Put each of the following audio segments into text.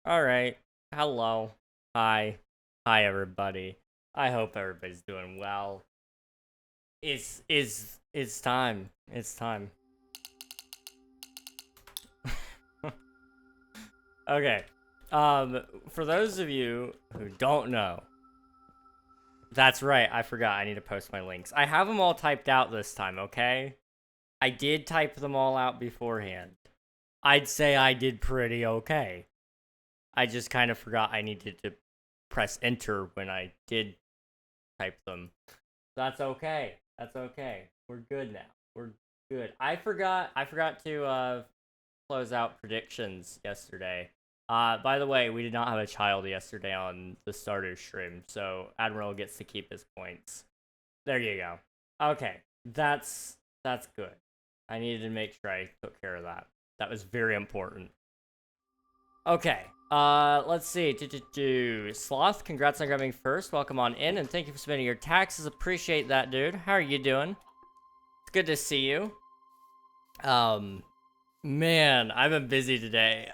Alright. Hello. Hi. Hi, everybody. I hope everybody's doing well. It's time. It's time. Okay. For those of you who don't know, that's right, I forgot I need to post my links. I have them all typed out this time, okay? I did type them all out beforehand. I'd say I did pretty okay. I just kind of forgot I needed to press enter when I did type them. That's okay. That's okay. We're good now. We're good. I forgot to close out predictions yesterday. By the way, we did not have a child yesterday on the starter stream, so Admiral gets to keep his points. There you go. Okay, that's good. I needed to make sure I took care of that. That was very important. Okay, let's see. Sloth, congrats on grabbing first. Welcome on in, and thank you for submitting your taxes. Appreciate that, dude. How are you doing? It's good to see you. Man, I've been busy today.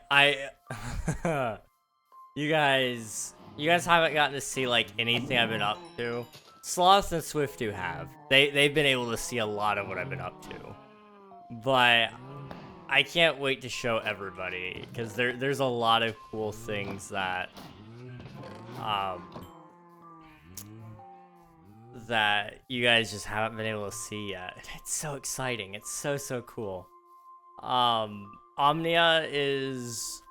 You guys haven't gotten to see, like, anything I've been up to. Sloth and Swift do have. They've been able to see a lot of what I've been up to. But I can't wait to show everybody, because there's a lot of cool things that that you guys just haven't been able to see yet. It's so exciting. It's so cool. Omnia is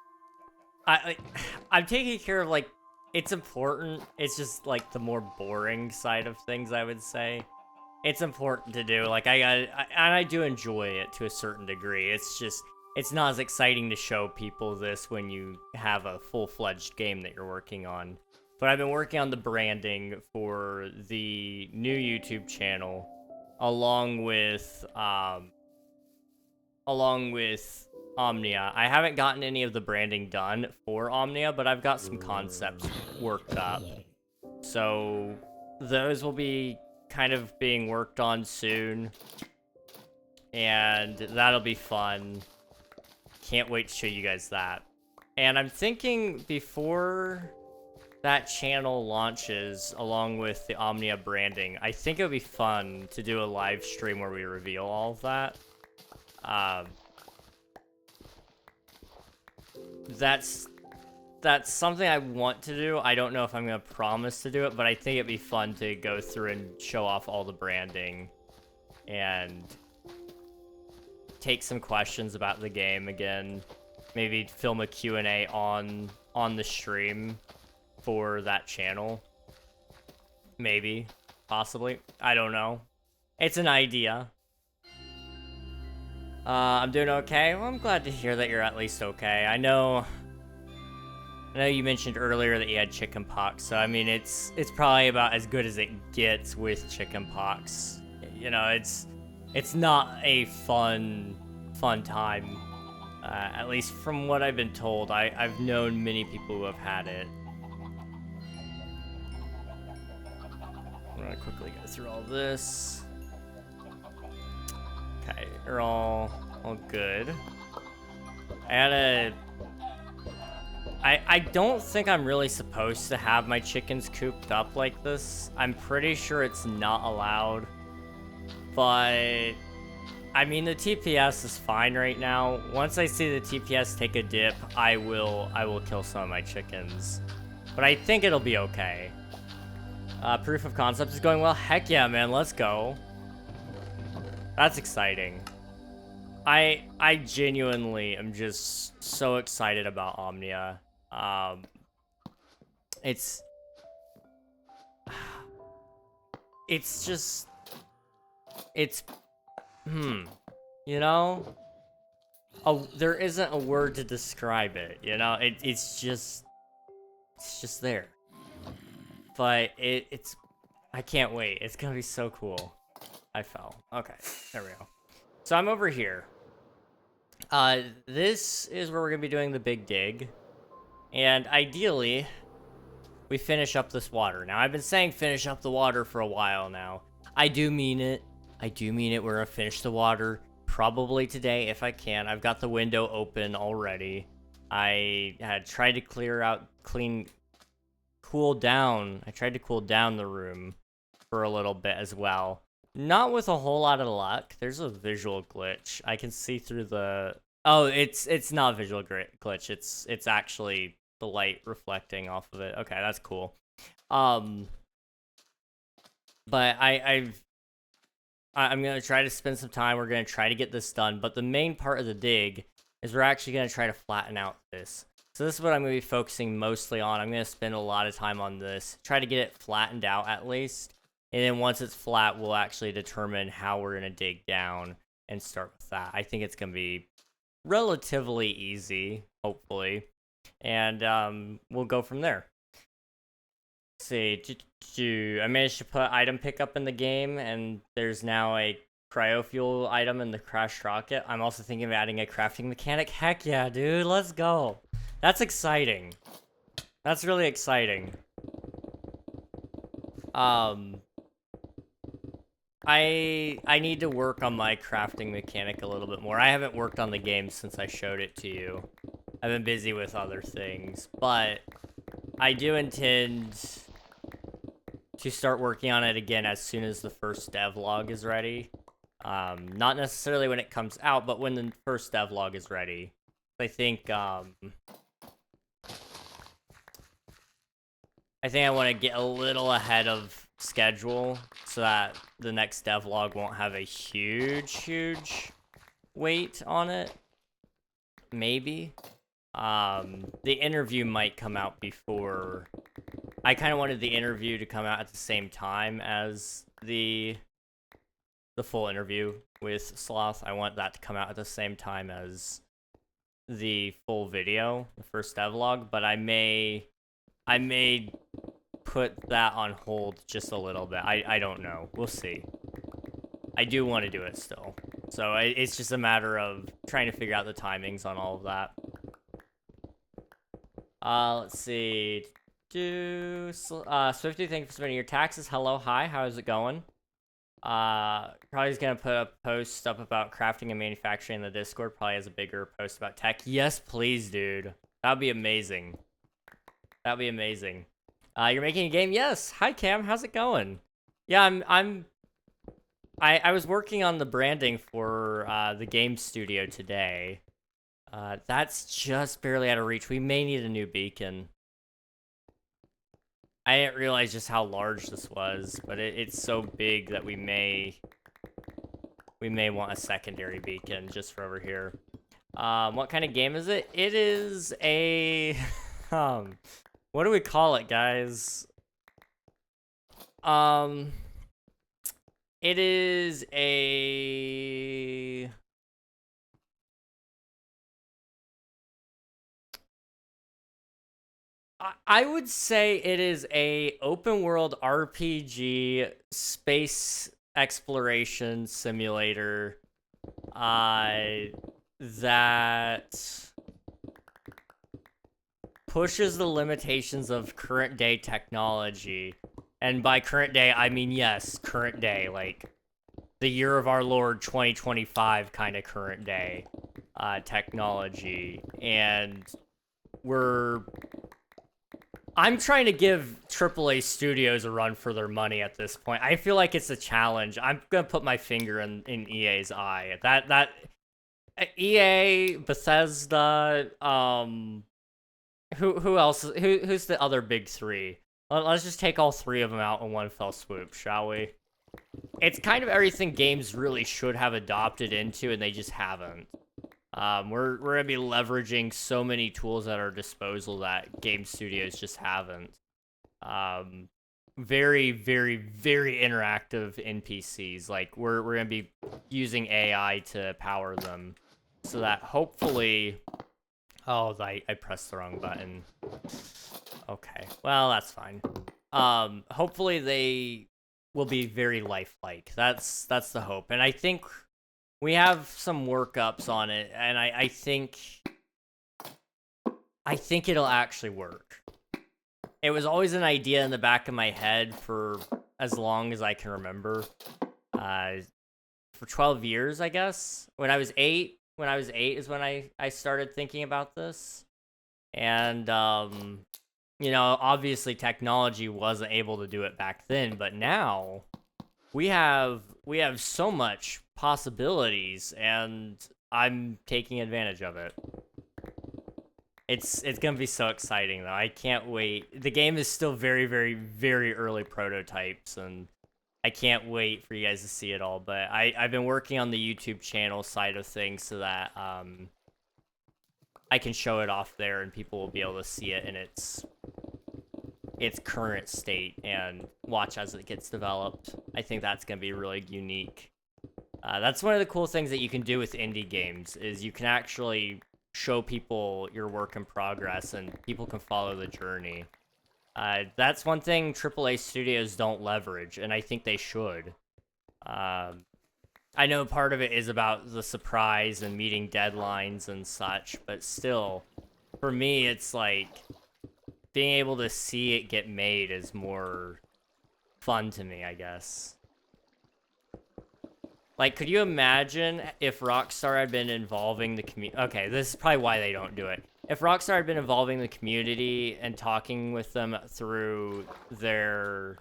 I'm taking care of, like, it's important. It's just like the more boring side of things, I would say. It's important to do. Like, I do enjoy it to a certain degree. It's just, it's not as exciting to show people this when you have a full-fledged game that you're working on. But I've been working on the branding for the new YouTube channel, along with Omnia. I haven't gotten any of the branding done for Omnia, but I've got some concepts worked up. So those will be kind of being worked on soon, and that'll be fun. Can't wait to show you guys that. And I'm thinking before that channel launches, along with the Omnia branding, I think it would be fun to do a live stream where we reveal all of that. That's something I want to do. I don't know if I'm going to promise to do it, but I think it'd be fun to go through and show off all the branding and take some questions about the game again. Maybe film a Q&A on the stream for that channel. Maybe. Possibly. I don't know. It's an idea. I'm doing okay. Well, I'm glad to hear that you're at least okay. I know you mentioned earlier that you had chickenpox, so I mean, it's probably about as good as it gets with chickenpox. You know, it's not a fun time. At least from what I've been told. I've known many people who have had it. I'm gonna quickly go through all this. Okay, you're all good. I don't think I'm really supposed to have my chickens cooped up like this. I'm pretty sure it's not allowed. But I mean, the TPS is fine right now. Once I see the TPS take a dip, I will kill some of my chickens. But I think it'll be okay. Proof of concept is going well. Heck yeah, man, let's go. That's exciting. I genuinely am just so excited about Omnia. It's just, you know? There isn't a word to describe it, you know? It's just there. But I can't wait. It's gonna be so cool. I fell. Okay, there we go. So I'm over here. This is where we're gonna be doing the big dig. And ideally, we finish up this water. Now, I've been saying finish up the water for a while now. I do mean it. I do mean it. We're gonna finish the water probably today if I can. I've got the window open already. I had tried to cool down. I tried to cool down the room for a little bit as well. Not with a whole lot of luck. There's a visual glitch. I can see through the... Oh, it's not a visual glitch. It's actually the light reflecting off of it. Okay, that's cool. But I'm gonna try to spend some time. We're gonna try to get this done. But the main part of the dig is we're actually gonna try to flatten out this. So this is what I'm gonna be focusing mostly on. I'm gonna spend a lot of time on this. Try to get it flattened out at least. And then once it's flat, we'll actually determine how we're gonna dig down and start with that. I think it's gonna be relatively easy, hopefully. And we'll go from there. Let's see, I managed to put item pickup in the game, and there's now a cryofuel item in the crashed rocket. I'm also thinking of adding a crafting mechanic. Heck yeah, dude, let's go. That's exciting. That's really exciting. I need to work on my crafting mechanic a little bit more. I haven't worked on the game since I showed it to you. I've been busy with other things, but I do intend to start working on it again as soon as the first devlog is ready. Not necessarily when it comes out, but when the first devlog is ready. I think I want to get a little ahead of schedule so that the next devlog won't have a huge weight on it. Maybe. The interview might come out before. I kind of wanted the interview to come out at the same time as the full interview with Sloth. I want that to come out at the same time as the full video, the first devlog, but I may put that on hold just a little bit. I don't know. We'll see. I do want to do it still. So it's just a matter of trying to figure out the timings on all of that. Let's see. Swifty, thank you for submitting your taxes. Hello, hi, how's it going? Probably is gonna put a post up about crafting and manufacturing in the Discord. Probably has a bigger post about tech. Yes, please, dude. That'd be amazing. That'd be amazing. You're making a game? Yes. Hi, Cam. How's it going? Yeah, I was working on the branding for the game studio today. That's just barely out of reach. We may need a new beacon. I didn't realize just how large this was, but it's so big that we may want a secondary beacon just for over here. What kind of game is it? It is a what do we call it, guys? It is a I would say it is a open world RPG space exploration simulator that pushes the limitations of current day technology. And by current day, I mean, yes, current day, like the year of our Lord 2025 kind of current day technology. And I'm trying to give AAA studios a run for their money at this point. I feel like it's a challenge. I'm gonna put my finger in EA's eye. That EA, Bethesda, who else? Who's the other big three? Let's just take all three of them out in one fell swoop, shall we? It's kind of everything games really should have adopted into, and they just haven't. We're gonna be leveraging so many tools at our disposal that game studios just haven't. Very, very, very interactive NPCs. Like we're gonna be using AI to power them, so that hopefully. Oh, I pressed the wrong button. Okay, well that's fine. Hopefully they will be very lifelike. That's the hope, and I think. We have some workups on it, and I think it'll actually work. It was always an idea in the back of my head for as long as I can remember. For 12 years, I guess. When I was 8 is when I started thinking about this. And, you know, obviously technology wasn't able to do it back then, but now we have so much possibilities, and I'm taking advantage of it. It's gonna be so exciting though. I can't wait. The game is still very, very, very early prototypes, and I can't wait for you guys to see it all. But I've been working on the YouTube channel side of things so that I can show it off there, and people will be able to see it in its current state and watch as it gets developed. I think that's gonna be really unique. That's one of the cool things that you can do with indie games is you can actually show people your work in progress, and people can follow the journey. That's one thing AAA studios don't leverage, and I think they should. I know part of it is about the surprise and meeting deadlines and such, but still, for me, it's like being able to see it get made is more fun to me, I guess. Like, could you imagine if Rockstar had been involving the community? Okay, this is probably why they don't do it. If Rockstar had been involving the community and talking with them through them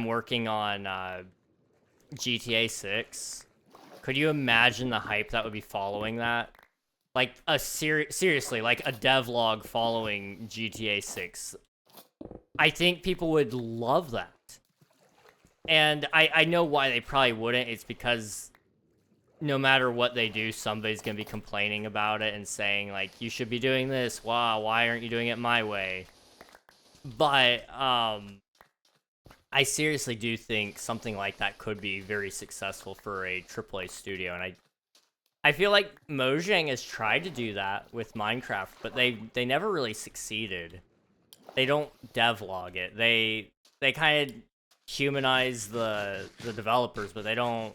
working on GTA 6, could you imagine the hype that would be following that? Like, seriously, like a devlog following GTA 6. I think people would love that. And I know why they probably wouldn't. It's because no matter what they do, somebody's going to be complaining about it and saying, like, you should be doing this. Wow, why aren't you doing it my way? But I seriously do think something like that could be very successful for a AAA studio. And I feel like Mojang has tried to do that with Minecraft, but they never really succeeded. They don't devlog it. They kind of humanize the developers, but they don't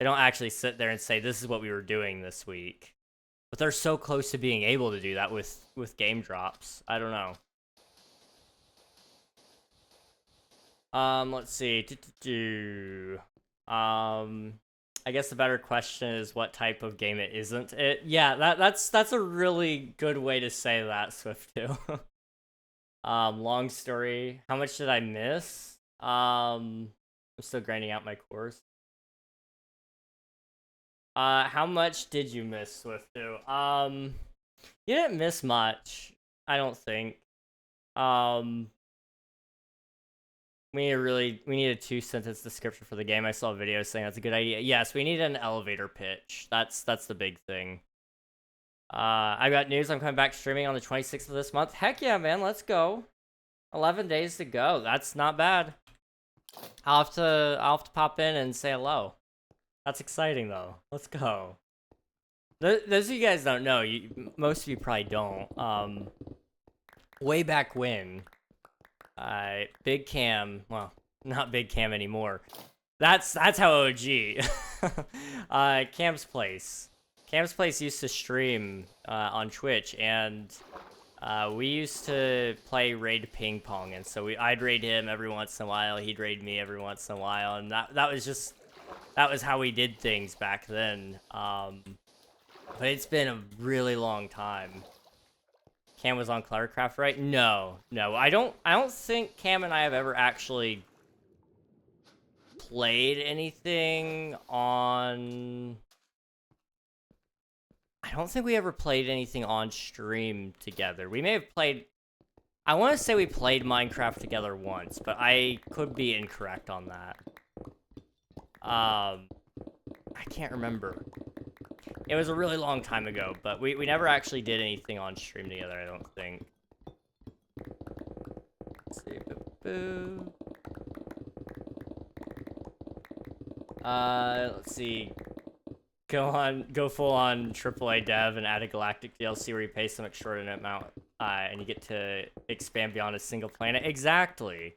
actually sit there and say this is what we were doing this week. But they're so close to being able to do that with game drops. I don't know. Let's see. I guess the better question is what type of game it isn't. Yeah, that's a really good way to say that, Swift2. Long story. How much did I miss? I'm still grinding out my course. How much did you miss, Swift2? You didn't miss much, I don't think. We need a 2-sentence description for the game. I saw a video saying that's a good idea. Yes, we need an elevator pitch. That's the big thing. I got news. I'm coming back streaming on the 26th of this month. Heck yeah, man. Let's go. 11 days to go. That's not bad. I'll have to pop in and say hello. That's exciting though. Let's go. Those of you guys don't know. Most of you probably don't. Way back when, Big Cam. Well, not Big Cam anymore. That's how OG. Cam's Place. Cam's Place used to stream on Twitch, and we used to play raid ping pong, and so I'd raid him every once in a while, he'd raid me every once in a while, and that was how we did things back then. But it's been a really long time. Cam was on Clevercraft, right? No, I don't think Cam and I have ever actually played anything on... I don't think we ever played anything on stream together. We may have played... I want to say we played Minecraft together once, but I could be incorrect on that. I can't remember. It was a really long time ago, but we never actually did anything on stream together, I don't think. Let's see. Boo. Let's see. Go full on AAA dev and add a galactic DLC where you pay some extraordinary amount, and you get to expand beyond a single planet. Exactly.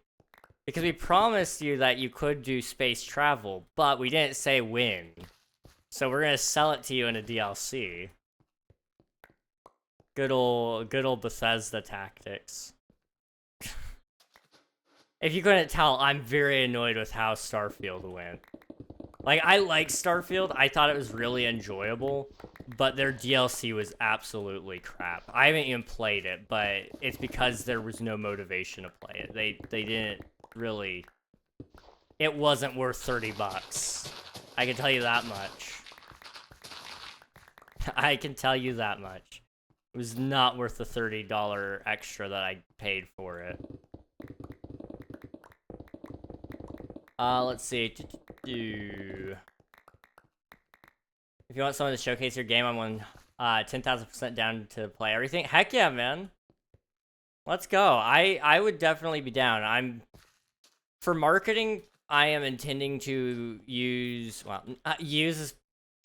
Because we promised you that you could do space travel, but we didn't say when. So we're gonna sell it to you in a DLC. Good old Bethesda tactics. If you couldn't tell, I'm very annoyed with how Starfield went. Like, I like Starfield. I thought it was really enjoyable. but their DLC was absolutely crap. I haven't even played it, but it's because there was no motivation to play it. They didn't really... It wasn't worth 30 bucks. I can tell you that much. I can tell you that much. It was not worth the $30 extra that I paid for it. Let's see. If you want someone to showcase your game, I'm on 10,000% down to play everything. Heck yeah, man. Let's go. I would definitely be down. For marketing, I am intending to use, well, use is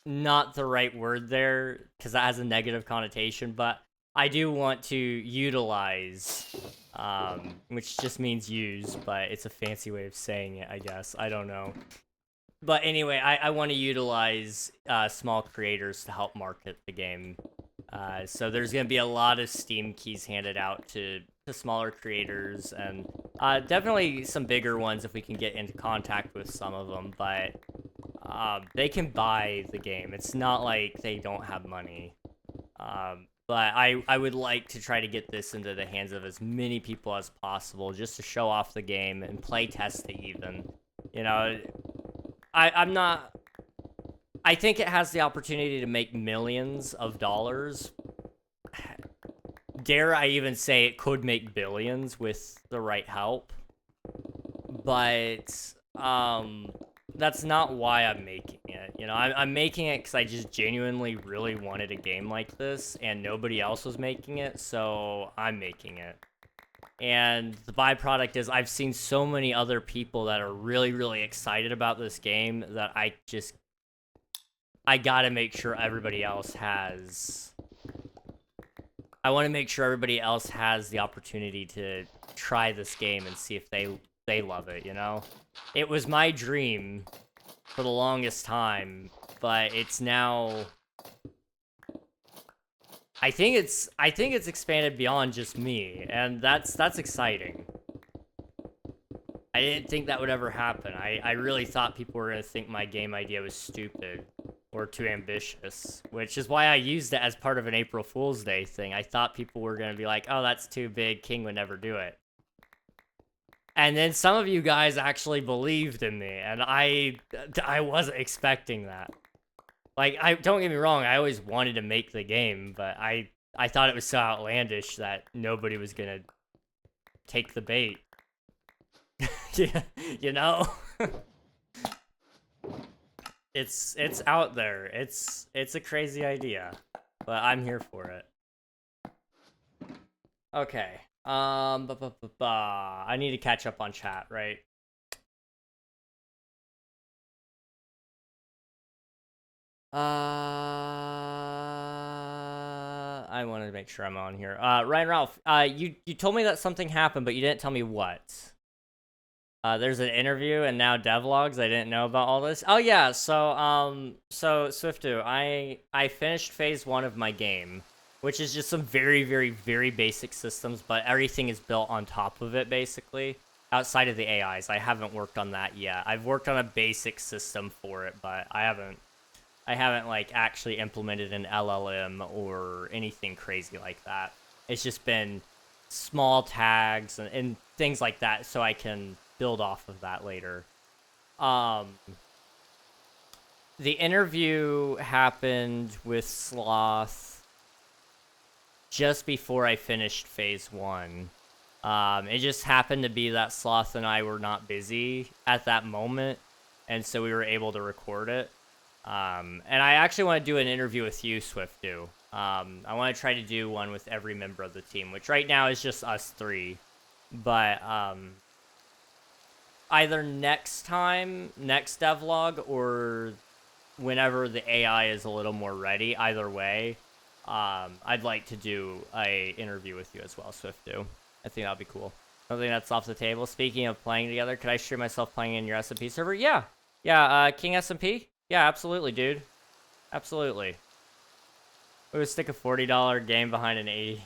not the right word there because that has a negative connotation, but I do want to utilize, which just means use, but it's a fancy way of saying it, I guess. I don't know. But anyway, I want to utilize small creators to help market the game. So there's going to be a lot of Steam keys handed out to smaller creators, and definitely some bigger ones if we can get into contact with some of them, but they can buy the game. It's not like they don't have money. But I would like to try to get this into the hands of as many people as possible, just to show off the game and play test it even. You know, I'm not... I think it has the opportunity to make millions of dollars. Dare I even say it could make billions with the right help. But, that's not why I'm making it. You know, I'm making it because I just genuinely really wanted a game like this, and nobody else was making it, so I'm making it. And the byproduct is I've seen so many other people that are really, really excited about this game that I gotta make sure everybody else has... I want to make sure everybody else has the opportunity to try this game and see if they love it, you know? It was my dream for the longest time, but it's now... I think it's expanded beyond just me, and that's exciting. I didn't think that would ever happen. I really thought people were going to think my game idea was stupid or too ambitious, which is why I used it as part of an April Fool's Day thing. I thought people were going to be like, oh, that's too big, King would never do it. And then some of you guys actually believed in me, and I wasn't expecting that. Like, don't get me wrong, I always wanted to make the game, but I thought it was so outlandish that nobody was gonna take the bait. Yeah, you know? It's out there. It's a crazy idea, but I'm here for it. Okay. I need to catch up on chat, right? I wanted to make sure I'm on here. Ryan Ralph, you told me that something happened, but you didn't tell me what. There's an interview and now devlogs. I didn't know about all this. Oh yeah, so Swiftu, I finished phase 1 of my game, which is just some very, very, very basic systems, but everything is built on top of it, basically. Outside of the AIs, I haven't worked on that yet. I've worked on a basic system for it, but I haven't like actually implemented an LLM or anything crazy like that. It's just been small tags and things like that, so I can build off of that later. The interview happened with Sloth just before I finished phase 1. It just happened to be that Sloth and I were not busy at that moment, and so we were able to record it. And I actually want to do an interview with you, Swiftu. I want to try to do one with every member of the team, which right now is just us 3. But, either next devlog, or whenever the AI is a little more ready, either way, I'd like to do a interview with you as well, Swiftu. I think that'll be cool. Something that's off the table. Speaking of playing together, could I stream myself playing in your SMP server? Yeah. Yeah, King SMP? Yeah, absolutely, dude. Absolutely. We would stick a $40 game behind an 80...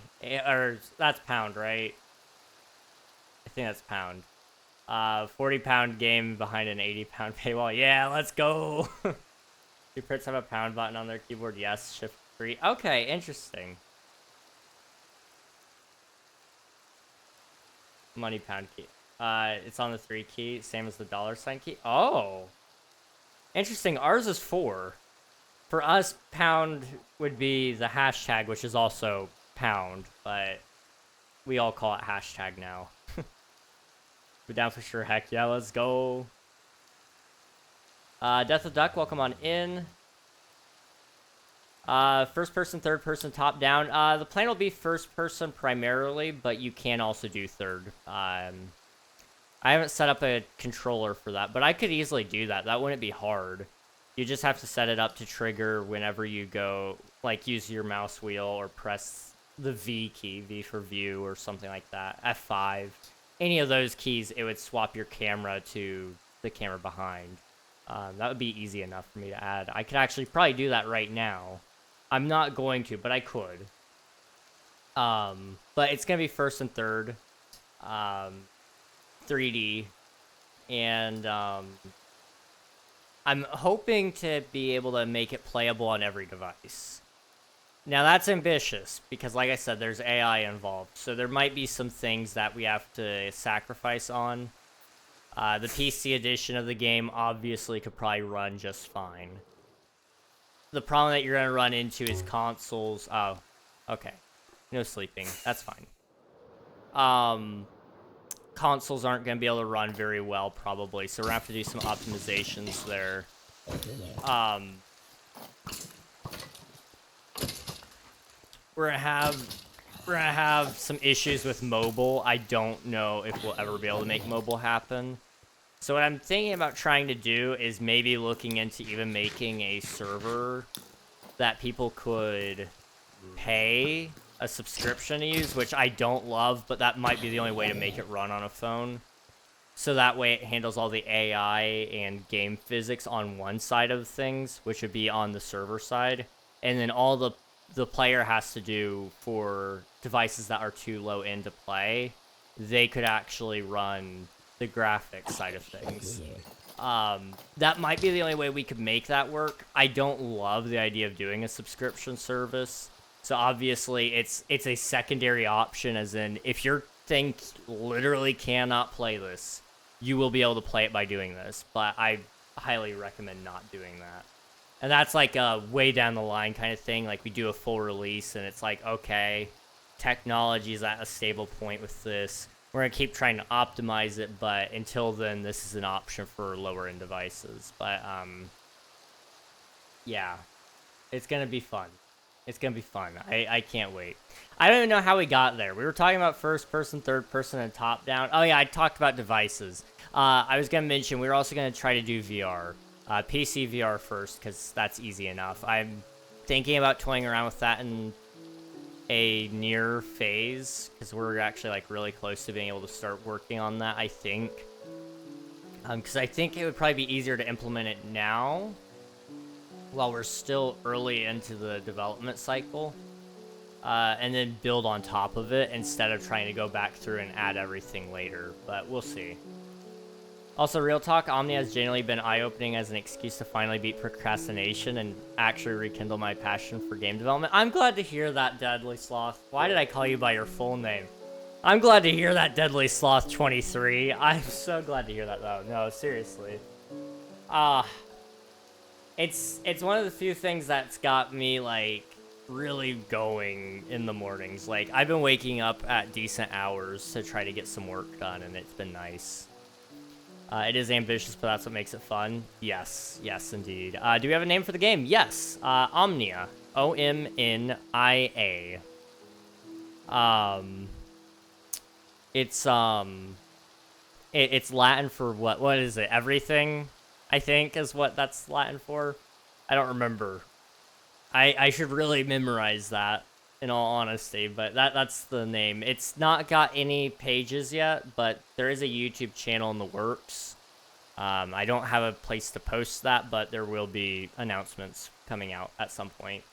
Or, that's pound, right? I think that's pound. 40-pound game behind an 80-pound paywall. Yeah, let's go! Do Prits have a pound button on their keyboard? Yes. Shift 3. Okay, interesting. Money pound key. It's on the 3 key, same as the $ key. Oh, interesting. Ours is 4. For us, pound would be the hashtag, which is also pound, but we all call it hashtag now. We're down for sure. Heck yeah, let's go. Death of Duck, welcome on in. First person, third person, top down. The plan will be first person primarily, but you can also do third. I haven't set up a controller for that, but I could easily do that. That wouldn't be hard. You just have to set it up to trigger whenever you go, like use your mouse wheel or press the V key, V for view or something like that, F5. Any of those keys, it would swap your camera to the camera behind. That would be easy enough for me to add. I could actually probably do that right now. I'm not going to, but I could. But it's going to be first and third. 3D. And I'm hoping to be able to make it playable on every device. Now that's ambitious, because like I said, there's AI involved. So there might be some things that we have to sacrifice on. The PC edition of the game obviously could probably run just fine. The problem that you're going to run into is consoles. Oh, okay. No sleeping. That's fine. Consoles aren't going to be able to run very well, probably. So we're going to have to do some optimizations there. We're gonna have some issues with mobile. I don't know if we'll ever be able to make mobile happen. So what I'm thinking about trying to do is maybe looking into even making a server that people could pay a subscription to use, which I don't love, but that might be the only way to make it run on a phone. So that way it handles all the AI and game physics on one side of things, which would be on the server side. And then all the player has to do for devices that are too low end to play, they could actually run the graphics side of things. That might be the only way we could make that work. I don't love the idea of doing a subscription service. So obviously it's a secondary option, as in if your thing literally cannot play this, you will be able to play it by doing this. But I highly recommend not doing that. And that's like a way down the line kind of thing. Like we do a full release and it's like, okay, technology is at a stable point with this. We're going to keep trying to optimize it, but until then, this is an option for lower end devices. But, yeah, it's going to be fun. It's going to be fun. I can't wait. I don't even know how we got there. We were talking about first person, third person, and top down. Oh yeah, I talked about devices. I was going to mention, we were also going to try to do VR. PC VR first, because that's easy enough. I'm thinking about toying around with that in a near phase, because we're actually like really close to being able to start working on that, I think. Because I think it would probably be easier to implement it now, while we're still early into the development cycle, and then build on top of it instead of trying to go back through and add everything later, but we'll see. Also, real talk, Omnia has generally been eye-opening as an excuse to finally beat procrastination and actually rekindle my passion for game development. I'm glad to hear that, Deadly Sloth. Why did I call you by your full name? I'm glad to hear that, Deadly Sloth 23. I'm so glad to hear that, though. No, seriously. It's one of the few things that's got me, like, really going in the mornings. Like, I've been waking up at decent hours to try to get some work done, and it's been nice. It is ambitious, but that's what makes it fun. Yes, yes, indeed. Do we have a name for the game? Yes, Omnia. O-M-N-I-A. It's Latin for what? What is it? Everything, I think, is what that's Latin for. I don't remember. I should really memorize that, in all honesty, but that's the name. It's not got any pages yet, but there is a YouTube channel in the works. I don't have a place to post that, but there will be announcements coming out at some point.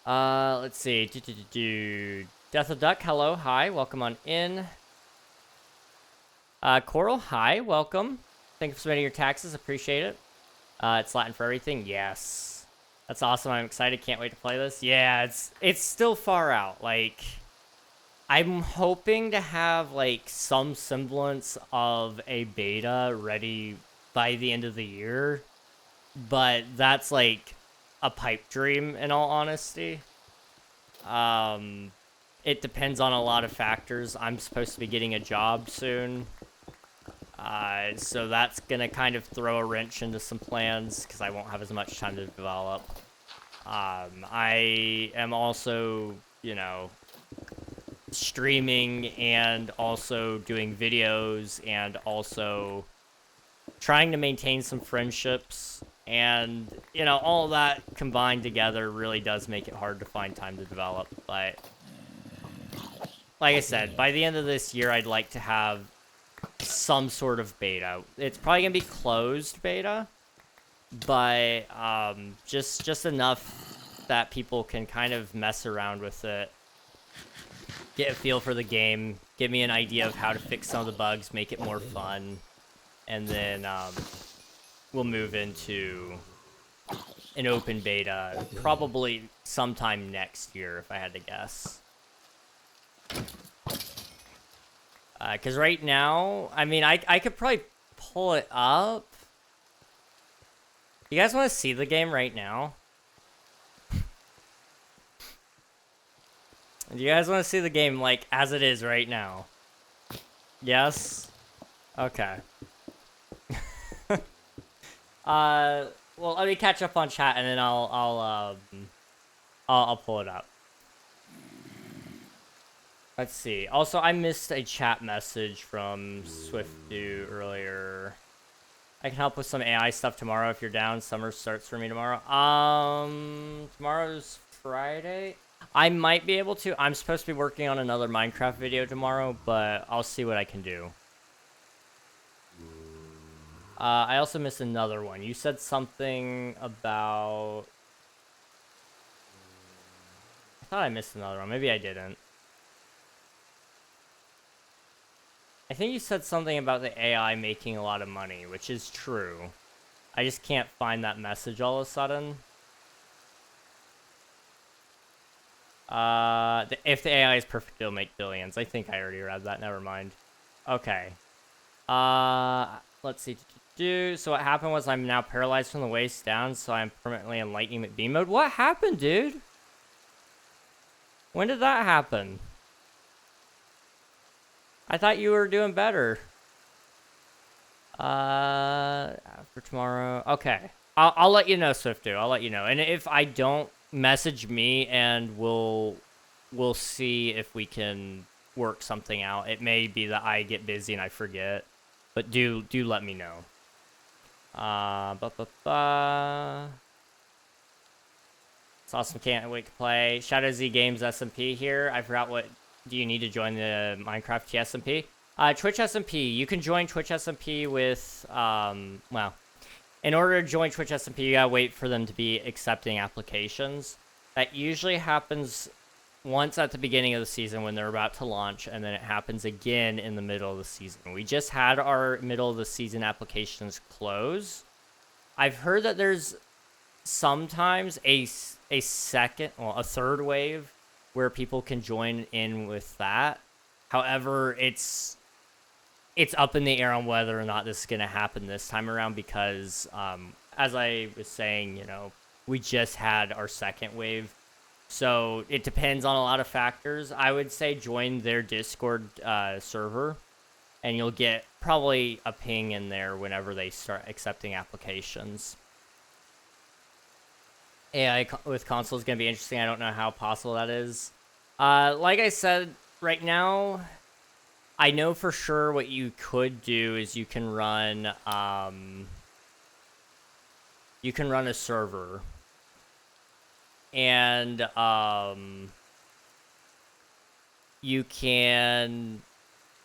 Let's see. Death of Duck, hello, hi, welcome on in. Coral, hi, welcome. Thank you for submitting your taxes, appreciate it. It's Latin for everything? Yes. That's awesome. I'm excited. Can't wait to play this. Yeah, it's still far out. Like, I'm hoping to have, like, some semblance of a beta ready by the end of the year. But that's, like, a pipe dream, in all honesty. It depends on a lot of factors. I'm supposed to be getting a job soon. So that's going to kind of throw a wrench into some plans because I won't have as much time to develop. I am also, you know, streaming and also doing videos and also trying to maintain some friendships. And, you know, all that combined together really does make it hard to find time to develop. But, like I said, by the end of this year, I'd like to have some sort of beta. It's probably going to be closed beta, but just enough that people can kind of mess around with it, get a feel for the game, give me an idea of how to fix some of the bugs, make it more fun, and then we'll move into an open beta probably sometime next year, if I had to guess. Because right now, I mean, I could probably pull it up. You guys want to see the game right now? Do you guys want to see the game, like, as it is right now? Yes? Okay. Well, let me catch up on chat, and then I'll pull it up. Let's see. Also, I missed a chat message from SwiftDo earlier. I can help with some AI stuff tomorrow if you're down. Summer starts for me tomorrow. Tomorrow's Friday. I might be able to. I'm supposed to be working on another Minecraft video tomorrow, but I'll see what I can do. I also missed another one. You said something about... I thought I missed another one. Maybe I didn't. I think you said something about the AI making a lot of money, which is true. I just can't find that message all of a sudden. If the AI is perfect, it'll make billions. I think I already read that. Never mind. Okay. Let's see. So what happened was I'm now paralyzed from the waist down, so I'm permanently in Lightning McBeam mode. What happened, dude? When did that happen? I thought you were doing better. For tomorrow. Okay. I'll let you know, SwiftDo. I'll let you know. And if I don't, message me and we'll see if we can work something out. It may be that I get busy and I forget. But do let me know. It's awesome. Can't wait to play. Shadow Z Games SMP here. I forgot what... Do you need to join the Minecraft SMP? Twitch SMP. You can join Twitch SMP with, well, in order to join Twitch SMP, you gotta wait for them to be accepting applications. That usually happens once at the beginning of the season when they're about to launch, and then it happens again in the middle of the season. We just had our middle of the season applications close. I've heard that there's sometimes a third wave where people can join in with that. However, it's up in the air on whether or not this is going to happen this time around because, as I was saying, you know, we just had our second wave. So it depends on a lot of factors. I would say join their Discord server, and you'll get probably a ping in there whenever they start accepting applications. AI with console is going to be interesting. I don't know how possible that is. Like I said, right now, I know for sure what you could do is you can run a server. And you can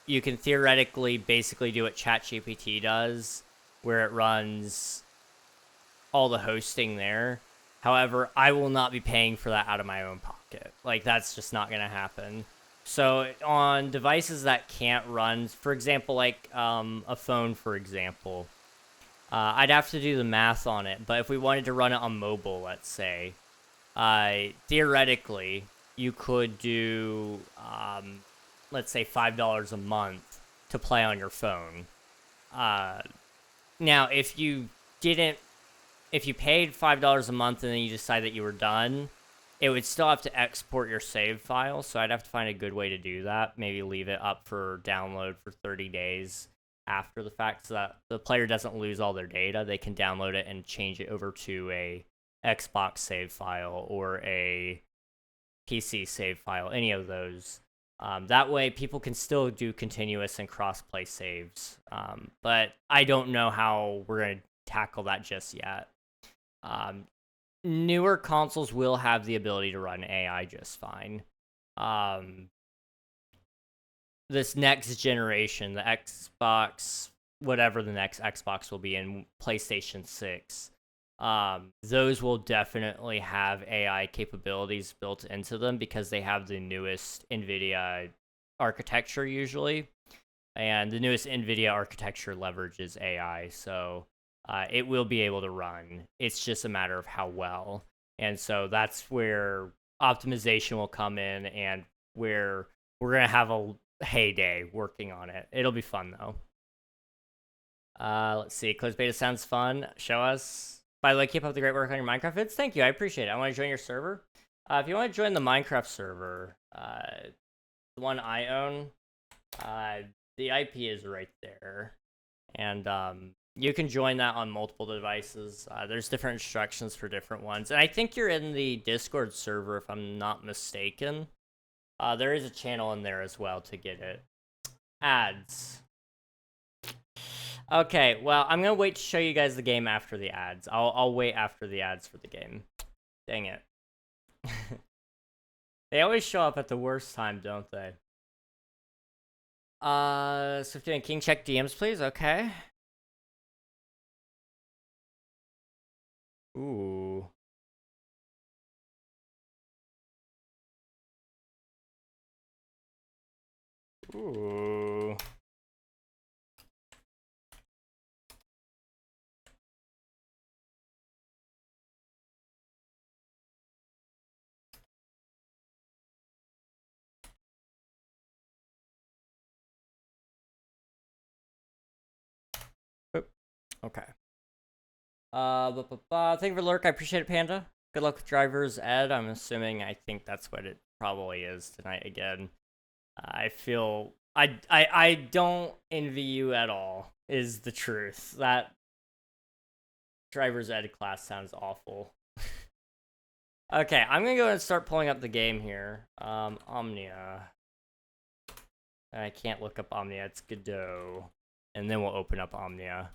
theoretically basically do what ChatGPT does, where it runs all the hosting there. However, I will not be paying for that out of my own pocket. Like, that's just not going to happen. So on devices that can't run, for example, like a phone, for example, I'd have to do the math on it, but if we wanted to run it on mobile, let's say, theoretically, you could do, let's say $5 a month to play on your phone. Now, if you paid $5 a month and then you decide that you were done, it would still have to export your save file, so I'd have to find a good way to do that. Maybe leave it up for download for 30 days after the fact so that the player doesn't lose all their data. They can download it and change it over to a Xbox save file or a PC save file, any of those. That way, people can still do continuous and cross-play saves. But I don't know how we're going to tackle that just yet. Newer consoles will have the ability to run AI just fine. This next generation, the Xbox, whatever the next Xbox will be in PlayStation 6, those will definitely have AI capabilities built into them because they have the newest NVIDIA architecture usually. And the newest NVIDIA architecture leverages AI, so it will be able to run. It's just a matter of how well. And so that's where optimization will come in and where we're going to have a heyday working on it. It'll be fun, though. Let's see. Closed beta sounds fun. Show us. By the way, keep up the great work on your Minecraft vids. Thank you. I appreciate it. I want to join your server. If you want to join the Minecraft server, the one I own, the IP is right there. And you can join that on multiple devices. There's different instructions for different ones. And I think you're in the Discord server, if I'm not mistaken. There is a channel in there as well to get it. Ads. Okay, well, I'm going to wait to show you guys the game after the ads. I'll wait after the ads for the game. Dang it. They always show up at the worst time, don't they? Swifty and King, check DMs, please. Okay. Ooh. Ooh. Okay. Thank you for lurk. I appreciate it, Panda. Good luck with drivers, Ed. I'm assuming. I think that's what it probably is tonight again. I feel I don't envy you at all. Is the truth. That driver's ed class sounds awful. Okay, I'm gonna go and start pulling up the game here. Omnia. I can't look up Omnia. It's Godot, and then we'll open up Omnia.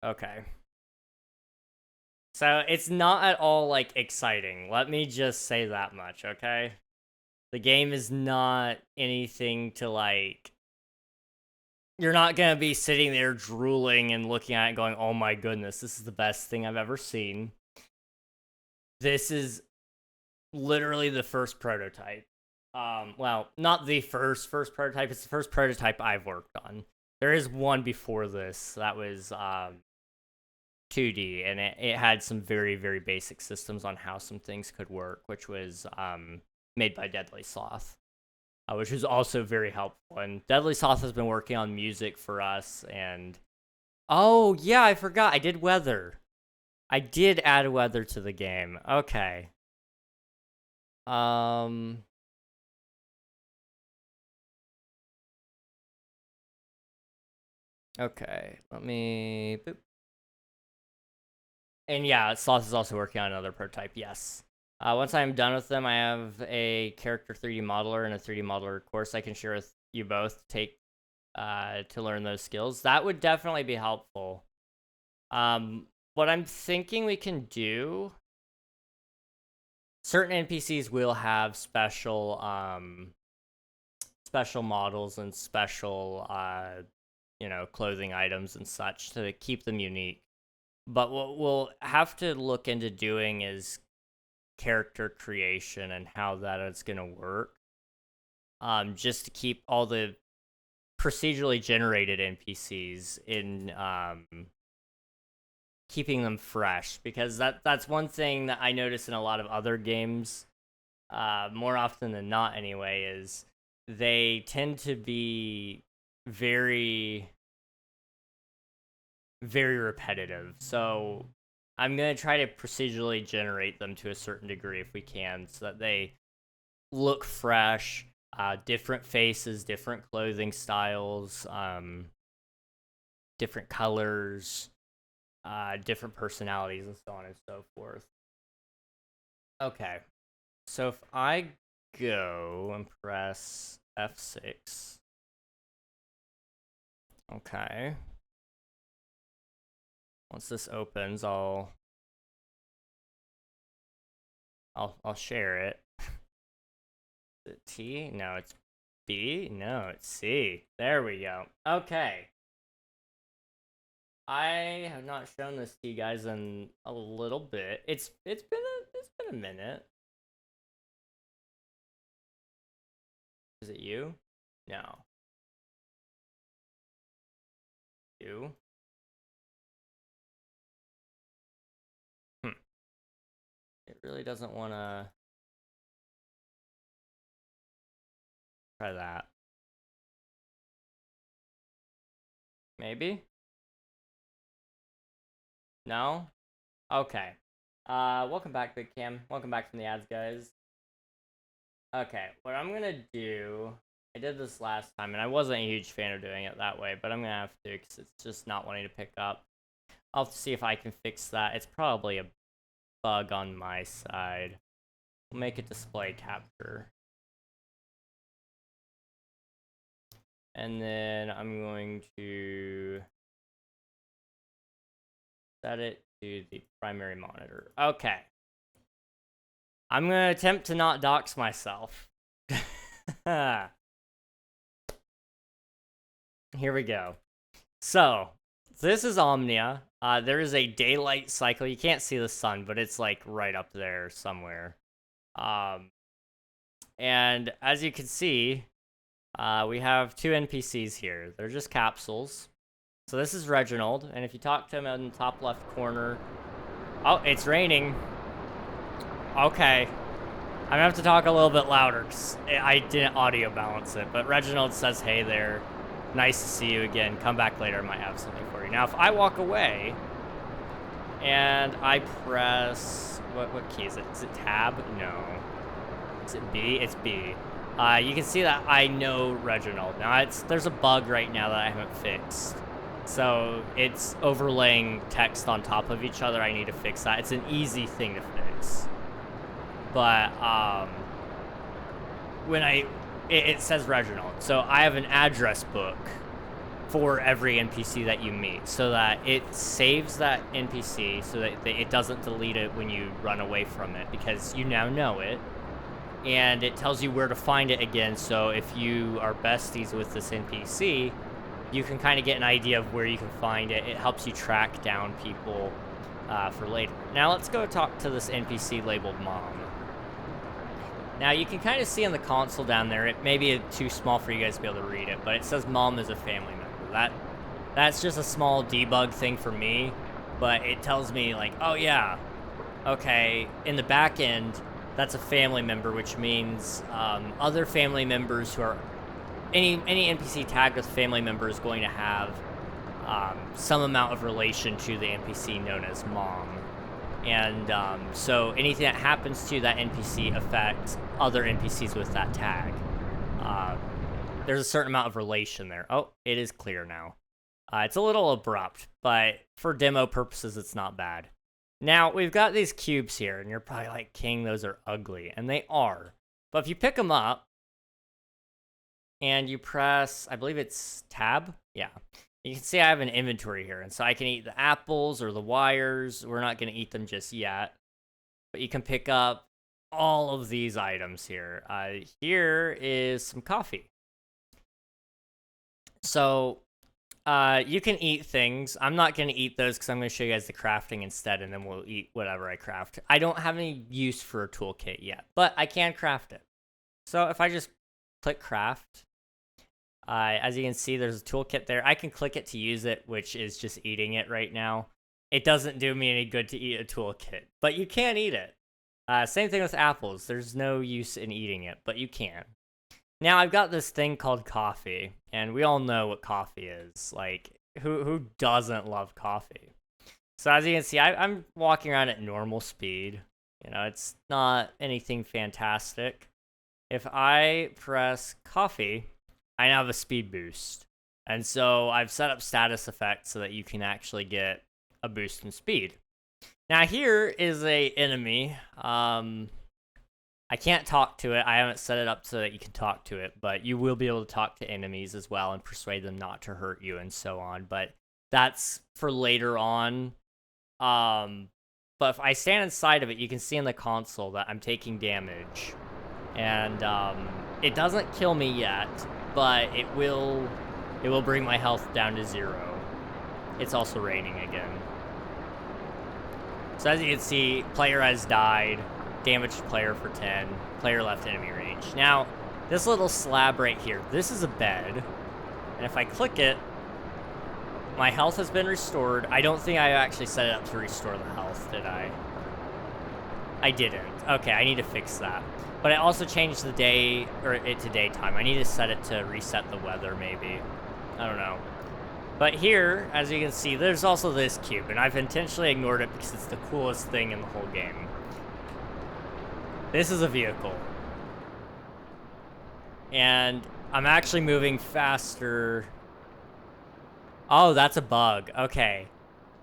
Okay. So it's not at all like exciting. Let me just say that much, okay? The game is not anything to like. You're not gonna be sitting there drooling and looking at it going, oh my goodness, this is the best thing I've ever seen. This is literally the first prototype. Well, not the first prototype, it's the first prototype I've worked on. There is one before this that was 2D, and it had some very, very basic systems on how some things could work, which was made by Deadly Sloth, which was also very helpful. And Deadly Sloth has been working on music for us, and oh yeah, I forgot, I did weather. I did add weather to the game. Okay. Okay, let me boop. And yeah, Sloth is also working on another prototype, yes. Once I'm done with them, I have a character 3D modeler and a 3D modeler course I can share with you both to take to learn those skills. That would definitely be helpful. What I'm thinking we can do, certain NPCs will have special models and special clothing items and such to keep them unique. But what we'll have to look into doing is character creation and how that is going to work. Just to keep all the procedurally generated NPCs in keeping them fresh, because that's one thing that I notice in a lot of other games, more often than not anyway, is they tend to be very, very repetitive. So I'm going to try to procedurally generate them to a certain degree if we can, so that they look fresh, different faces, different clothing styles, different colors, different personalities, and so on and so forth. Okay, so if I go and press F6, okay. Once this opens, I'll share it. Is it T? No, it's B. No, it's C. There we go. Okay. I have not shown this to you guys in a little bit. It's been a minute. Is it you? No. You? It really doesn't want to try that. Maybe? No? Okay. Welcome back, Big Cam. Welcome back from the ads, guys. Okay, what I'm gonna do, I did this last time, and I wasn't a huge fan of doing it that way, but I'm gonna have to, because it's just not wanting to pick up. I'll have to see if I can fix that. It's probably a bug on my side. We'll make it display capture. And then I'm going to set it to the primary monitor. Okay. I'm going to attempt to not dox myself. Here we go. So, this is Omnia. There is a daylight cycle. You can't see the sun, but it's like right up there somewhere. And as you can see, we have two NPCs here. They're just capsules. So this is Reginald, and if you talk to him in the top left corner... Oh, it's raining. Okay. I'm gonna have to talk a little bit louder, because I didn't audio balance it. But Reginald says, hey there. Nice to see you again. Come back later, I might have something for you. Now, if I walk away, and I press... What key is it? Is it tab? No. Is it B? It's B. You can see that I know Reginald. Now, there's a bug right now that I haven't fixed. So, it's overlaying text on top of each other. I need to fix that. It's an easy thing to fix. But, when it says Reginald. So, I have an address book for every NPC that you meet, so that it saves that NPC so that it doesn't delete it when you run away from it, because you now know it. And it tells you where to find it again, so if you are besties with this NPC, you can kind of get an idea of where you can find it. It helps you track down people for later. Now let's go talk to this NPC labeled Mom. Now you can kind of see on the console down there, it may be too small for you guys to be able to read it, but it says Mom is a family member. That's just a small debug thing for me, but it tells me like, oh yeah, okay, in the back end, that's a family member, which means other family members who are... Any NPC tagged with family member is going to have some amount of relation to the NPC known as Mom. And so anything that happens to that NPC affects other NPCs with that tag. There's a certain amount of relation there. Oh, it is clear now. It's a little abrupt, but for demo purposes, it's not bad. Now, we've got these cubes here, and you're probably like, King, those are ugly. And they are. But if you pick them up, and you press, I believe it's tab? Yeah. You can see I have an inventory here, and so I can eat the apples or the wires. We're not going to eat them just yet. But you can pick up all of these items here. Here is some coffee. So, you can eat things. I'm not going to eat those because I'm going to show you guys the crafting instead, and then we'll eat whatever I craft. I don't have any use for a toolkit yet, but I can craft it. So if I just click craft, as you can see, there's a toolkit there. I can click it to use it, which is just eating it right now. it doesn't do me any good to eat a toolkit, but you can eat it. Same thing with apples. There's no use in eating it, but you can. Now, I've got this thing called coffee, and we all know what coffee is. Like, who doesn't love coffee? So as you can see, I'm walking around at normal speed. You know, it's not anything fantastic. If I press coffee, I now have a speed boost. And so I've set up status effects so that you can actually get a boost in speed. Now here is a enemy. I can't talk to it. I haven't set it up so that you can talk to it, but you will be able to talk to enemies as well and persuade them not to hurt you and so on. But that's for later on. But if I stand inside of it, you can see in the console that I'm taking damage. And it doesn't kill me yet, but it will bring my health down to 0. It's also raining again. So as you can see, player has died. Damaged player for 10. Player left enemy range. Now, this little slab right here, this is a bed. And if I click it, my health has been restored. I don't think I actually set it up to restore the health, did I? I didn't. Okay, I need to fix that. But I also changed the day, or it to daytime. I need to set it to reset the weather, maybe. I don't know. But here, as you can see, there's also this cube, and I've intentionally ignored it because it's the coolest thing in the whole game. This is a vehicle. And I'm actually moving faster. Oh, that's a bug. Okay.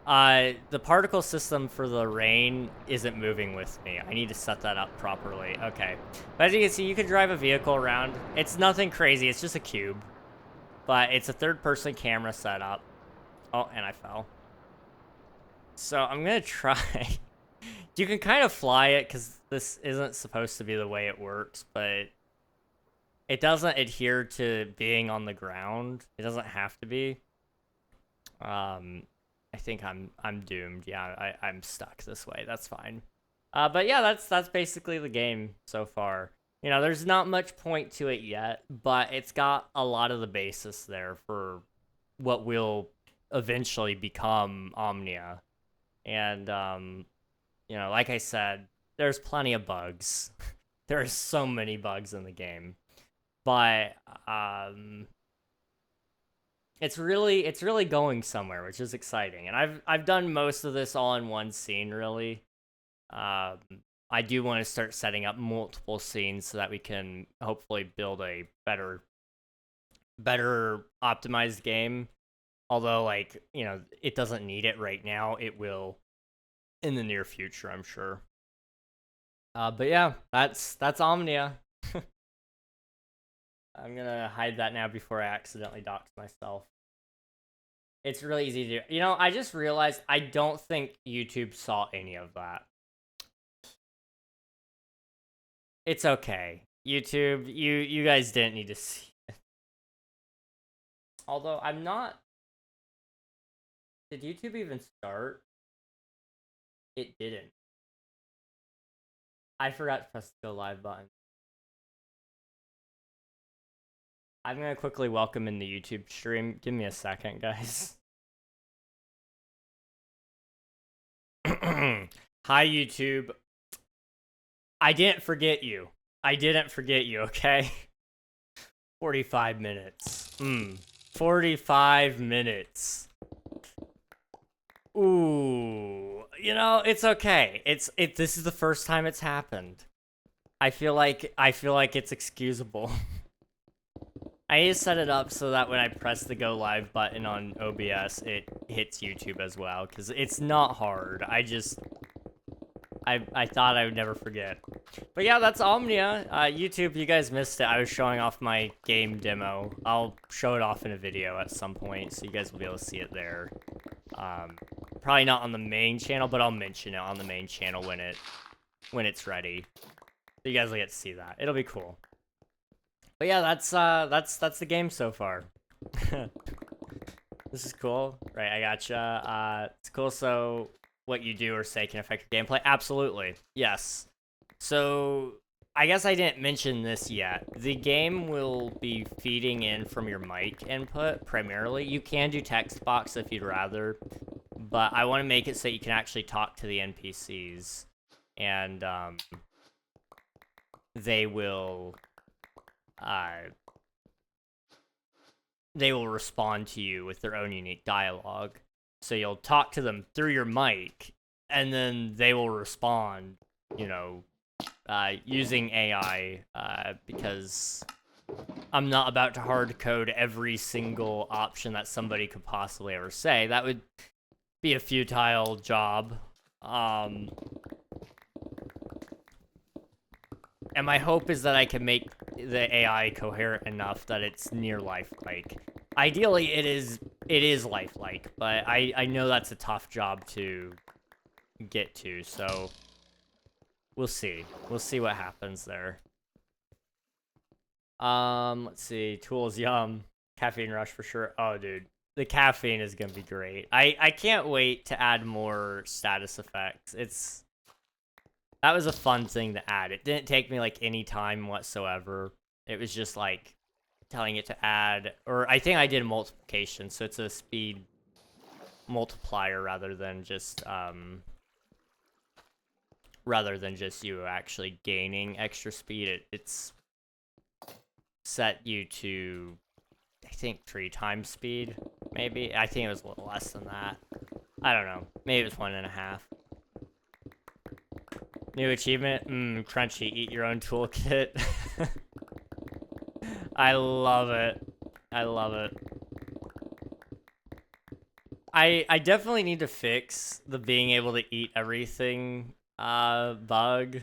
The particle system for the rain isn't moving with me. I need to set that up properly. Okay. But as you can see, you can drive a vehicle around. It's nothing crazy. It's just a cube. But it's a third-person camera setup. Oh, and I fell. So I'm going to try. You can kind of fly it because this isn't supposed to be the way it works, but it doesn't adhere to being on the ground. It doesn't have to be. I think I'm doomed. Yeah, I'm stuck this way. That's fine. But yeah, that's basically the game so far. You know, there's not much point to it yet, but it's got a lot of the basis there for what will eventually become Omnia. And you know, like I said, there's plenty of bugs. There are so many bugs in the game. But it's really going somewhere, which is exciting. And I've done most of this all in one scene, really. I do want to start setting up multiple scenes so that we can hopefully build a better optimized game. Although, like, you know, it doesn't need it right now. It will in the near future, I'm sure. But yeah, that's Omnia. I'm gonna hide that now before I accidentally dox myself. It's really easy to do. You know, I just realized I don't think YouTube saw any of that. It's okay. YouTube, you guys didn't need to see it. Although I'm not... Did YouTube even start? It didn't. I forgot to press the go live button. I'm gonna quickly welcome in the YouTube stream. Give me a second, guys. Hi, YouTube. I didn't forget you. I didn't forget you, okay? 45 minutes. 45 minutes. Ooh. You know, it's okay. This is the first time it's happened. I feel like it's excusable. I need to set it up so that when I press the go live button on OBS, it hits YouTube as well, because it's not hard. I thought I would never forget. But yeah, that's Omnia. YouTube, you guys missed it. I was showing off my game demo. I'll show it off in a video at some point, so you guys will be able to see it there. Probably not on the main channel, but I'll mention it on the main channel when it's ready. So you guys will get to see that. It'll be cool. But yeah, that's the game so far. This is cool. Right, I gotcha. It's cool, so what you do or say can affect your gameplay? Absolutely. Yes. So, I guess I didn't mention this yet. The game will be feeding in from your mic input, primarily. You can do text box if you'd rather, but I want to make it so you can actually talk to the NPCs, and they will respond to you with their own unique dialogue. So you'll talk to them through your mic, and then they will respond, you know, using AI, because I'm not about to hard code every single option that somebody could possibly ever say. That would be a futile job. And my hope is that I can make the AI coherent enough that it's near lifelike. Ideally, it is lifelike, but I know that's a tough job to get to, so we'll see. We'll see what happens there. Let's see. Tools, yum. Caffeine rush for sure. Oh, dude. The caffeine is gonna be great. I can't wait to add more status effects. That was a fun thing to add. It didn't take me, like, any time whatsoever. It was just, like, telling it to add, or I think I did multiplication, so it's a speed multiplier rather than just you actually gaining extra speed. It's set you to, I think, 3 times speed, maybe. I think it was a little less than that. I don't know. Maybe it was 1.5. New achievement? Crunchy, eat your own toolkit. I love it. I love it. I definitely need to fix the being able to eat everything bug.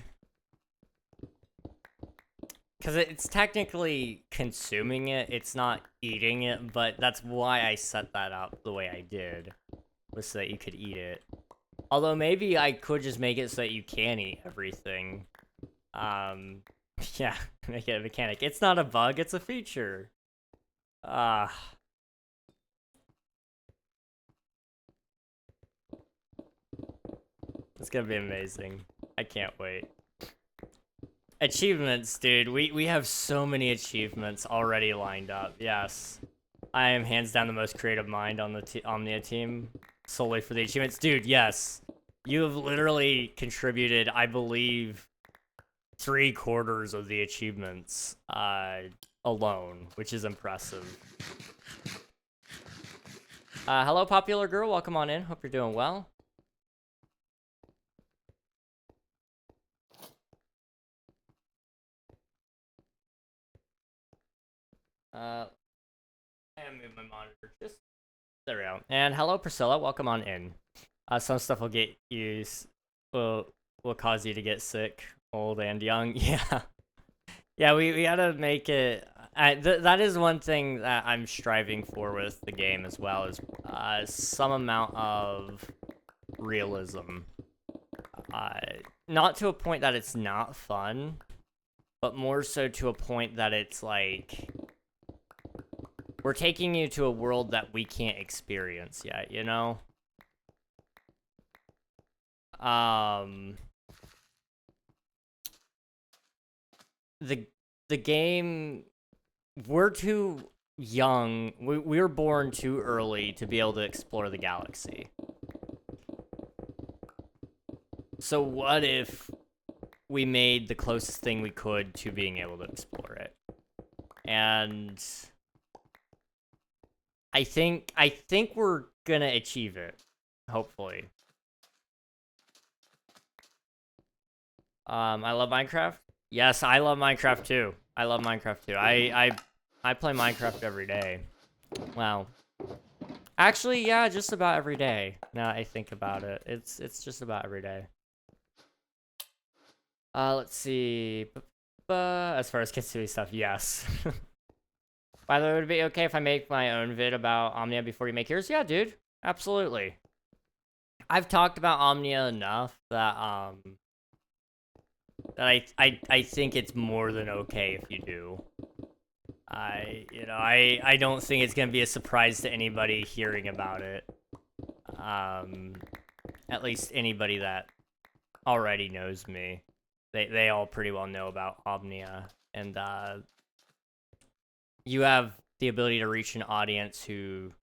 Because it's technically consuming it, it's not eating it, but that's why I set that up the way I did, was so that you could eat it. Although maybe I could just make it so that you can eat everything. Yeah, make it a mechanic. It's not a bug, it's a feature. It's gonna be amazing. I can't wait. Achievements, dude. We have so many achievements already lined up. Yes. I am hands down the most creative mind on the Omnia team, solely for the achievements. Dude, yes. You have literally contributed, I believe, 3/4 of the achievements alone, which is impressive. Hello, popular girl. Welcome on in. Hope you're doing well. I move my monitor just there we go. And hello, Priscilla. Welcome on in. Some stuff will get you will cause you to get sick, old and young. Yeah, yeah. We gotta make it. That is one thing that I'm striving for with the game as well, is some amount of realism. Not to a point that it's not fun, but more so to a point that it's like, we're taking you to a world that we can't experience yet, you know? The game, we're too young, we were born too early to be able to explore the galaxy. So what if we made the closest thing we could to being able to explore it? And I think we're gonna achieve it, hopefully. I love Minecraft. Yes, I love Minecraft too. I love Minecraft too. I play Minecraft every day. Wow. Actually, yeah, just about every day. Now I think about it, it's just about every day. Let's see. As far as Kitsui stuff, yes. By the way, would it be okay if I make my own vid about Omnia before you make yours? Yeah, dude. Absolutely. I've talked about Omnia enough that I think it's more than okay if you do. I don't think it's gonna be a surprise to anybody hearing about it. At least anybody that already knows me. They all pretty well know about Omnia, and you have the ability to reach an audience who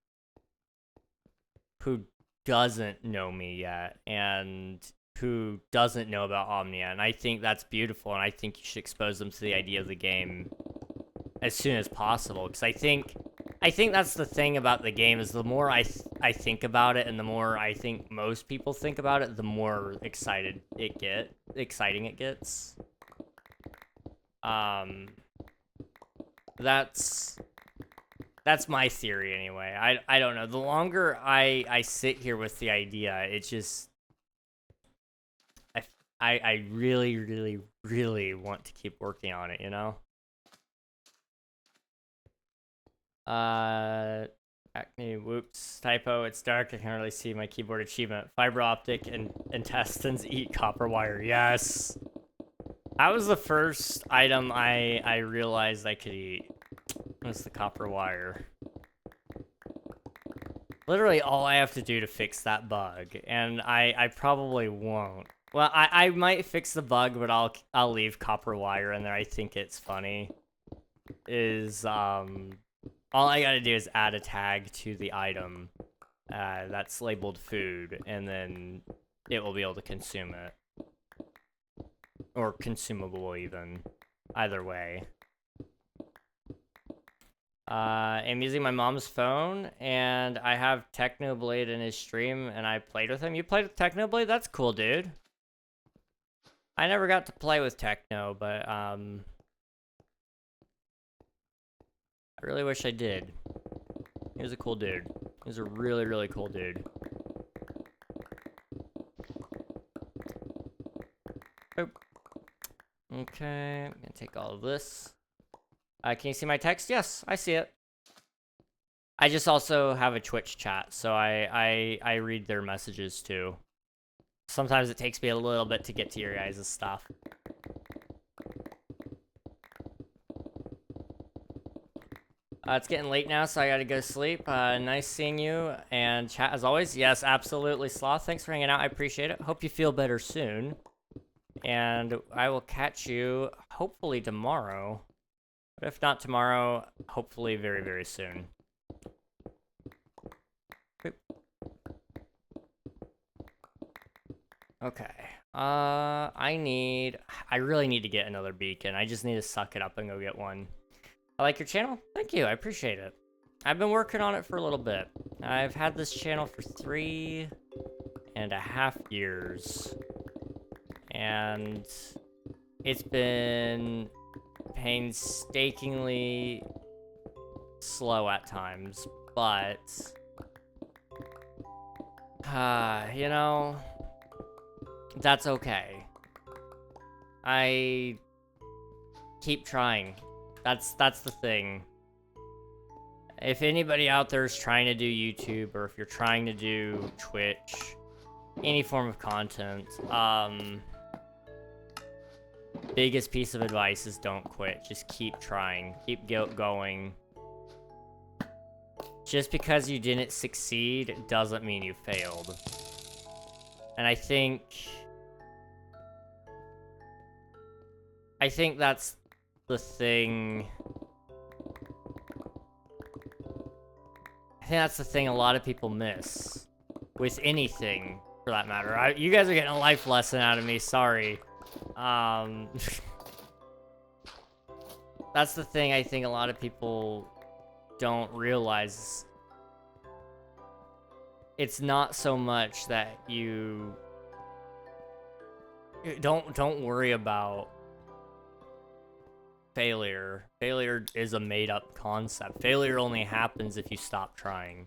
doesn't know me yet and who doesn't know about Omnia, and I think that's beautiful, and I think you should expose them to the idea of the game as soon as possible, because I think that's the thing about the game, is the more I think about it, and the more I think most people think about it, the more exciting it gets. That's my theory anyway. I don't know. The longer I sit here with the idea, it just I really, really, really want to keep working on it, you know? Acne, whoops, typo, it's dark, I can't really see my keyboard achievement. Fiber optic and intestines eat copper wire, yes! That was the first item I realized I could eat. Was the copper wire. Literally all I have to do to fix that bug, and I probably won't. Well, I might fix the bug, but I'll leave copper wire in there. I think it's funny. All I gotta do is add a tag to the item that's labeled food, and then it will be able to consume it. Or consumable, even. Either way. I'm using my mom's phone, and I have Technoblade in his stream, and I played with him. You played with Technoblade? That's cool, dude. I never got to play with Techno, but, I really wish I did. He was a cool dude. He was a really, really cool dude. Oh. Okay, I'm gonna take all of this. Can you see my text? Yes, I see it. I just also have a Twitch chat, so I read their messages too. Sometimes it takes me a little bit to get to your guys' stuff. It's getting late now, so I gotta go to sleep. Nice seeing you, and chat as always. Yes, absolutely, Sloth. Thanks for hanging out. I appreciate it. Hope you feel better soon. And I will catch you hopefully tomorrow. But if not tomorrow, hopefully very, very soon. Okay. I really need to get another beacon. I just need to suck it up and go get one. I like your channel? Thank you, I appreciate it. I've been working on it for a little bit. I've had this channel for 3.5 years. And it's been painstakingly slow at times, but you know, that's okay. I keep trying. That's the thing. If anybody out there is trying to do YouTube, or if you're trying to do Twitch, any form of content, biggest piece of advice is don't quit. Just keep trying. Keep going. Just because you didn't succeed doesn't mean you failed. And I think that's the thing. I think that's the thing a lot of people miss with anything, for that matter. You guys are getting a life lesson out of me. Sorry. That's the thing I think a lot of people don't realize. It's not so much that you don't worry about failure. Failure is a made-up concept. Failure only happens if you stop trying.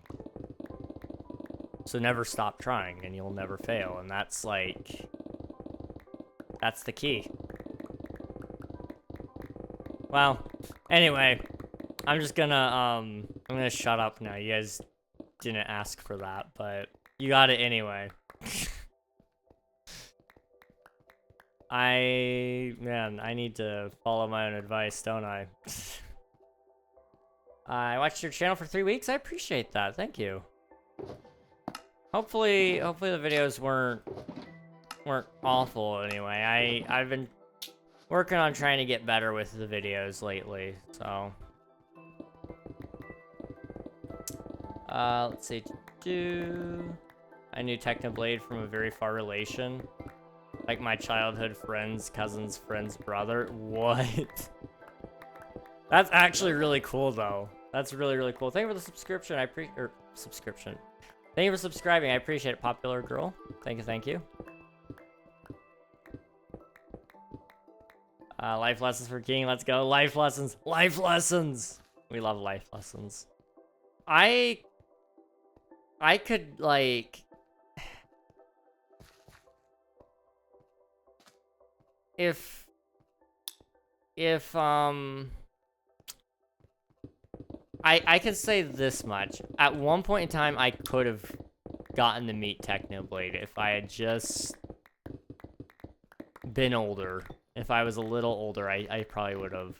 So never stop trying and you'll never fail, and that's like, that's the key. Well, anyway, I'm just gonna I'm gonna shut up now. You guys didn't ask for that, but you got it anyway. Man, I need to follow my own advice, don't I? I watched your channel for 3 weeks. I appreciate that. Thank you. Hopefully the videos weren't awful anyway. I've been working on trying to get better with the videos lately, so. Let's see. I knew Technoblade from a very far relation. Like my childhood friend's cousin's friend's brother. What? That's actually really cool, though. That's really, really cool. Thank you for the subscription. Subscription. Thank you for subscribing. I appreciate it, popular girl. Thank you, thank you. Life lessons for King. Let's go. Life lessons. Life lessons. We love life lessons. I could, like... If I can say this much. At one point in time, I could have gotten to meet Technoblade if I had just been older. If I was a little older, I probably would have.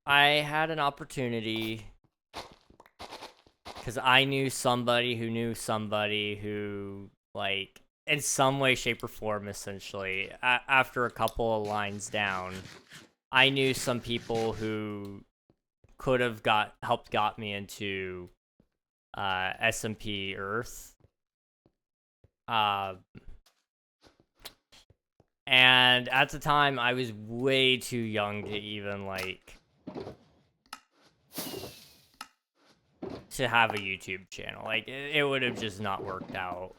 I had an opportunity because I knew somebody who, like, in some way, shape, or form, essentially, after a couple of lines down, I knew some people who could have helped got me into SMP Earth. And at the time, I was way too young to even, like, to have a YouTube channel. Like, it would have just not worked out.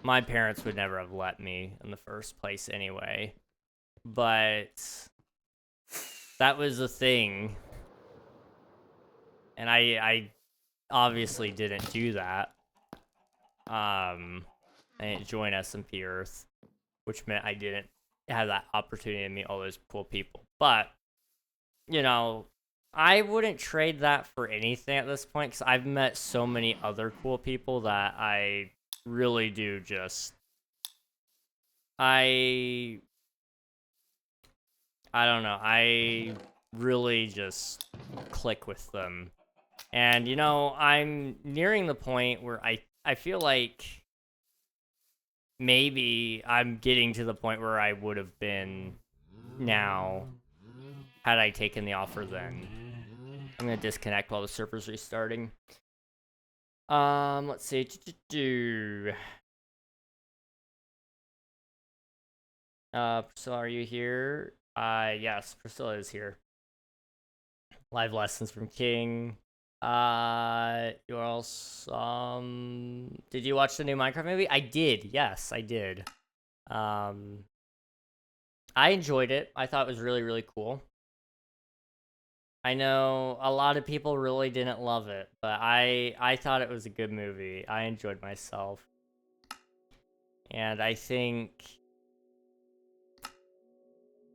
My parents would never have let me in the first place anyway. But that was a thing. And I obviously didn't do that. I didn't join SMP Earth, which meant I didn't have that opportunity to meet all those cool people. But, you know, I wouldn't trade that for anything at this point, because I've met so many other cool people that I really do just... I don't know, I really just click with them. And, you know, I'm nearing the point where I feel like maybe I'm getting to the point where I would have been now had I taken the offer then. I'm gonna disconnect while the server's restarting. Let's see. Priscilla, are you here? Yes, Priscilla is here. Live lessons from King. You else, did you watch the new Minecraft movie? I did, yes, I did. I enjoyed it. I thought it was really, really cool. I know a lot of people really didn't love it, but I thought it was a good movie. I enjoyed myself. And I think...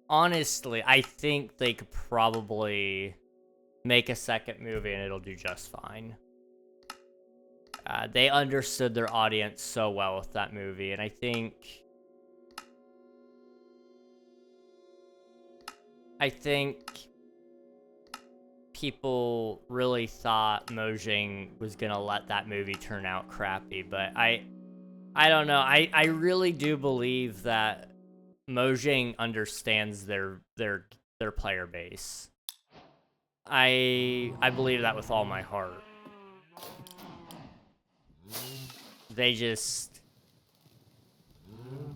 honestly, I think they could probably make a second movie and it'll do just fine. They understood their audience so well with that movie, and I think people really thought Mojang was gonna let that movie turn out crappy, but I don't know. I really do believe that Mojang understands their player base. I believe that with all my heart.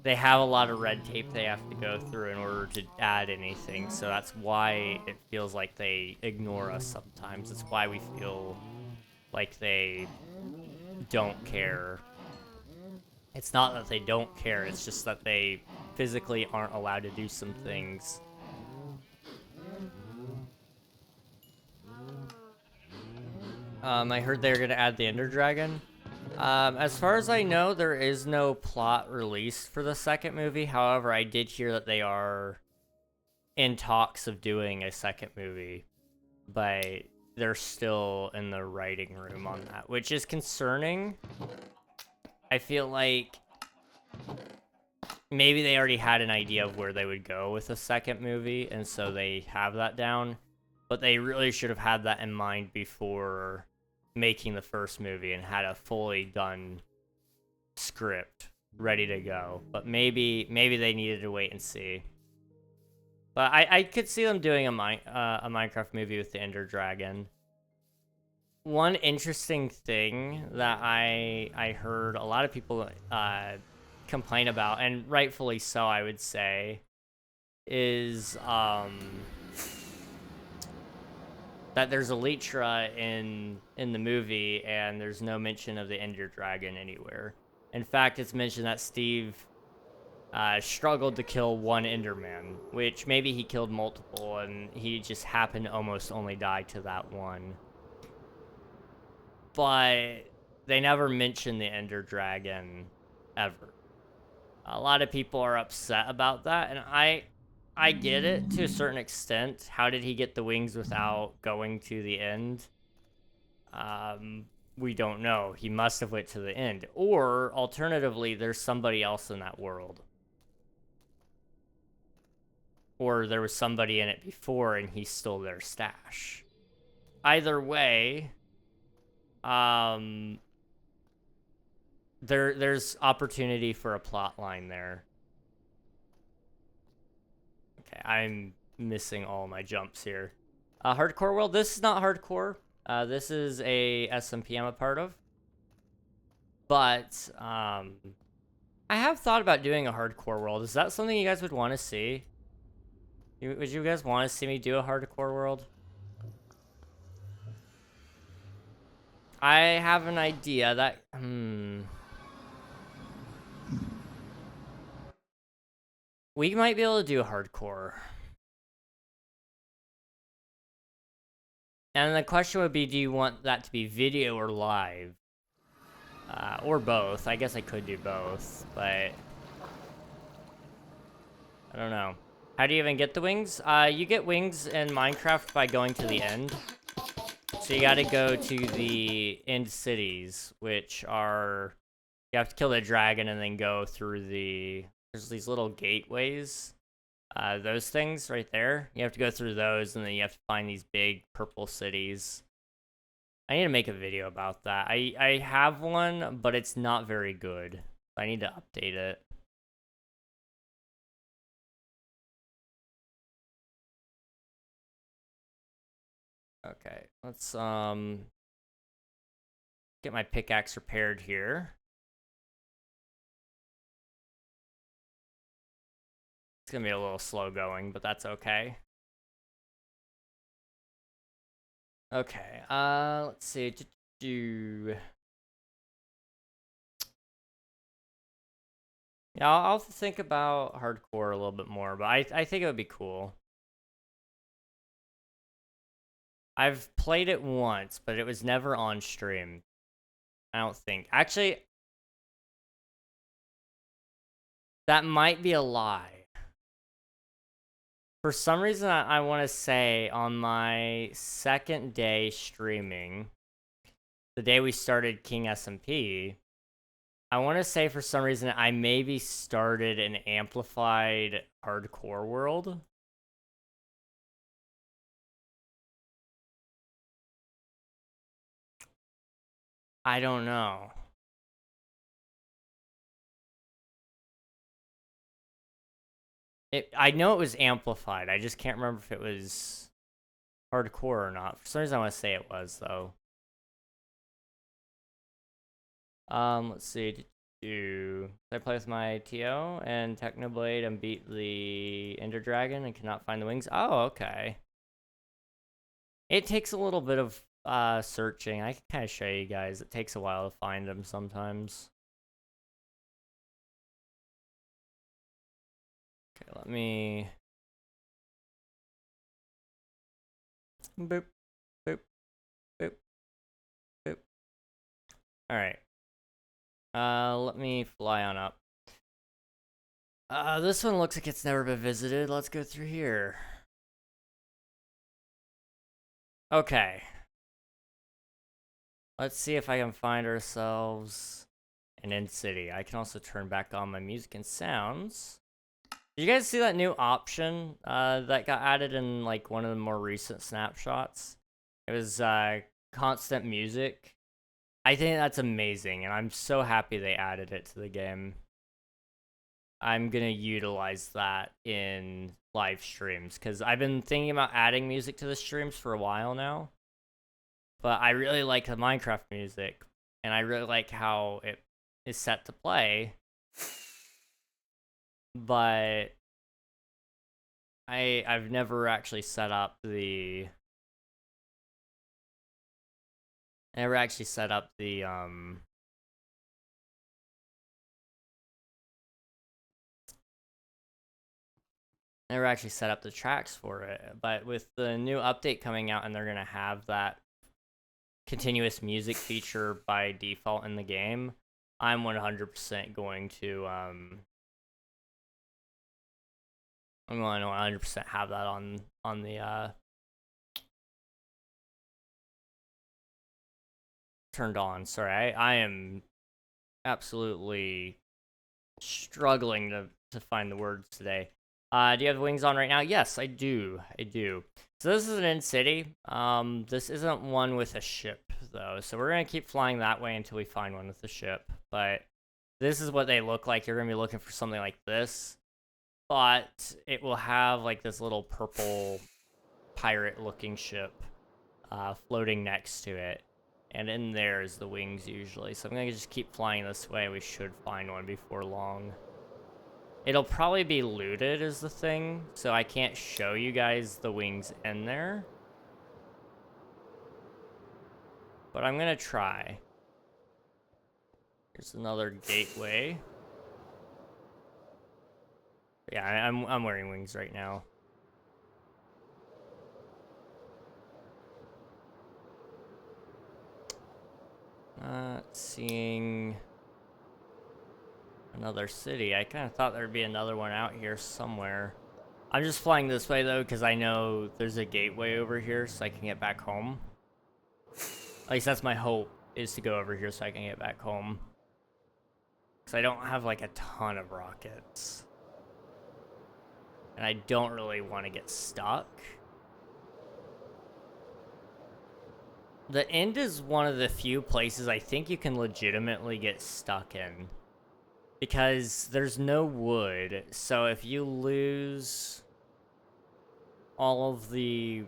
They have a lot of red tape they have to go through in order to add anything, so that's why it feels like they ignore us sometimes. It's why we feel like they don't care. It's not that they don't care, it's just that they physically aren't allowed to do some things. I heard they're gonna add the Ender Dragon. As far as I know, there is no plot released for the second movie. However, I did hear that they are in talks of doing a second movie, but they're still in the writing room on that, which is concerning. I feel like maybe they already had an idea of where they would go with a second movie, and so they have that down, but they really should have had that in mind before making the first movie and had a fully done script ready to go. But maybe they needed to wait and see. But I could see them doing a Minecraft movie with the Ender Dragon. One interesting thing that I heard a lot of people complain about, and rightfully so, I would say, is that there's Elytra in the movie, and there's no mention of the Ender Dragon anywhere. In fact, it's mentioned that Steve struggled to kill one Enderman, which maybe he killed multiple, and he just happened to almost only die to that one. But they never mention the Ender Dragon ever. A lot of people are upset about that, and I get it to a certain extent. How did he get the wings without going to the end? We don't know. He must have went to the end. Or, alternatively, there's somebody else in that world. Or there was somebody in it before and he stole their stash. Either way, there's opportunity for a plot line there. Okay, I'm missing all my jumps here. Hardcore world. This is not hardcore. This is a SMP I'm a part of. But I have thought about doing a hardcore world. Is that something you guys would want to see? Would you guys want to see me do a hardcore world? I have an idea that we might be able to do a hardcore. And the question would be, do you want that to be video or live? Or both. I guess I could do both, but I don't know. How do you even get the wings? You get wings in Minecraft by going to the end. So you gotta go to the end cities, which are... You have to kill the dragon and then go through the... There's these little gateways. Those things right there. You have to go through those, and then you have to find these big purple cities. I need to make a video about that. I have one, but it's not very good. I need to update it. Okay, let's get my pickaxe repaired here. It's gonna be a little slow going, but that's okay. Okay, let's see. Yeah, I'll think about hardcore a little bit more, but I think it would be cool. I've played it once, but it was never on stream. I don't think. Actually, that might be a lie. For some reason, I want to say on my second day streaming, the day we started King SMP, I want to say for some reason I maybe started an amplified hardcore world. I don't know. I know it was amplified. I just can't remember if it was hardcore or not. For some reason I want to say it was, though. Let's see. Did I play with my TO and Technoblade and beat the Ender Dragon and cannot find the wings? Oh, okay. It takes a little bit of searching. I can kind of show you guys. It takes a while to find them sometimes. Okay, let me... Boop, boop, boop, boop. Alright. Let me fly on up. This one looks like it's never been visited. Let's go through here. Okay. Let's see if I can find ourselves an end city. I can also turn back on my music and sounds. Did you guys see that new option that got added in like one of the more recent snapshots? It was constant music. I think that's amazing, and I'm so happy they added it to the game. I'm gonna utilize that in live streams, because I've been thinking about adding music to the streams for a while now. But I really like the Minecraft music, and I really like how it is set to play. But I've never actually set up the never actually set up the tracks for it. But with the new update coming out, and they're gonna have that continuous music feature by default in the game, I'm 100% going to I'm going to 100% have that on the turned on. Sorry, I am absolutely struggling to find the words today. Do you have wings on right now? Yes, I do. So this is an in-city. This isn't one with a ship, though. So we're going to keep flying that way until we find one with a ship. But this is what they look like. You're going to be looking for something like this. But it will have, like, this little purple pirate-looking ship floating next to it. And in there is the wings, usually. So I'm going to just keep flying this way. We should find one before long. It'll probably be looted is the thing, so I can't show you guys the wings in there. But I'm gonna try. Here's another gateway. Yeah, I'm wearing wings right now. Seeing another city. I kind of thought there'd be another one out here somewhere. I'm just flying this way, though, because I know there's a gateway over here so I can get back home. At least that's my hope, is to go over here so I can get back home. Because I don't have, like, a ton of rockets. And I don't really want to get stuck. The end is one of the few places I think you can legitimately get stuck in. Because there's no wood, so if you lose all of the...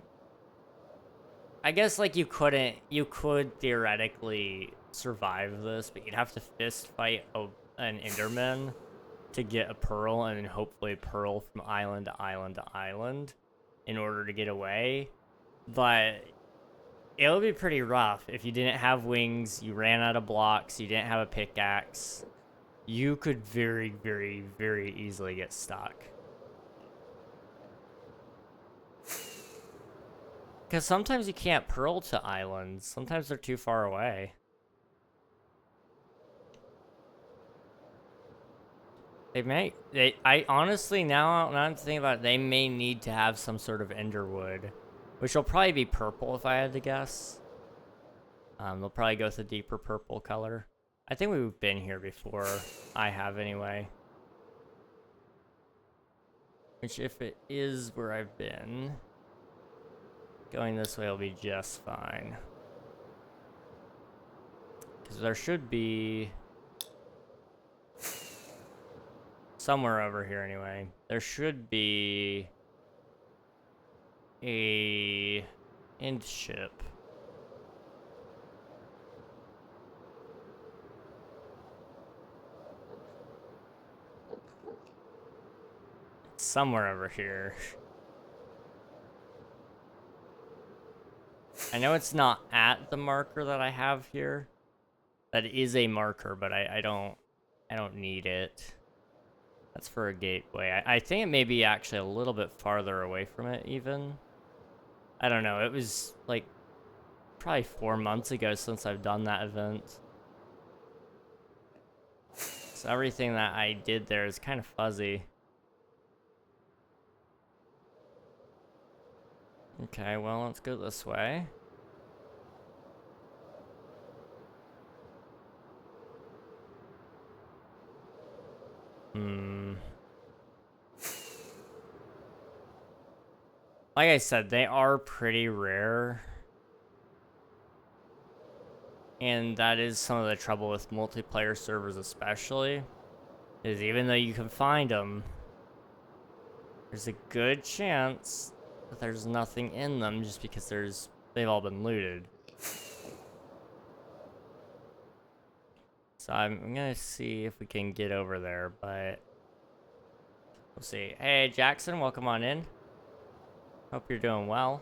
I guess, like, you could theoretically survive this, but you'd have to fist fight an Enderman to get a pearl, and then hopefully pearl from island to island to island in order to get away. But it would be pretty rough if you didn't have wings, you ran out of blocks, you didn't have a pickaxe. You could very, very, very easily get stuck. Because sometimes you can't pearl to islands. Sometimes they're too far away. I honestly, now I'm thinking about it, they may need to have some sort of enderwood. Which will probably be purple if I had to guess. They'll probably go with a deeper purple color. I think we've been here before. I have anyway. Which, if it is where I've been, going this way will be just fine. Because there should be... somewhere over here anyway. There should be... a... end ship. Somewhere over here. I know it's not at the marker that I have here. That is a marker, but I don't need it. That's for a gateway. I think it may be actually a little bit farther away from it, even. I don't know. It was, like, probably 4 months ago since I've done that event. So everything that I did there is kind of fuzzy. Okay, well, let's go this way. Like I said, they are pretty rare. And that is some of the trouble with multiplayer servers especially. is even though you can find them, there's a good chance that there's nothing in them just because they've all been looted. So I'm gonna see if we can get over there, but we'll see. Hey, Jackson, welcome on in. Hope you're doing well.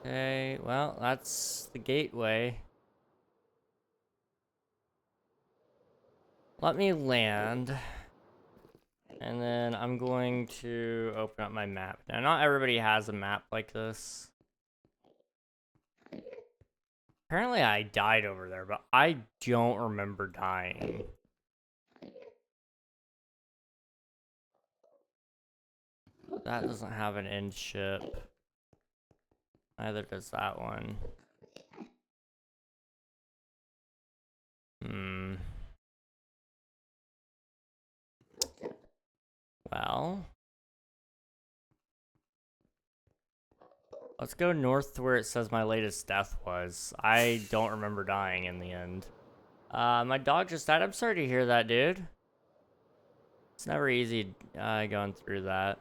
Okay, well, that's the gateway. Let me land. And then I'm going to open up my map. Now, not everybody has a map like this. Apparently, I died over there, but I don't remember dying. That doesn't have an end ship. Neither does that one. Well, let's go north to where it says my latest death was. I don't remember dying in the end. My dog just died. I'm sorry to hear that, dude. It's never easy going through that.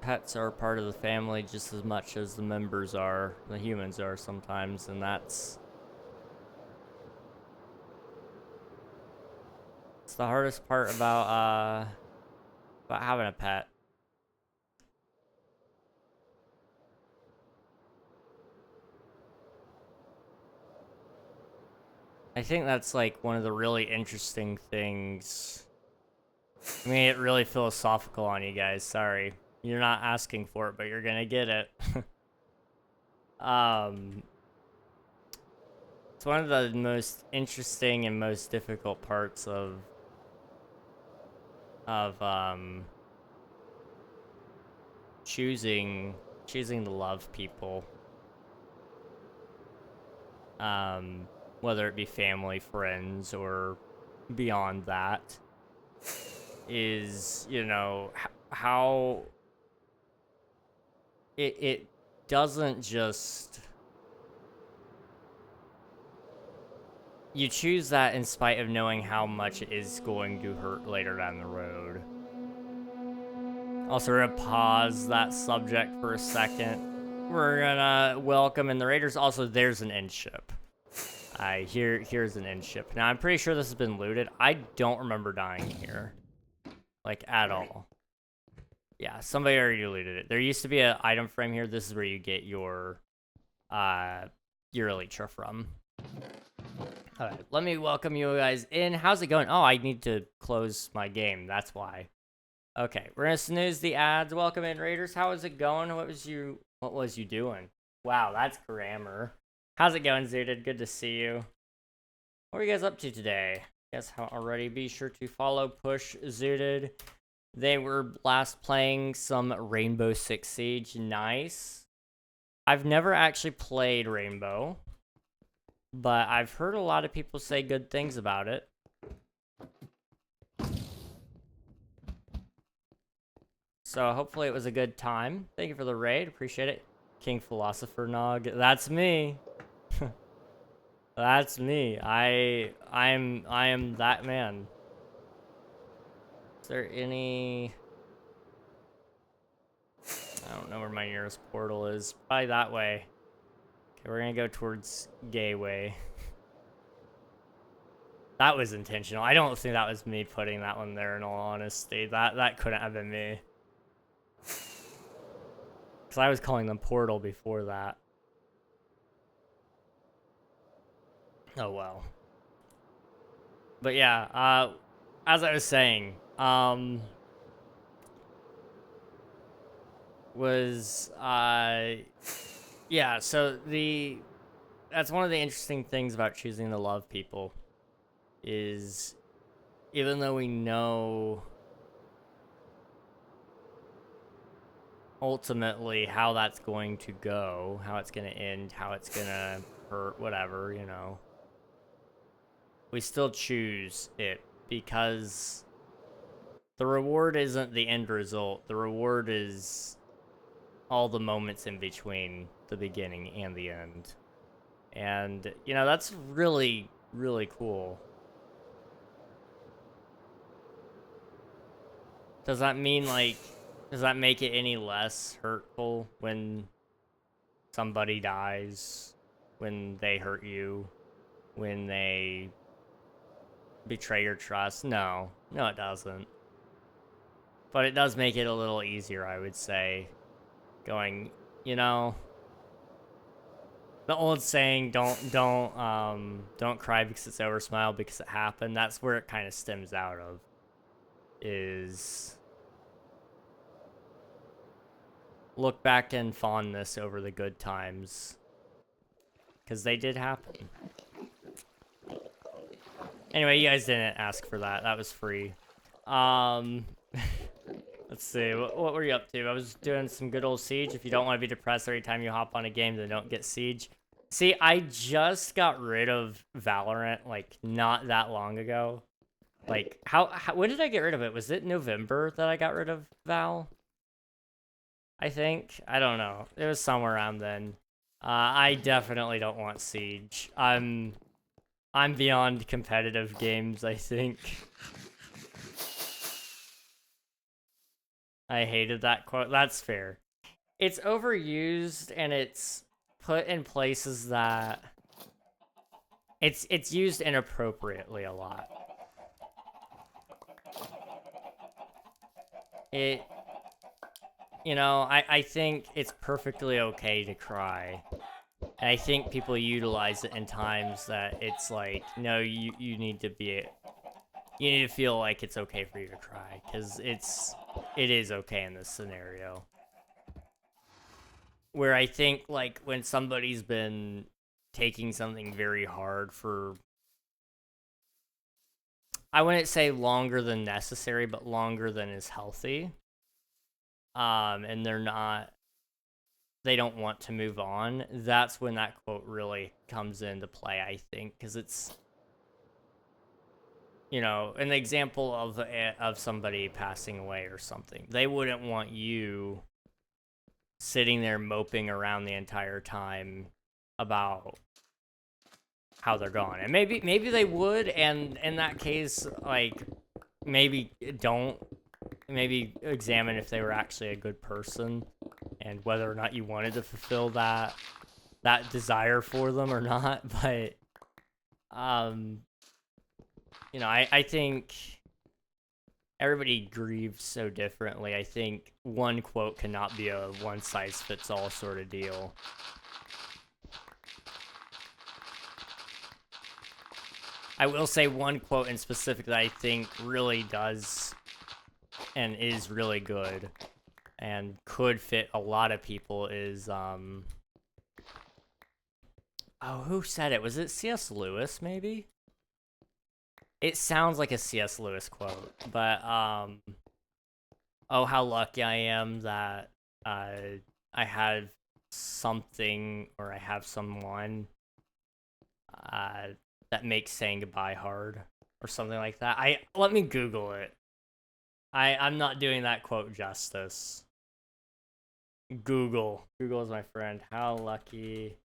Pets are part of the family just as much as the members are, the humans are sometimes, and that's the hardest part about having a pet. I think that's like one of the really interesting things. I mean, it really philosophical on you guys. Sorry. You're not asking for it, but you're gonna get it. It's one of the most interesting and most difficult parts of choosing to love people. Whether it be family, friends, or beyond that, is, you know, how it doesn't just, you choose that in spite of knowing how much it is going to hurt later down the road. Also, we're gonna pause that subject for a second. We're gonna welcome in the raiders. Also, there's an end ship. Here's an end ship. Now, I'm pretty sure this has been looted. I don't remember dying here, like, at all. Yeah, somebody already looted it. There used to be an item frame here. This is where you get your elytra from. All right, let me welcome you guys in. How's it going? Oh, I need to close my game. That's why. Okay, we're gonna snooze the ads. Welcome in, Raiders. How is it going? What was you doing? Wow, that's grammar. How's it going, Zooted? Good to see you. What are you guys up to today? Guess how already? Be sure to follow Push Zooted. They were last playing some Rainbow Six Siege. Nice. I've never actually played Rainbow, but I've heard a lot of people say good things about it. So hopefully it was a good time. Thank you for the raid. Appreciate it. King Philosopher Nog. That's me. That's me. I am that man. Is there any... I don't know where my nearest portal is. Probably that way. Okay, we're gonna go towards Gateway. That was intentional. I don't think that was me putting that one there, in all honesty. That couldn't have been me. Because I was calling them portal before that. Oh, well. But yeah, as I was saying, yeah, so that's one of the interesting things about choosing to love people, is even though we know ultimately how that's going to go, how it's going to end, how it's going to hurt, whatever, you know, we still choose it because The reward isn't the end result. The reward is all the moments in between the beginning and the end. And, you know, that's really, really cool. Does that mean, like, does that make it any less hurtful when somebody dies, when they hurt you, when they betray your trust? No, it doesn't. But it does make it a little easier, I would say. Going, you know, the old saying, don't cry because it's over, smile because it happened. That's where it kind of stems out of. Is look back in fondness over the good times, because they did happen. Anyway, you guys didn't ask for that. That was free. Let's see, what were you up to? I was doing some good old Siege. If you don't want to be depressed every time you hop on a game, then don't get Siege. See, I just got rid of Valorant, like, not that long ago. Like, when did I get rid of it? Was it November that I got rid of Val? I think. I don't know. It was somewhere around then. I definitely don't want Siege. I'm beyond competitive games, I think. I hated that quote. That's fair. It's overused and it's put in places that it's used inappropriately a lot. You know, I think it's perfectly okay to cry. And I think people utilize it in times that it's like, no, you need to feel like it's okay for you to cry, because it is okay in this scenario. Where I think, like, when somebody's been taking something very hard for, I wouldn't say longer than necessary, but longer than is healthy, and they don't want to move on, that's when that quote really comes into play, I think, because it's, you know, an example of somebody passing away or something. They wouldn't want you sitting there moping around the entire time about how they're gone. And maybe they would, and in that case, like, maybe examine if they were actually a good person and whether or not you wanted to fulfill that desire for them or not. But you know, I think everybody grieves so differently. I think one quote cannot be a one-size-fits-all sort of deal. I will say one quote in specific that I think really does and is really good and could fit a lot of people is, oh, who said it? Was it C.S. Lewis, maybe? It sounds like a C.S. Lewis quote, but, oh, how lucky I am that, I have something, or I have someone, that makes saying goodbye hard, or something like that. Let me Google it. I'm not doing that quote justice. Google is my friend. How lucky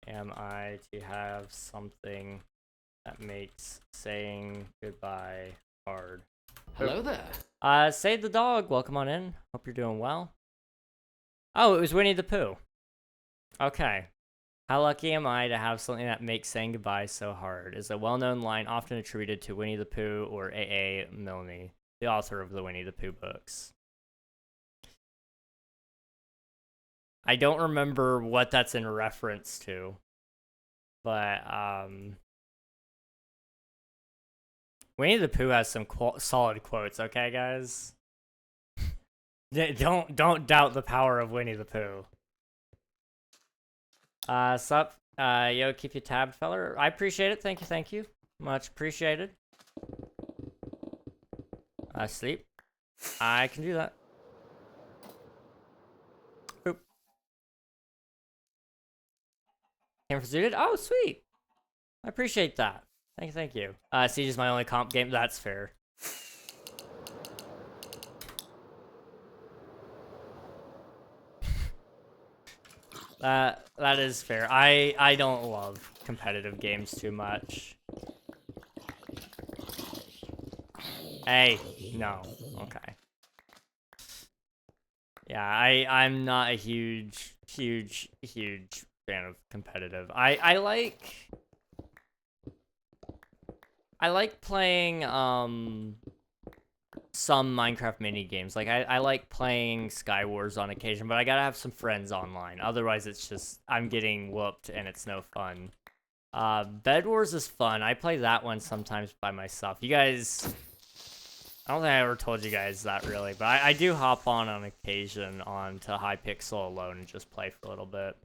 am I to have something that makes saying goodbye hard? Hello there. Save the dog. Welcome on in. Hope you're doing well. Oh, it was Winnie the Pooh. Okay. How lucky am I to have something that makes saying goodbye so hard is a well-known line often attributed to Winnie the Pooh or A.A. Milne, the author of the Winnie the Pooh books. I don't remember what that's in reference to, but Winnie the Pooh has some solid quotes, okay, guys? Don't doubt the power of Winnie the Pooh. Sup? Yo, keep you tabbed, feller. I appreciate it. Thank you. Much appreciated. Sleep. I can do that. Boop. Camera zooted. Oh, sweet. I appreciate that. Thank you. Siege is my only comp game. That's fair. That is fair. I don't love competitive games too much. Hey, no. Okay. Yeah, I'm not a huge fan of competitive. I like playing some Minecraft mini games. Like I like playing Sky Wars on occasion, but I gotta have some friends online. Otherwise, it's just I'm getting whooped and it's no fun. Bed Wars is fun. I play that one sometimes by myself. You guys, I don't think I ever told you guys that really, but I do hop on occasion onto Hypixel alone and just play for a little bit.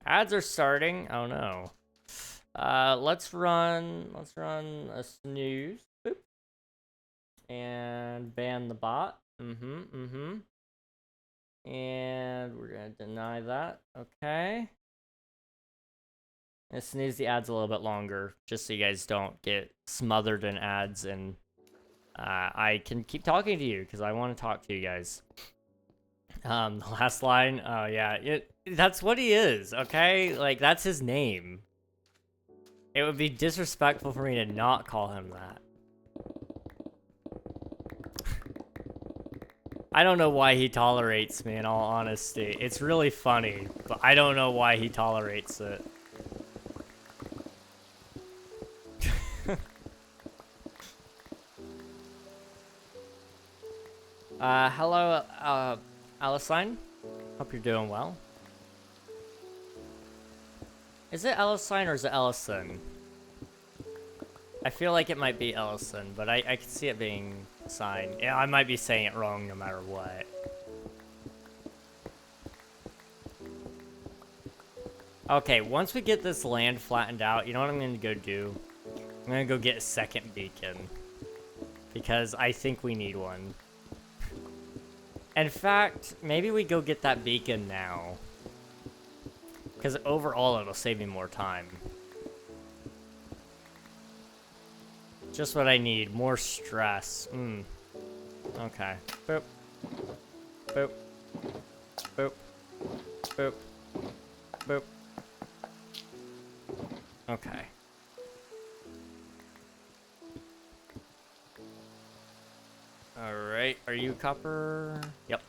Ads are starting. Oh no. Let's run a snooze. Boop. And ban the bot. And we're gonna deny that. Okay. And snooze the ads a little bit longer, just so you guys don't get smothered in ads, and I can keep talking to you because I want to talk to you guys. The last line. Oh yeah, that's what he is. Okay, like that's his name. It would be disrespectful for me to not call him that. I don't know why he tolerates me, in all honesty. It's really funny, but I don't know why he tolerates it. Hello, Alicine. Hope you're doing well. Is it Alicine or is it Ellison? I feel like it might be Ellison, but I can see it being Sign. Yeah, I might be saying it wrong no matter what. Okay, once we get this land flattened out, you know what I'm gonna go do? I'm gonna go get a second beacon. Because I think we need one. In fact, maybe we go get that beacon now. Because overall, it'll save me more time. Just what I need. More stress. Okay. Boop. Boop. Boop. Boop. Boop. Okay. Alright. Are you copper? Yep.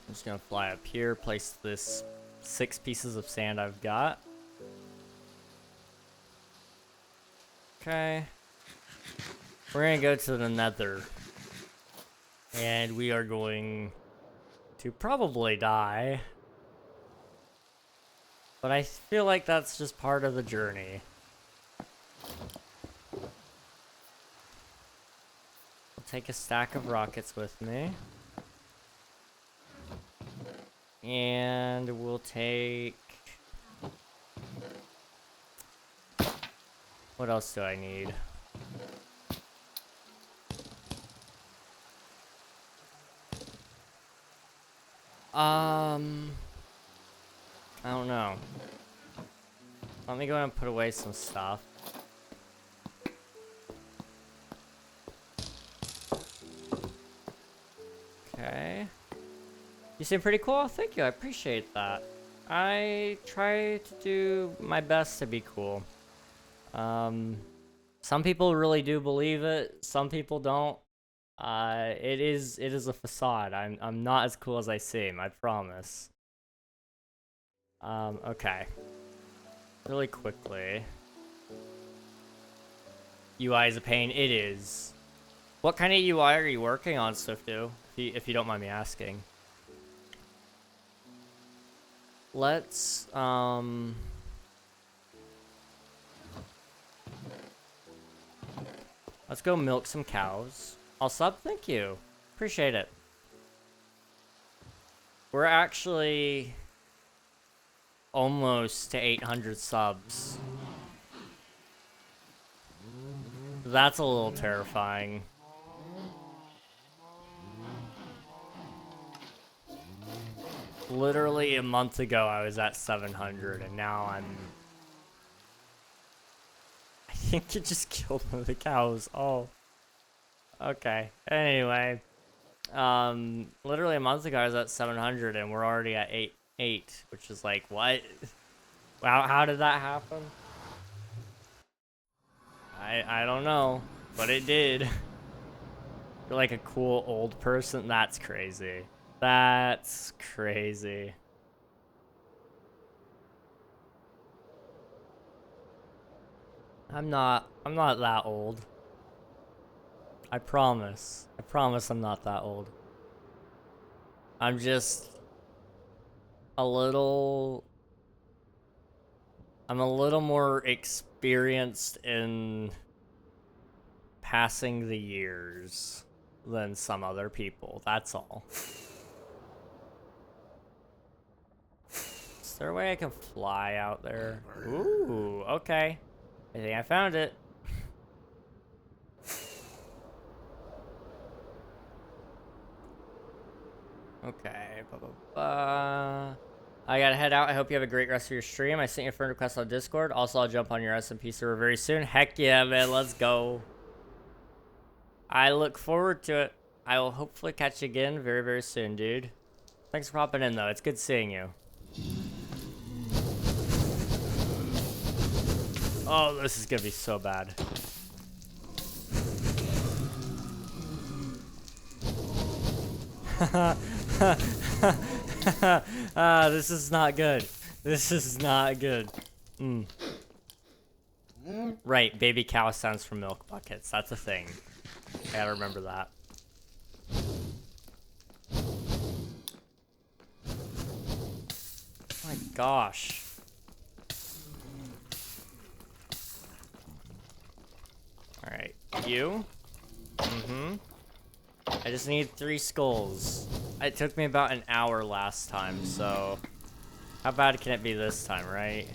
I'm just gonna fly up here, place this 6 pieces of sand I've got. Okay. We're gonna go to the Nether. And we are going to probably die. But I feel like that's just part of the journey. I'll take a stack of rockets with me. And we'll take... What else do I need? I don't know. Let me go ahead and put away some stuff. Okay. You seem pretty cool. Thank you. I appreciate that. I try to do my best to be cool. Some people really do believe it. Some people don't. It is a facade. I'm not as cool as I seem. I promise. Okay. Really quickly. UI is a pain. It is. What kind of UI are you working on, Swiftu? If you don't mind me asking. Let's go milk some cows. I'll sub, thank you. Appreciate it. We're actually almost to 800 subs. That's a little terrifying. Literally a month ago I was at 700 and now I think it just killed one of the cows. Oh. Okay. Anyway. Literally a month ago I was at 700 and we're already at 8, which is like, what? Wow, how did that happen? I don't know, but it did. You're like a cool old person? That's crazy. That's crazy. I'm not that old. I promise. I promise I'm not that old. I'm just I'm a little more experienced in passing the years than some other people. That's all. Is there a way I can fly out there? Ooh, okay. I think I found it. Okay. I gotta head out. I hope you have a great rest of your stream. I sent you a friend request on Discord. Also, I'll jump on your SMP server very soon. Heck yeah, man. Let's go. I look forward to it. I will hopefully catch you again very, very soon, dude. Thanks for popping in, though. It's good seeing you. Oh, this is gonna be so bad. This is not good. This is not good. Right, baby cow sounds from milk buckets. That's a thing. I gotta remember that. Oh my gosh. Alright, you. I just need 3 skulls. It took me about an hour last time, so how bad can it be this time, right?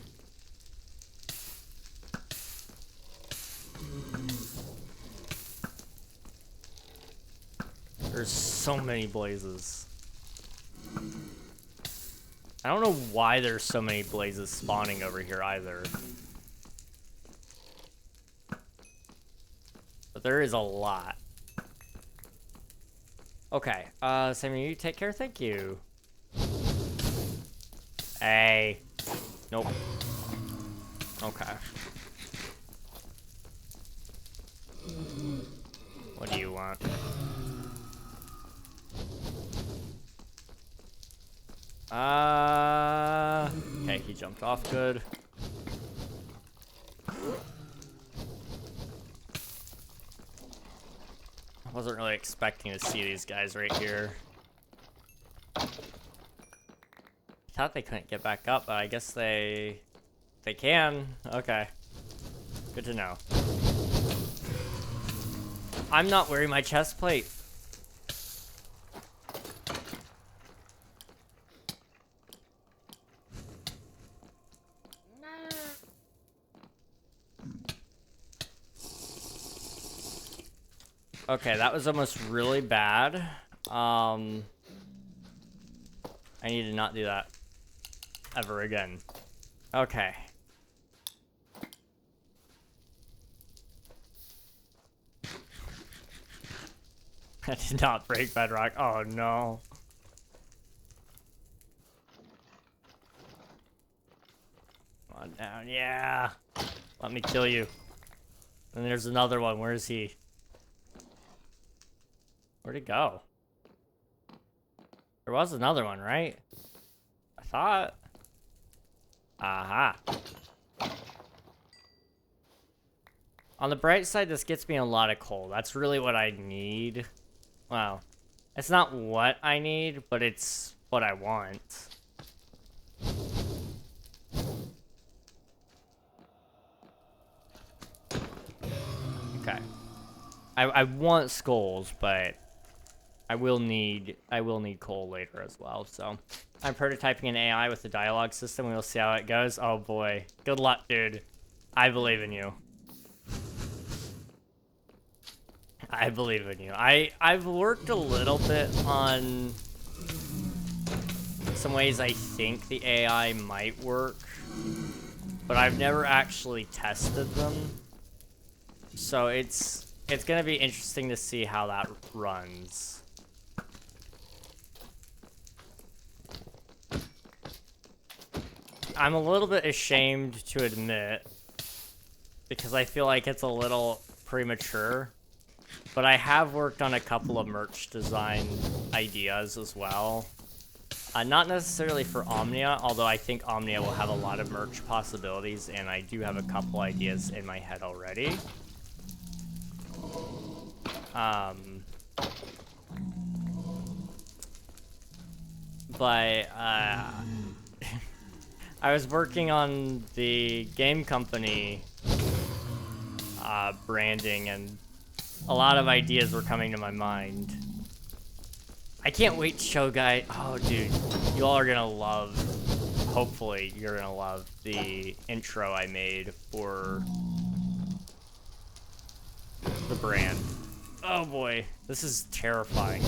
There's so many blazes. I don't know why there's so many blazes spawning over here either. But there is a lot. Okay, Sammy, you take care, thank you. Hey. Nope. Okay. What do you want? Okay, he jumped off good. I wasn't really expecting to see these guys right here. I thought they couldn't get back up, but I guess they can. Okay. Good to know. I'm not wearing my chest plate. Okay, that was almost really bad. I need to not do that ever again. Okay. I did not break bedrock. Oh no. Come on down. Yeah. Let me kill you. And there's another one. Where is he? Where'd he go? There was another one, right? I thought. Aha. On the bright side, this gets me a lot of coal. That's really what I need. Well, it's not what I need, but it's what I want. Okay. I want skulls, but I will need coal later as well. So I'm prototyping an AI with the dialogue system. We'll see how it goes. Oh boy. Good luck, dude. I believe in you. I believe in you. I've worked a little bit on some ways I think the AI might work, but I've never actually tested them. So it's gonna be interesting to see how that runs. I'm a little bit ashamed to admit, because I feel like it's a little premature, but I have worked on a couple of merch design ideas as well. Not necessarily for Omnia, although I think Omnia will have a lot of merch possibilities, and I do have a couple ideas in my head already. But I was working on the game company branding, and a lot of ideas were coming to my mind. I can't wait to show guys. Oh, dude, you all are gonna love. Hopefully, you're gonna love the intro I made for the brand. Oh boy, this is terrifying.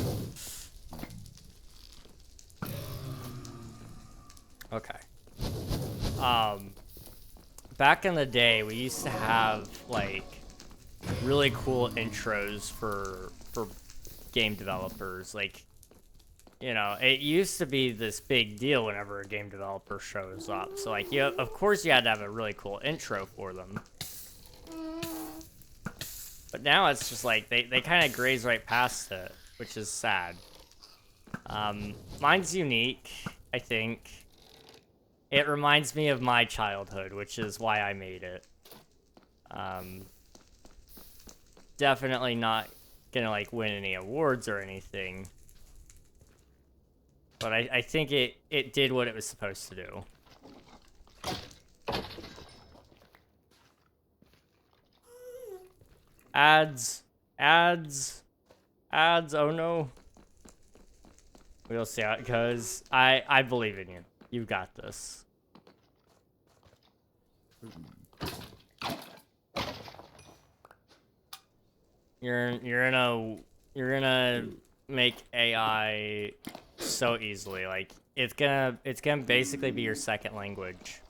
Okay. Back in the day, we used to have like really cool intros for game developers. Like, you know, it used to be this big deal whenever a game developer shows up. So like, yeah, of course you had to have a really cool intro for them. But now it's just like they kind of graze right past it, which is sad. Mine's unique, I think. It reminds me of my childhood, which is why I made it. Definitely not gonna like win any awards or anything. But I think it did what it was supposed to do. Ads, oh no. We'll see how it goes. I believe in you. You've got this. You're gonna make AI so easily. Like it's gonna basically be your second language.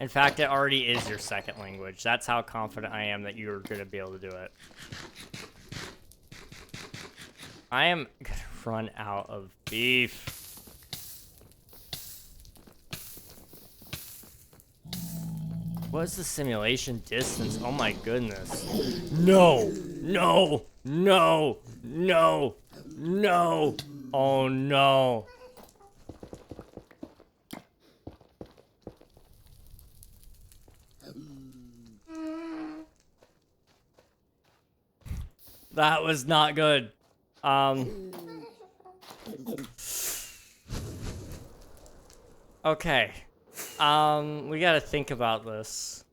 In fact, it already is your second language. That's how confident I am that you're gonna be able to do it. I am gonna run out of beef. What's the simulation distance? Oh my goodness. No! No! No! No! No! Oh no! That was not good. Okay. We gotta think about this.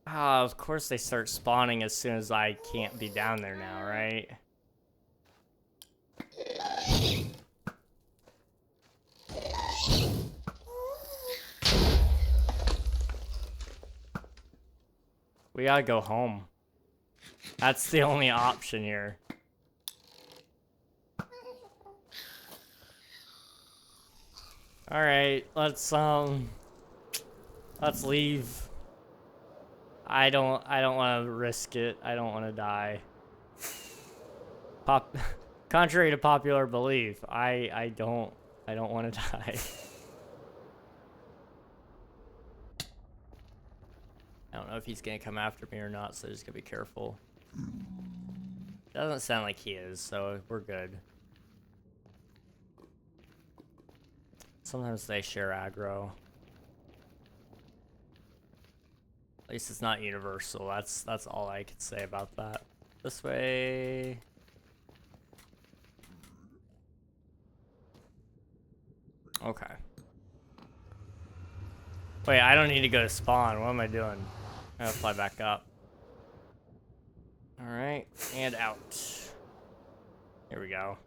Of course they start spawning as soon as I can't be down there now, right? We gotta go home. That's the only option here. All right, let's leave. I don't want to risk it. I don't want to die. Contrary to popular belief, I don't want to die. I don't know if he's gonna come after me or not, so just gotta be careful. Doesn't sound like he is, so we're good. Sometimes they share aggro. At least it's not universal. That's all I can say about that. This way. Okay. Wait, I don't need to go to spawn. What am I doing? I gotta fly back up. Alright, and out. Here we go.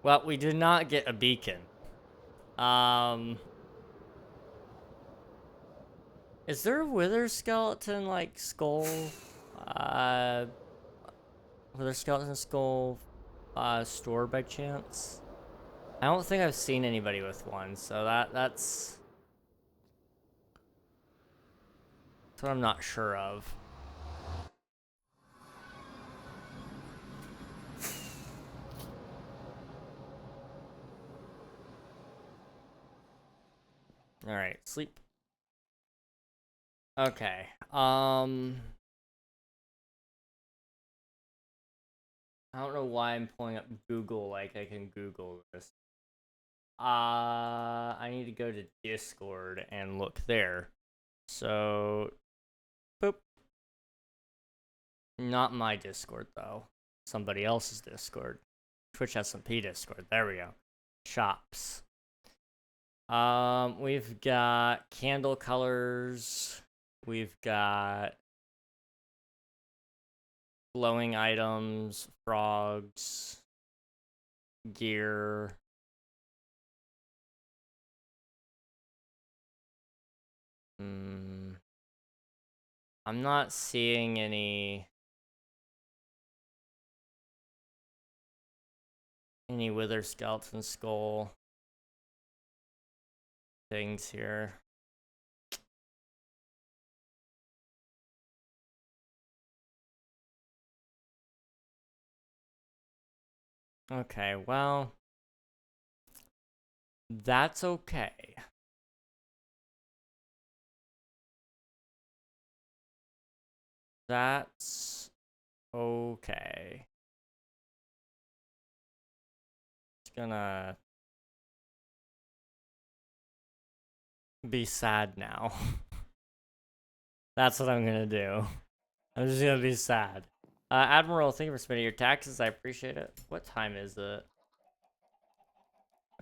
Well, we did not get a beacon. Is there a wither skeleton, like, skull? Wither skeleton skull store by chance? I don't think I've seen anybody with one, so that's what I'm not sure of. Alright, sleep. Okay, I don't know why I'm pulling up Google like I can Google this. I need to go to Discord and look there. So, boop. Not my Discord, though. Somebody else's Discord. Twitch SMP Discord. There we go. Shops. We've got candle colors. We've got glowing items, frogs, gear. I'm not seeing any wither skeleton skull things here. Okay, well, that's okay. That's okay. It's gonna be sad now. That's what I'm gonna do. I'm just gonna be sad. Admiral, thank you for spending your taxes. I appreciate it. What time is it?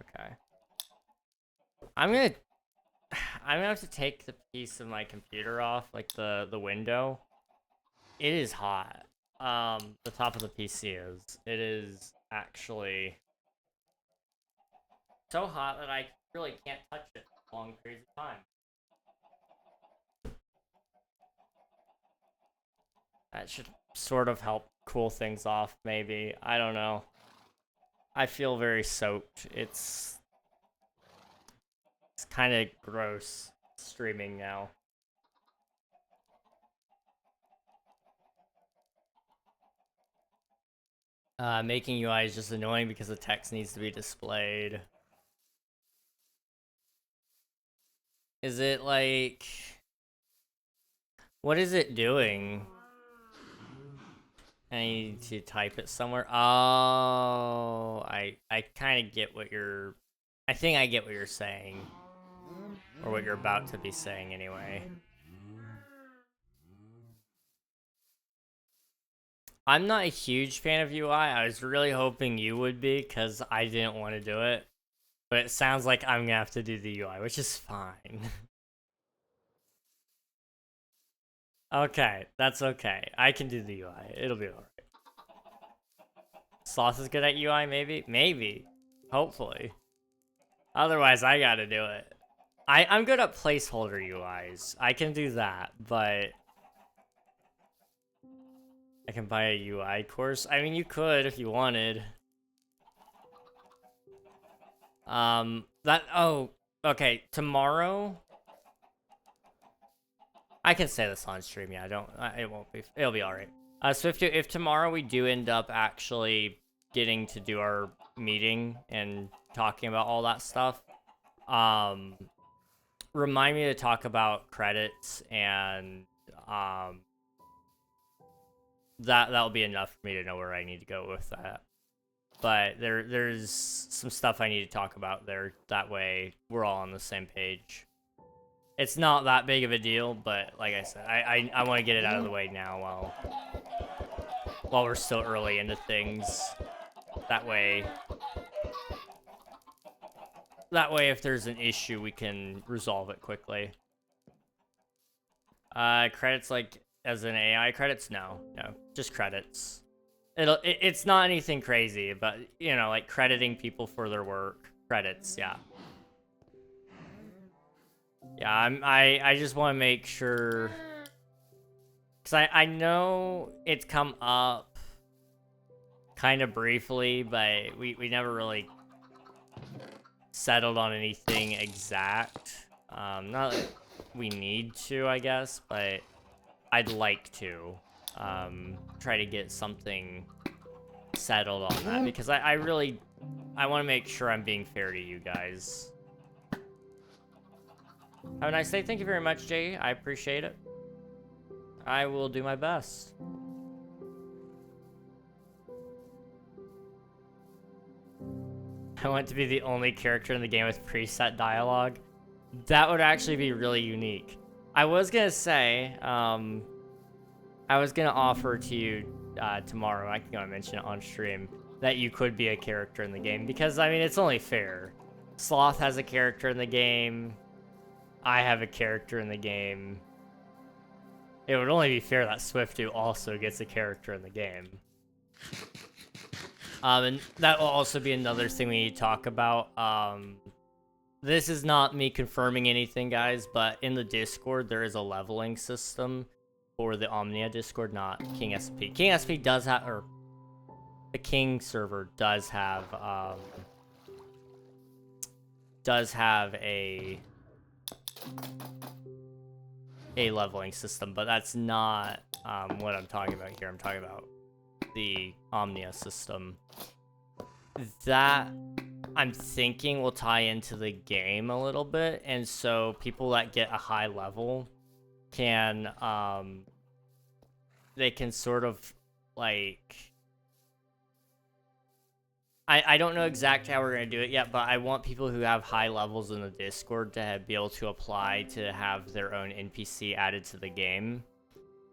Okay. I'm gonna have to take the piece of my computer off, like the window. It is hot. The top of the PC is. It is actually so hot that I really can't touch it for long periods of time. That should sort of help cool things off, maybe. I don't know. I feel very soaked. It's kind of gross streaming now. Making UI is just annoying because the text needs to be displayed. Is it like... What is it doing? I need to type it somewhere. Oh, I kind of get what you're... I think I get what you're saying. Or what you're about to be saying, anyway. I'm not a huge fan of UI. I was really hoping you would be, because I didn't want to do it. But it sounds like I'm going to have to do the UI, which is fine. Okay, that's okay. I can do the UI. It'll be alright. Sloth is good at UI, maybe? Maybe. Hopefully. Otherwise, I gotta do it. I'm good at placeholder UIs. I can do that, but... I can buy a UI course. I mean, you could if you wanted. Oh, okay, tomorrow... I can say this on stream, yeah, it won't be, it'll be alright. So if tomorrow we do end up actually getting to do our meeting and talking about all that stuff, remind me to talk about credits, and that'll be enough for me to know where I need to go with that. But there's some stuff I need to talk about there. That way we're all on the same page. It's not that big of a deal, but like I said, I want to get it out of the way now while we're still early into things. That way, if there's an issue, we can resolve it quickly. Credits like as in AI credits? No, just credits. It's not anything crazy, but you know, like crediting people for their work. Credits, yeah. Yeah, I just want to make sure, because I know it's come up kind of briefly, but we never really settled on anything exact. Not that we need to, I guess, but I'd like to try to get something settled on that, because I want to make sure I'm being fair to you guys. Have a nice day. Thank you very much, Jay. I appreciate it. I will do my best. I want to be the only character in the game with preset dialogue. That would actually be really unique. I was gonna say, I was gonna offer to you tomorrow, I can mention it on stream, that you could be a character in the game, because, I mean, it's only fair. Sloth has a character in the game. I have a character in the game. It would only be fair that Swiftu also gets a character in the game. And that will also be another thing we need to talk about. This is not me confirming anything, guys, but in the Discord, there is a leveling system for the Omnia Discord, not King SMP. King SMP does have, or the King server does have a leveling system, but that's not what I'm talking about here. I'm talking about the Omnia system. That, I'm thinking, will tie into the game a little bit, and so people that get a high level can, they can sort of, like... I don't know exactly how we're going to do it yet, but I want people who have high levels in the Discord to be able to apply to have their own NPC added to the game,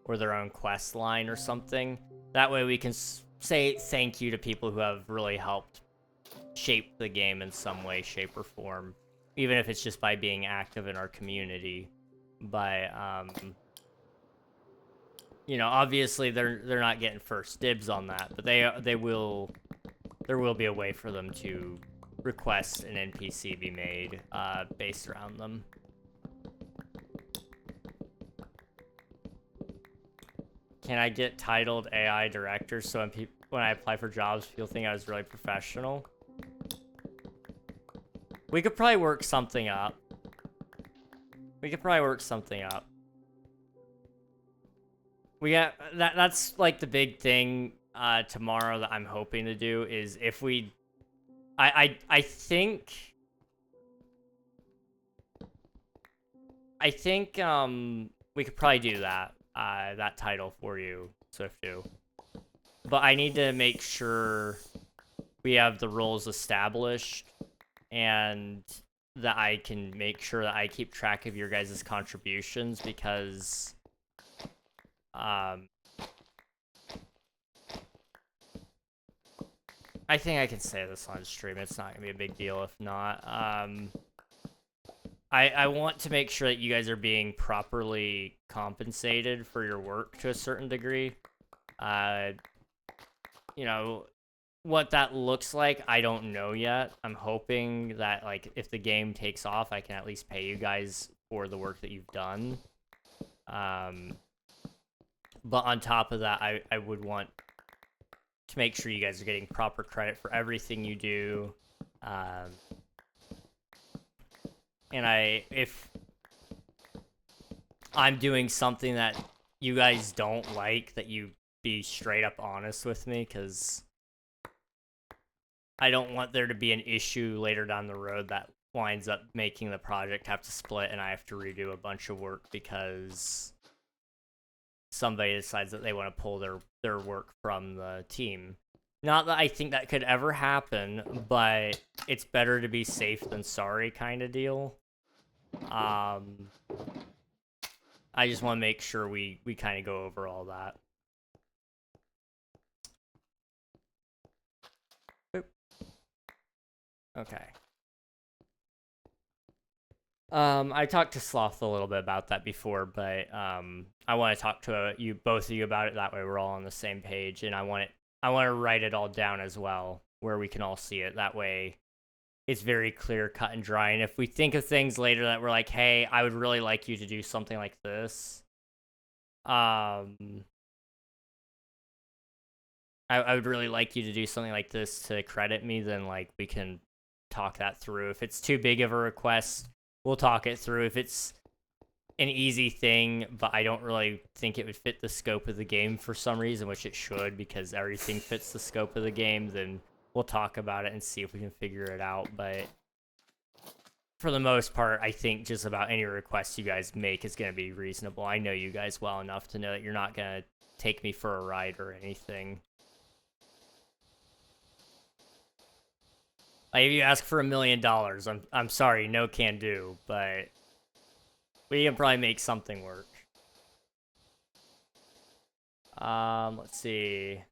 or their own quest line or something. That way we can say thank you to people who have really helped shape the game in some way, shape, or form, even if it's just by being active in our community. By, you know, obviously they're not getting first dibs on that, but they will... There will be a way for them to request an NPC be made based around them. Can I get titled AI director so when I apply for jobs, people think I was really professional? We could probably work something up. We got that's like the big thing tomorrow that I'm hoping to do is if we I think we could probably do that that title for you, Swiftu. But I need to make sure we have the roles established and that I can make sure that I keep track of your guys' contributions, because I think I can say this on stream. It's not gonna be a big deal if not. I want to make sure that you guys are being properly compensated for your work to a certain degree. You know, what that looks like, I don't know yet. I'm hoping that, like, if the game takes off, I can at least pay you guys for the work that you've done. But on top of that, I would want to make sure you guys are getting proper credit for everything you do. And if I'm doing something that you guys don't like, that you be straight up honest with me, because I don't want there to be an issue later down the road that winds up making the project have to split and I have to redo a bunch of work because somebody decides that they want to pull their work from the team. Not that I think that could ever happen, but it's better to be safe than sorry kind of deal. I just want to make sure we kind of go over all that. Oop. Okay. I talked to Sloth a little bit about that before, but I want to talk to both of you about it. That way we're all on the same page, and I want to write it all down as well, where we can all see it. That way it's very clear, cut and dry. And if we think of things later that we're like, hey, I would really like you to do something like this, I would really like you to do something like this to credit me, then like we can talk that through. If it's too big of a request, we'll talk it through. If it's an easy thing, but I don't really think it would fit the scope of the game for some reason, which it should, because everything fits the scope of the game, then we'll talk about it and see if we can figure it out. But for the most part, I think just about any request you guys make is going to be reasonable. I know you guys well enough to know that you're not going to take me for a ride or anything. Like, if you ask for $1 million, I'm sorry, no can do, but we can probably make something work. Let's see.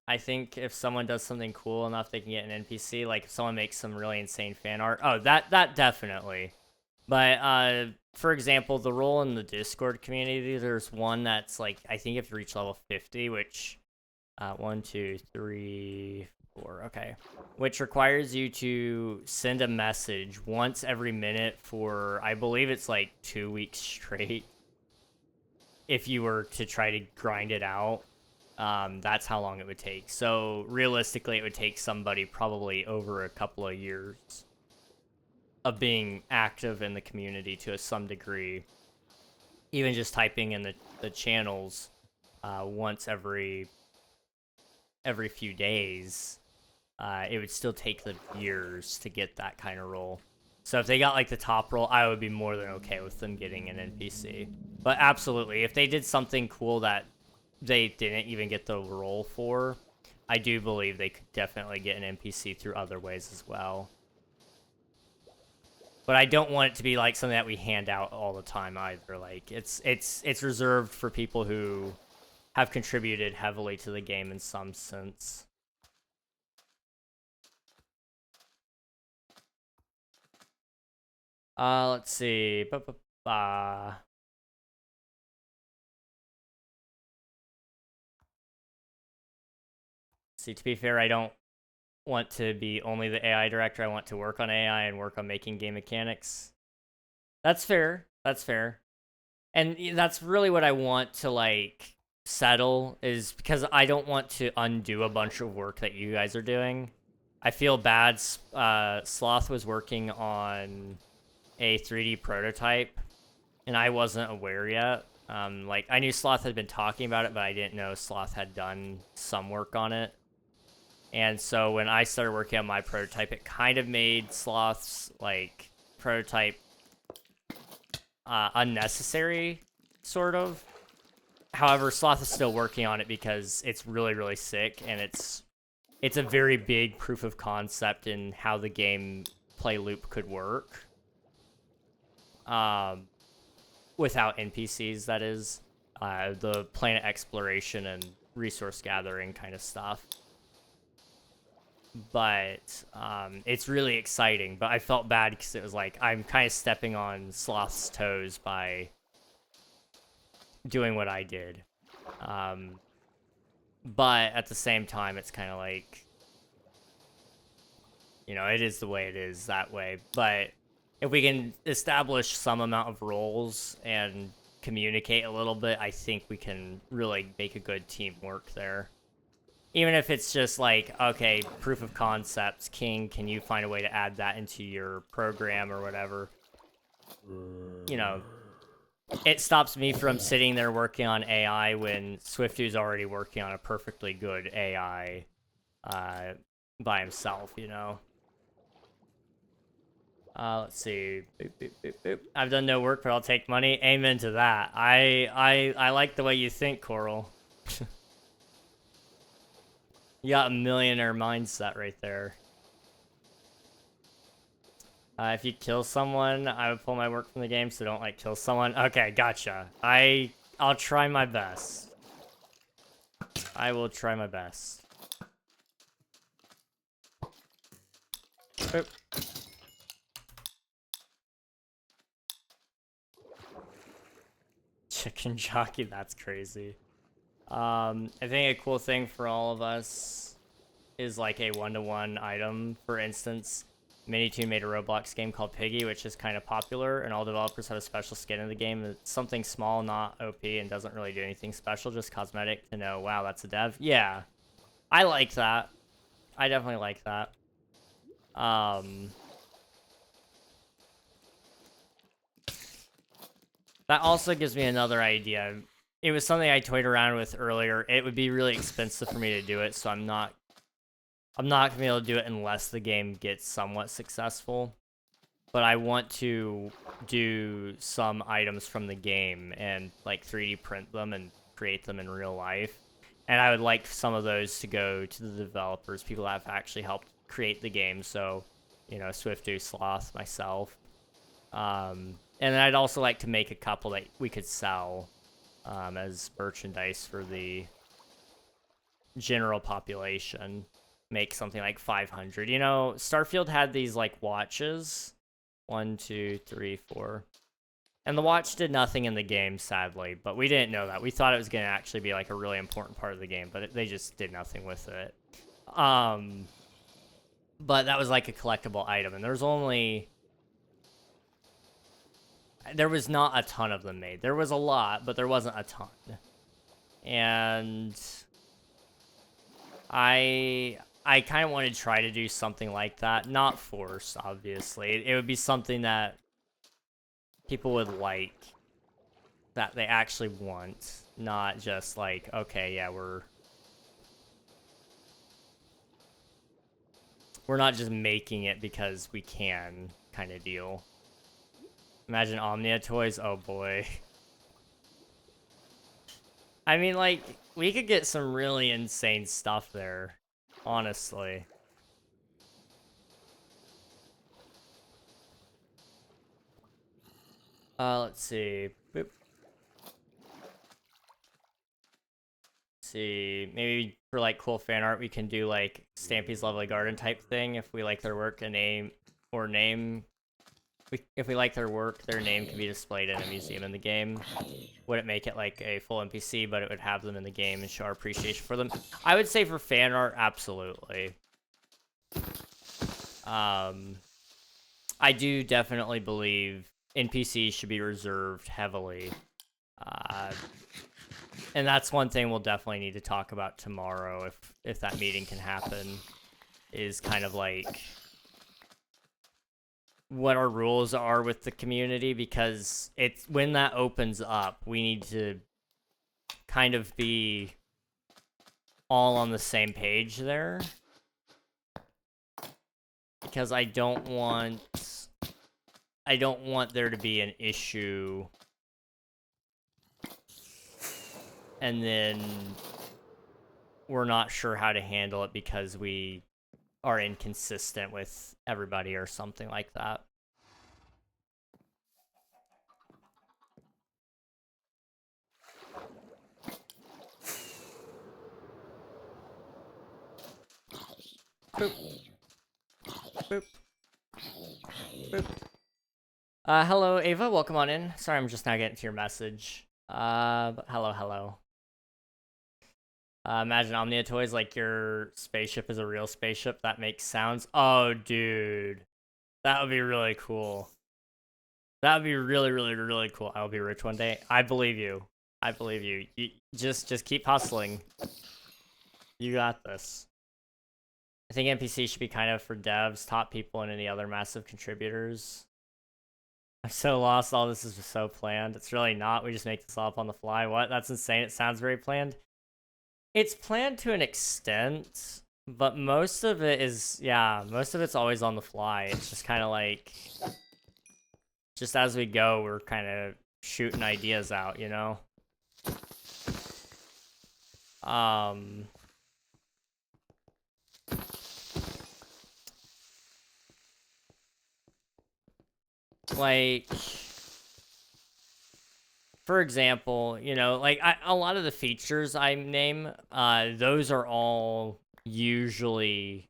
I think if someone does something cool enough, they can get an NPC. Like, if someone makes some really insane fan art. Oh, that definitely. But, for example, the role in the Discord community, there's one that's, like, I think you have to reach level 50, which... 1, 2, 3, 4, okay. Which requires you to send a message once every minute for, I believe it's like 2 weeks straight. If you were to try to grind it out, that's how long it would take. So realistically, it would take somebody probably over a couple of years of being active in the community to some degree. Even just typing in the channels once every few days, it would still take them years to get that kind of role. So if they got like the top role, I would be more than okay with them getting an NPC. But absolutely, if they did something cool that they didn't even get the role for, I do believe they could definitely get an NPC through other ways as well. But I don't want it to be like something that we hand out all the time either. Like, it's reserved for people who have contributed heavily to the game in some sense. Let's see. See, to be fair, I don't want to be only the AI director. I want to work on AI and work on making game mechanics. That's fair. That's fair. And that's really what I want to, like, settle, is because I don't want to undo a bunch of work that you guys are doing. I feel bad. Sloth was working on a 3D prototype, and I wasn't aware yet. Like, I knew Sloth had been talking about it, but I didn't know Sloth had done some work on it. And so when I started working on my prototype, it kind of made Sloth's, like, prototype unnecessary, sort of. However, Sloth is still working on it because it's really, really sick, and it's a very big proof of concept in how the gameplay loop could work. Without NPCs, that is. The planet exploration and resource gathering kind of stuff. But it's really exciting. But I felt bad because it was like, I'm kind of stepping on Sloth's toes by doing what I did. But at the same time, it's kind of like, you know, it is the way it is that way. But if we can establish some amount of roles and communicate a little bit, I think we can really make a good teamwork there. Even if it's just like, okay, proof of concepts, King, can you find a way to add that into your program or whatever? You know, it stops me from sitting there working on AI when Swifty's already working on a perfectly good AI by himself, you know? Let's see. Boop, boop, boop, boop. I've done no work, but I'll take money. Amen to that. I like the way you think, Coral. You got a millionaire mindset right there. If you kill someone, I would pull my work from the game, so don't, like, kill someone. Okay, gotcha. I'll try my best. I will try my best. Boop. Chicken jockey, that's crazy. I think a cool thing for all of us is like a one-to-one item. For instance, Minitoon made a Roblox game called Piggy, which is kind of popular, and all developers have a special skin in the game. It's something small, not OP, and doesn't really do anything special, just cosmetic to know, wow, that's a dev. Yeah, I like that. I definitely like that. That also gives me another idea. It was something I toyed around with earlier. It would be really expensive for me to do it, so I'm not I'm not gonna be able to do it unless the game gets somewhat successful. But I want to do some items from the game and like 3D print them and create them in real life. And I would like some of those to go to the developers, people that have actually helped create the game. So, you know, Swiftu, Sloth, myself. And then I'd also like to make a couple that we could sell as merchandise for the general population. Make something like 500. You know, Starfield had these like watches. 1, 2, 3, 4. And the watch did nothing in the game, sadly, but we didn't know that. We thought it was going to actually be like a really important part of the game, but they just did nothing with it. But that was like a collectible item, and there was not a ton of them made. There was a lot, but there wasn't a ton. And I kind of wanted to try to do something like that. Not forced, obviously. It would be something that people would like, that they actually want. Not just like, okay, yeah, we're not just making it because we can kind of deal. Imagine Omnia toys. Oh, boy. I mean, like, we could get some really insane stuff there, honestly. Let's see. Boop. Let's see. Maybe for, like, cool fan art, we can do, like, Stampy's Lovely Garden type thing. If we like their work, if we like their work, their name can be displayed in a museum in the game. Wouldn't make it like a full NPC, but it would have them in the game and show our appreciation for them. I would say for fan art, absolutely. I do definitely believe NPCs should be reserved heavily. And that's one thing we'll definitely need to talk about tomorrow if that meeting can happen, is kind of like what our rules are with the community, because it's when that opens up, we need to kind of be all on the same page there, because I don't want there to be an issue and then we're not sure how to handle it because we are inconsistent with everybody or something like that. Boop. Boop. Boop. Hello, Ava. Welcome on in. Sorry, I'm just now getting to your message. But hello. Imagine Omnia toys like your spaceship is a real spaceship that makes sounds. Oh, dude. That would be really cool. That would be really cool. I'll be rich one day. I believe you. I believe you. Just keep hustling. You got this. I think NPC should be kind of for devs, top people, and any other massive contributors. I'm so lost. All this is just so planned. It's really not. We just make this all up on the fly. What? That's insane. It sounds very planned. It's planned to an extent, but most of it is, yeah, most of it's always on the fly. It's just kind of like, just as we go, we're kind of shooting ideas out, you know? Like, for example, you know, like a lot of the features I name, those are all usually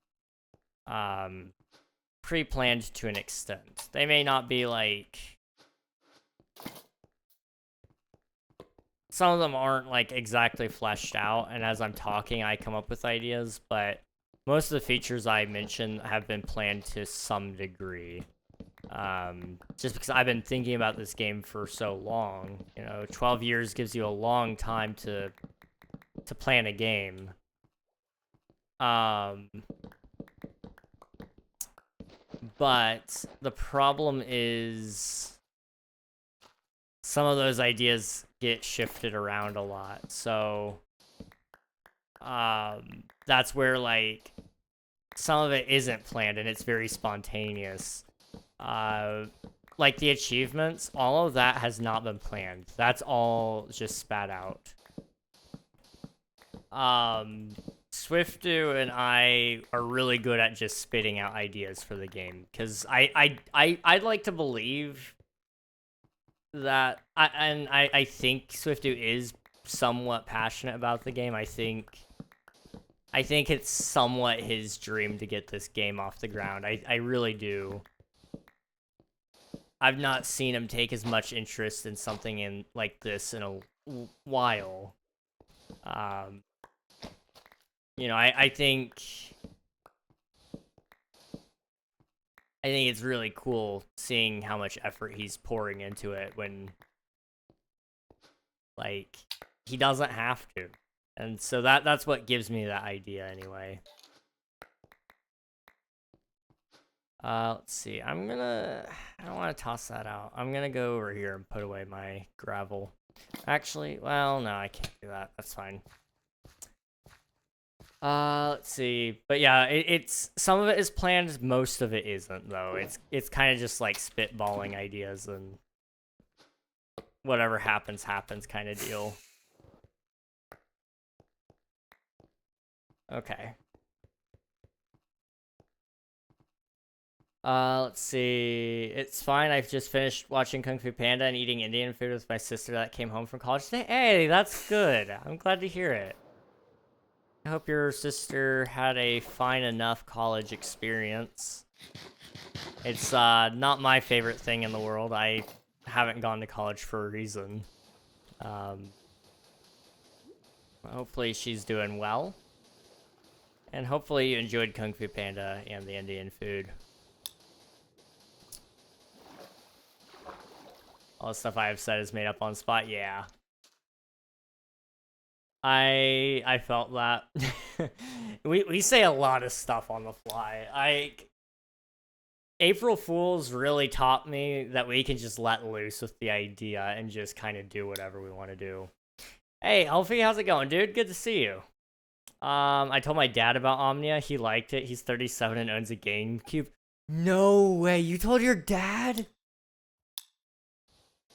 pre-planned to an extent. They may not be like, some of them aren't like exactly fleshed out, and as I'm talking I come up with ideas, but most of the features I mentioned have been planned to some degree. Just because I've been thinking about this game for so long, you know, 12 years gives you a long time to plan a game. But the problem is some of those ideas get shifted around a lot. So, that's where, like, some of it isn't planned and it's very spontaneous. Like the achievements, all of that has not been planned. That's all just spat out. Swiftu and I are really good at just spitting out ideas for the game, because I'd like to believe that I think Swiftu is somewhat passionate about the game. I think it's somewhat his dream to get this game off the ground. I really do. I've not seen him take as much interest in something in like this in a while. You know, I think it's really cool seeing how much effort he's pouring into it when, like, he doesn't have to. And so that's what gives me that idea anyway. Let's see. I don't want to toss that out. I'm gonna go over here and put away my gravel. Actually, well, no, I can't do that. That's fine. Let's see. But yeah, it's some of it is planned, most of it isn't though. It's kind of just like spitballing ideas and whatever happens kind of deal. Okay. Let's see. It's fine. I've just finished watching Kung Fu Panda and eating Indian food with my sister that came home from college today. Hey, that's good. I'm glad to hear it. I hope your sister had a fine enough college experience. It's not my favorite thing in the world. I haven't gone to college for a reason. Hopefully she's doing well. And hopefully you enjoyed Kung Fu Panda and the Indian food. All the stuff I have said is made up on the spot. Yeah. I felt that. we say a lot of stuff on the fly. April Fools really taught me that we can just let loose with the idea and just kind of do whatever we want to do. Hey, Alfie, how's it going, dude? Good to see you. I told my dad about Omnia. He liked it. He's 37 and owns a GameCube. No way. You told your dad?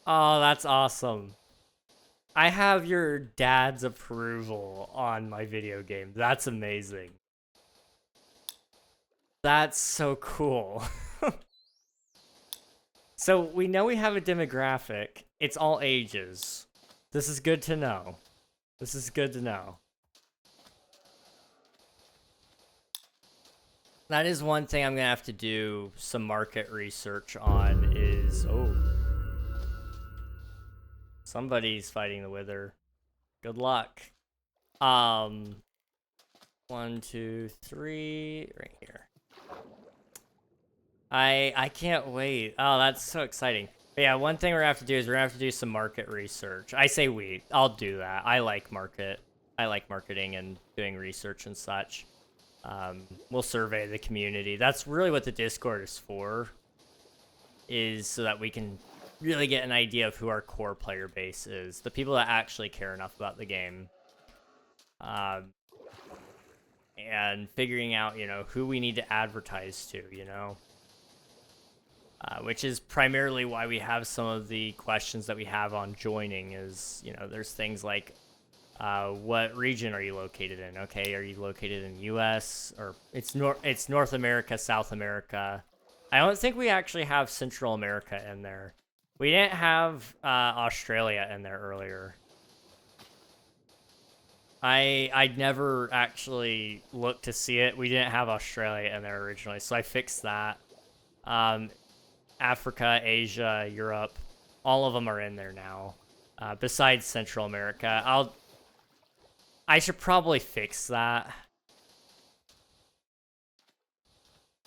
Oh, that's awesome. I have your dad's approval on my video game. That's amazing. That's so cool. So we know we have a demographic. It's all ages. This is good to know. This is good to know. That is one thing I'm gonna have to do some market research on is... Oh. Somebody's fighting the Wither. Good luck. 1, 2, 3, right here. I can't wait. Oh, that's so exciting. But yeah, one thing we're gonna have to do is we're gonna have to do some market research. I say we. I'll do that. I like marketing and doing research and such. We'll survey the community. That's really what the Discord is for. Is so that we can really get an idea of who our core player base is. The people that actually care enough about the game. And figuring out, you know, who we need to advertise to, you know. Which is primarily why we have some of the questions that we have on joining is, you know, there's things like, what region are you located in? Okay, are you located in the US? Or it's North America, South America. I don't think we actually have Central America in there. We didn't have Australia in there earlier. I'd never actually looked to see it. We didn't have Australia in there originally, so I fixed that. Africa, Asia, Europe, all of them are in there now. Besides Central America. I should probably fix that.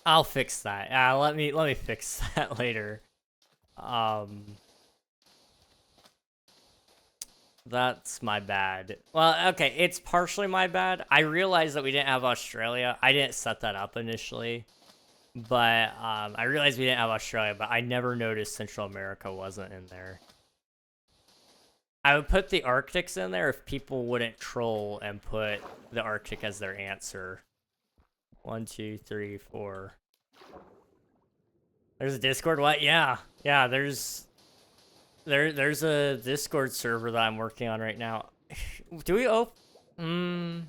I'll fix that. Let me fix that later. That's my bad. Well, okay, it's partially my bad. I realized that we didn't have Australia. I didn't set that up initially. But I realized we didn't have Australia, but I never noticed Central America wasn't in there. I would put the Arctics in there if people wouldn't troll and put the Arctic as their answer. 1, 2, 3, 4. There's a Discord? What? Yeah. Yeah, there's a Discord server that I'm working on right now. Do we open?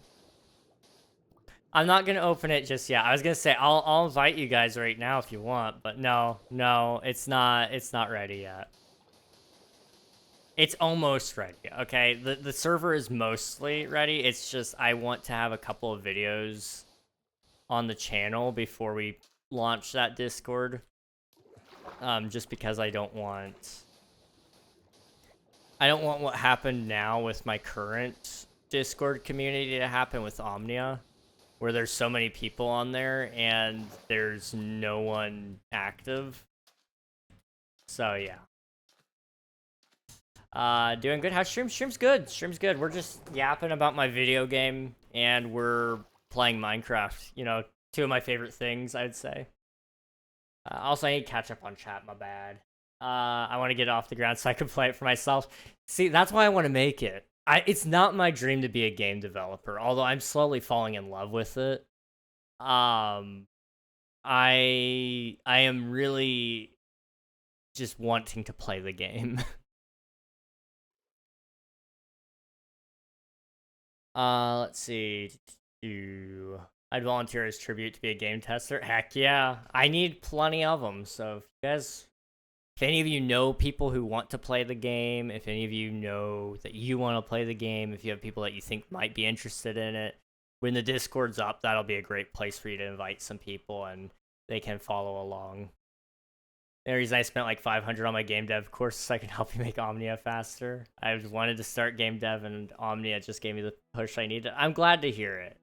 I'm not gonna open it just yet. I was gonna say I'll invite you guys right now if you want, but no, it's not ready yet. It's almost ready, okay? The server is mostly ready. It's just I want to have a couple of videos on the channel before we launch that Discord. Just because I don't want what happened now with my current Discord community to happen with Omnia, where there's so many people on there and there's no one active. So yeah. Doing good. How's stream? Stream's good. Stream's good. We're just yapping about my video game and we're playing Minecraft. You know, two of my favorite things, I'd say. Also, I need to catch up on chat, my bad. I want to get it off the ground so I can play it for myself. See, that's why I want to make it. It's not my dream to be a game developer, although I'm slowly falling in love with it. I am really just wanting to play the game. Let's see. I'd volunteer as tribute to be a game tester. Heck yeah. I need plenty of them. So if any of you know people who want to play the game, if any of you know that you want to play the game, if you have people that you think might be interested in it, when the Discord's up, that'll be a great place for you to invite some people and they can follow along. The reason I spent like 500 on my game dev course so I can help you make Omnia faster. I wanted to start game dev and Omnia just gave me the push I needed. I'm glad to hear it.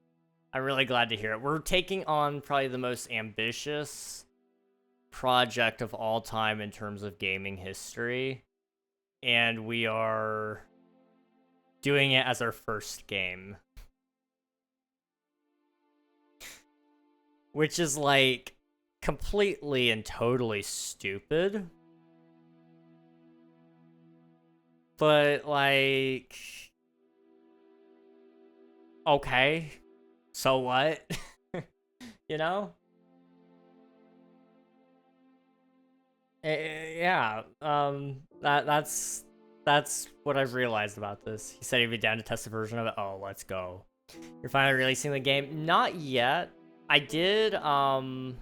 I'm really glad to hear it. We're taking on probably the most ambitious project of all time in terms of gaming history. And we are doing it as our first game. Which is like completely and totally stupid. But like, okay, so what? You know? Yeah, that's what I've realized about this. He said he'd be down to test a version of it. Oh, let's go. You're finally releasing the game? Not yet. I did, I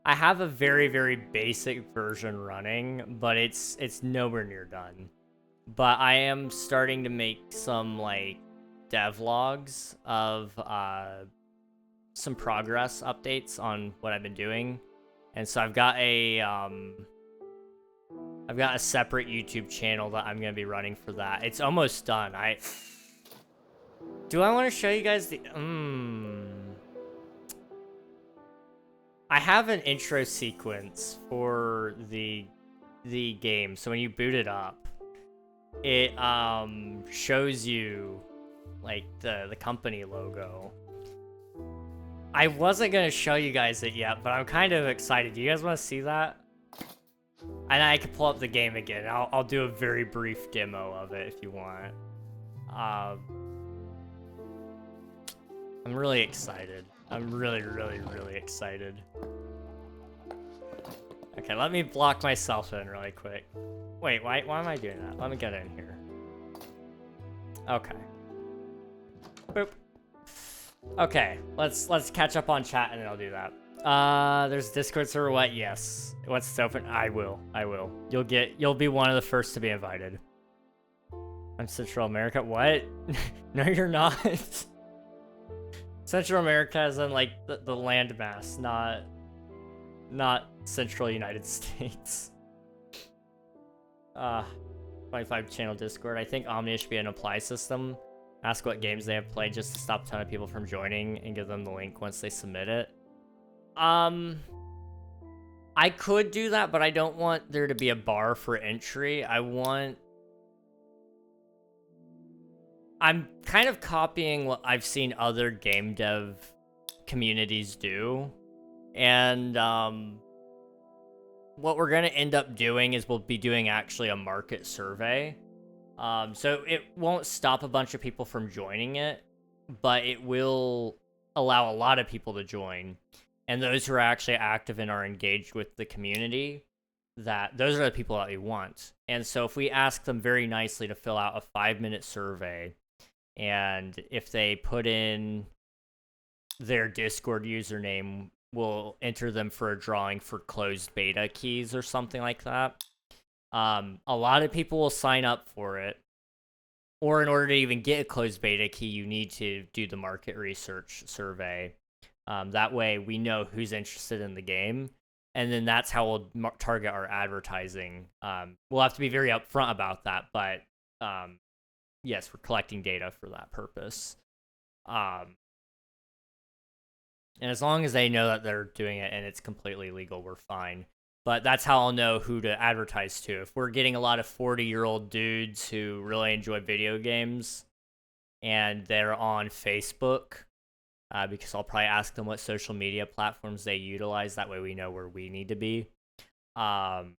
have a very, very basic version running, but it's nowhere near done. But I am starting to make some, like, devlogs of, some progress updates on what I've been doing. And so I've got a separate YouTube channel that I'm gonna be running for that. It's almost done. Do I want to show you guys the, I have an intro sequence for the game. So when you boot it up, it shows you like the company logo. I wasn't gonna show you guys it yet, but I'm kind of excited. Do you guys want to see that? And I can pull up the game again. I'll do a very brief demo of it if you want. I'm really excited. I'm really, really, really excited. Okay, let me block myself in really quick. Wait, why am I doing that? Let me get in here. Okay. Boop. Okay, let's catch up on chat and then I'll do that. There's a Discord server. What? Yes. Once it's open, I will. You'll be one of the first to be invited. I'm Central America. What? No, you're not. Central America is in like the landmass, not Central United States. 25 channel Discord. I think Omnia should be an apply system. Ask what games they have played just to stop a ton of people from joining and give them the link once they submit it. I could do that, but I don't want there to be a bar for entry. I'm kind of copying what I've seen other game dev communities do. And what we're going to end up doing is we'll be doing actually a market survey. So it won't stop a bunch of people from joining it, but it will allow a lot of people to join, and those who are actually active and are engaged with the community, that those are the people that we want. And so if we ask them very nicely to fill out a 5-minute survey, and if they put in their Discord username, we'll enter them for a drawing for closed beta keys or something like that. A lot of people will sign up for it. Or in order to even get a closed beta key, you need to do the market research survey. That way we know who's interested in the game. And then that's how we'll target our advertising. We'll have to be very upfront about that, but yes, we're collecting data for that purpose. And as long as they know that they're doing it and it's completely legal, we're fine. But that's how I'll know who to advertise to. If we're getting a lot of 40-year-old dudes who really enjoy video games and they're on Facebook, because I'll probably ask them what social media platforms they utilize. That way we know where we need to be. Then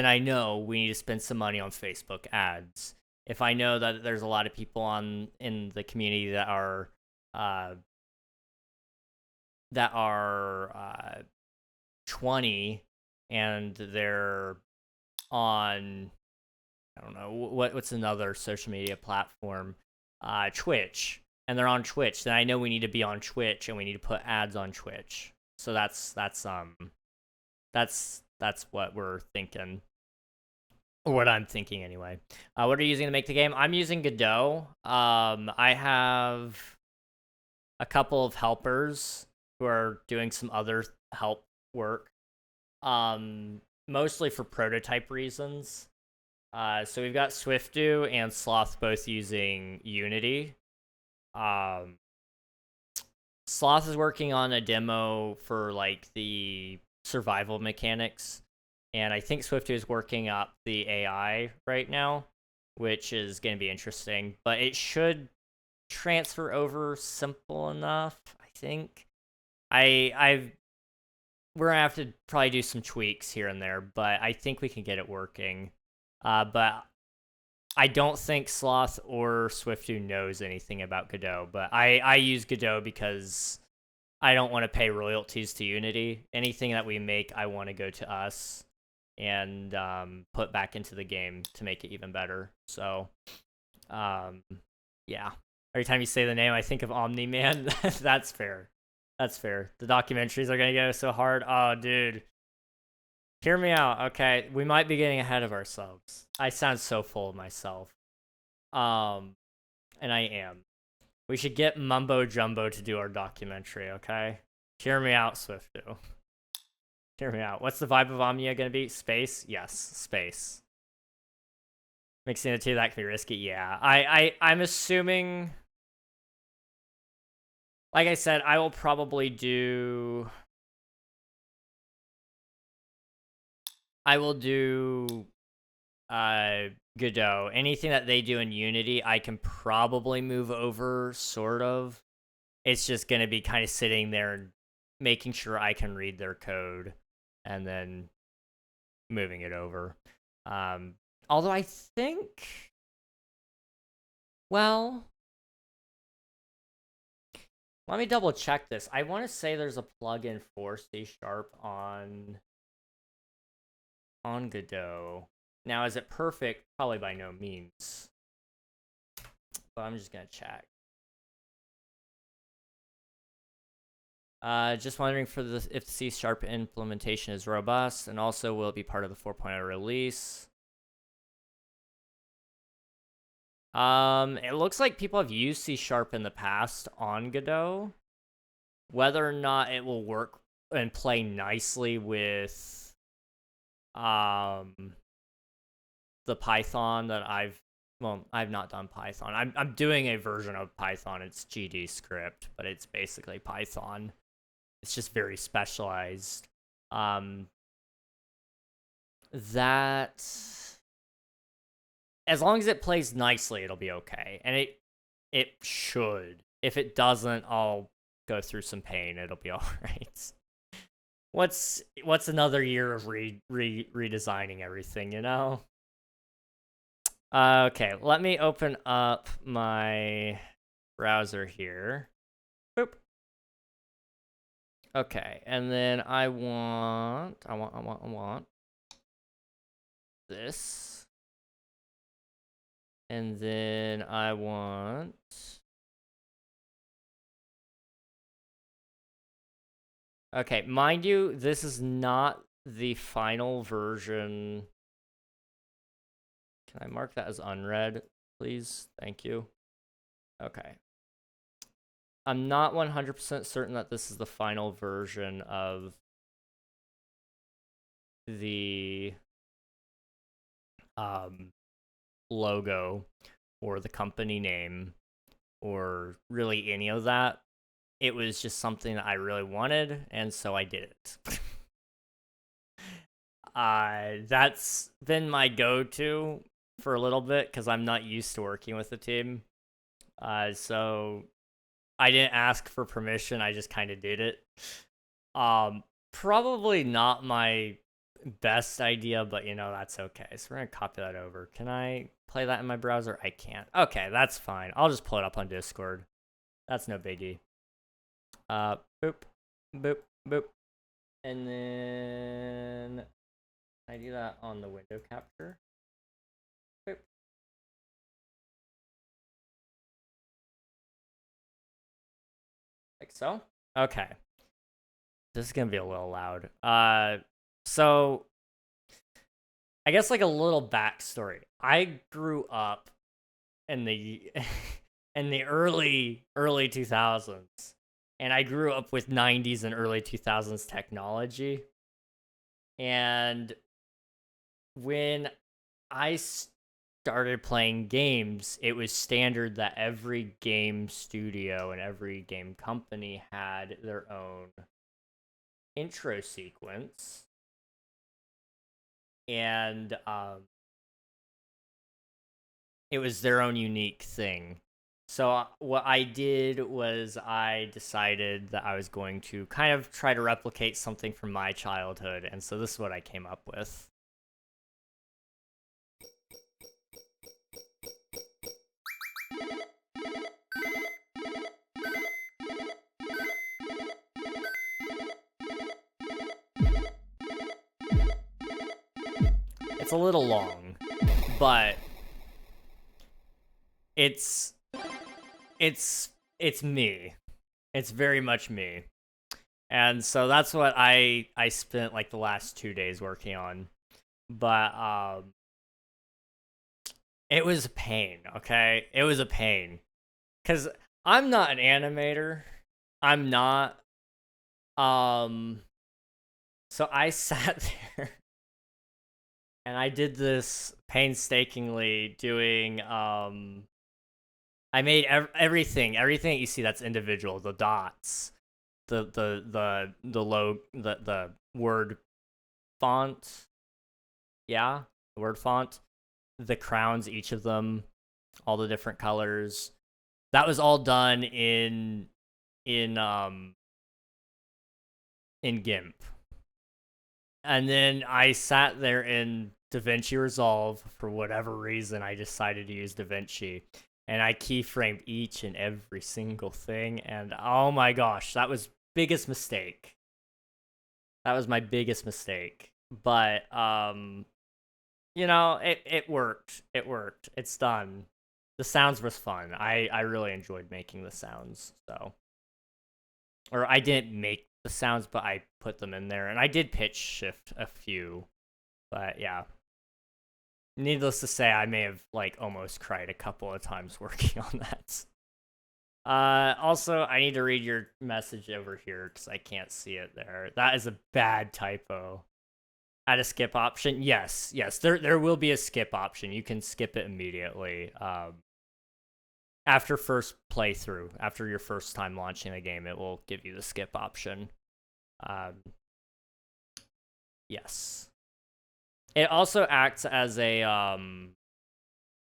I know we need to spend some money on Facebook ads. If I know that there's a lot of people in the community that are 20 and they're on, I don't know, what's another social media platform? Twitch. And they're on Twitch, then I know we need to be on Twitch and we need to put ads on Twitch. So that's what we're thinking. Or what I'm thinking anyway. What are you using to make the game? I'm using Godot. I have a couple of helpers who are doing some other help work. Mostly for prototype reasons. So we've got Swiftu and Sloth both using Unity. Sloth is working on a demo for like the survival mechanics, and I think Swiftu is working up the AI right now, which is going to be interesting, but it should transfer over simple enough, I think. We're gonna have to probably do some tweaks here and there, but I think we can get it working. But I don't think Sloth or Swiftu knows anything about Godot, but I use Godot because I don't want to pay royalties to Unity. Anything that we make, I want to go to us and put back into the game to make it even better. So, yeah. Every time you say the name, I think of Omni Man. That's fair. That's fair. The documentaries are going to go so hard. Oh, dude. Hear me out, okay? We might be getting ahead of ourselves. I sound so full of myself. And I am. We should get Mumbo Jumbo to do our documentary, okay? Hear me out, Swiftu. Hear me out. What's the vibe of Omnia gonna be? Space? Yes, space. Mixing the two, that can be risky, yeah. I'm assuming... Like I said, I will probably do... I will do Godot. Anything that they do in Unity, I can probably move over, sort of. It's just going to be kind of sitting there and making sure I can read their code and then moving it over. Although I think... Well... Let me double check this. I want to say there's a plugin for C# on Godot. Now, is it perfect? Probably by no means. But I'm just going to check. Just wondering if the C# implementation is robust, and also will it be part of the 4.0 release? It looks like people have used C# in the past on Godot. Whether or not it will work and play nicely with the Python that I've not done Python. I'm doing a version of Python. It's GD script, but it's basically Python. It's just very specialized. That, as long as it plays nicely, it'll be okay. And it should. If it doesn't, I'll go through some pain. It'll be all right. What's another year of redesigning everything, you know? Okay, let me open up my browser here. Boop. Okay, and then I want this. And then I want... Okay, mind you, this is not the final version. Can I mark that as unread, please? Thank you. Okay. I'm not 100% certain that this is the final version of the logo or the company name or really any of that. It was just something that I really wanted, and so I did it. That's been my go-to for a little bit because I'm not used to working with a team. So I didn't ask for permission, I just kind of did it. Probably not my best idea, but you know, that's okay. So we're gonna copy that over. Can I play that in my browser? I can't. Okay, that's fine. I'll just pull it up on Discord. That's no biggie. Boop, boop, boop. And then I do that on the window capture. Boop. Like so. Okay. This is gonna be a little loud. So I guess like a little backstory. I grew up in the in the early 2000s, and I grew up with 90s and early 2000s technology. And when I started playing games, it was standard that every game studio and every game company had their own intro sequence. And it was their own unique thing. So what I did was I decided that I was going to kind of try to replicate something from my childhood, and so this is what I came up with. It's a little long, but it's me. It's very much me. And so that's what I spent like the last 2 days working on. But it was a pain, okay? It was a pain. Cuz I'm not an animator. I'm not so I sat there and I did this painstakingly doing I made everything you see that's individual, the dots, the word font, yeah, the word font, the crowns, each of them, all the different colors. That was all done in GIMP. And then I sat there in DaVinci Resolve. For whatever reason, I decided to use DaVinci. And I keyframed each and every single thing. And oh my gosh, that was biggest mistake. That was my biggest mistake. But, you know, it worked. It worked. It's done. The sounds was fun. I really enjoyed making the sounds, so. Or I didn't make the sounds, but I put them in there. And I did pitch shift a few. But yeah. Needless to say, I may have like almost cried a couple of times working on that. Also, I need to read your message over here because I can't see it there. That is a bad typo. Add a skip option? Yes, there will be a skip option. You can skip it immediately. After first playthrough, after your first time launching the game, it will give you the skip option. Yes. It also acts as a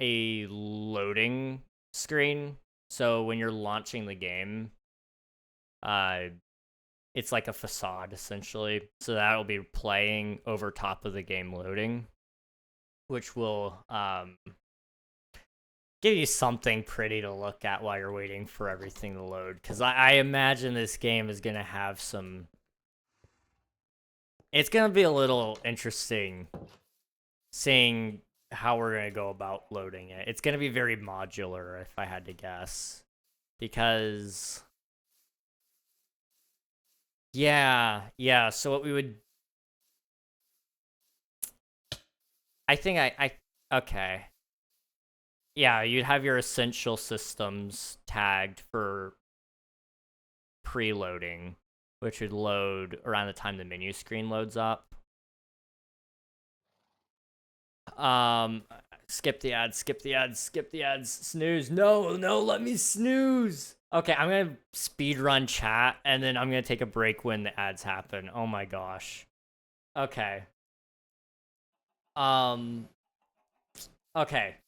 loading screen. So when you're launching the game, it's like a facade essentially. So that'll be playing over top of the game loading, which will give you something pretty to look at while you're waiting for everything to load. Because I imagine this game is going to have some... It's going to be a little interesting seeing how we're going to go about loading it. It's going to be very modular, if I had to guess. Because... Yeah, so what we would... I think okay. Yeah, you'd have your essential systems tagged for preloading, which would load around the time the menu screen loads up. Skip the ads, skip the ads, skip the ads, snooze. No, let me snooze. Okay, I'm gonna speedrun chat, and then I'm gonna take a break when the ads happen. Oh my gosh. Okay. Okay,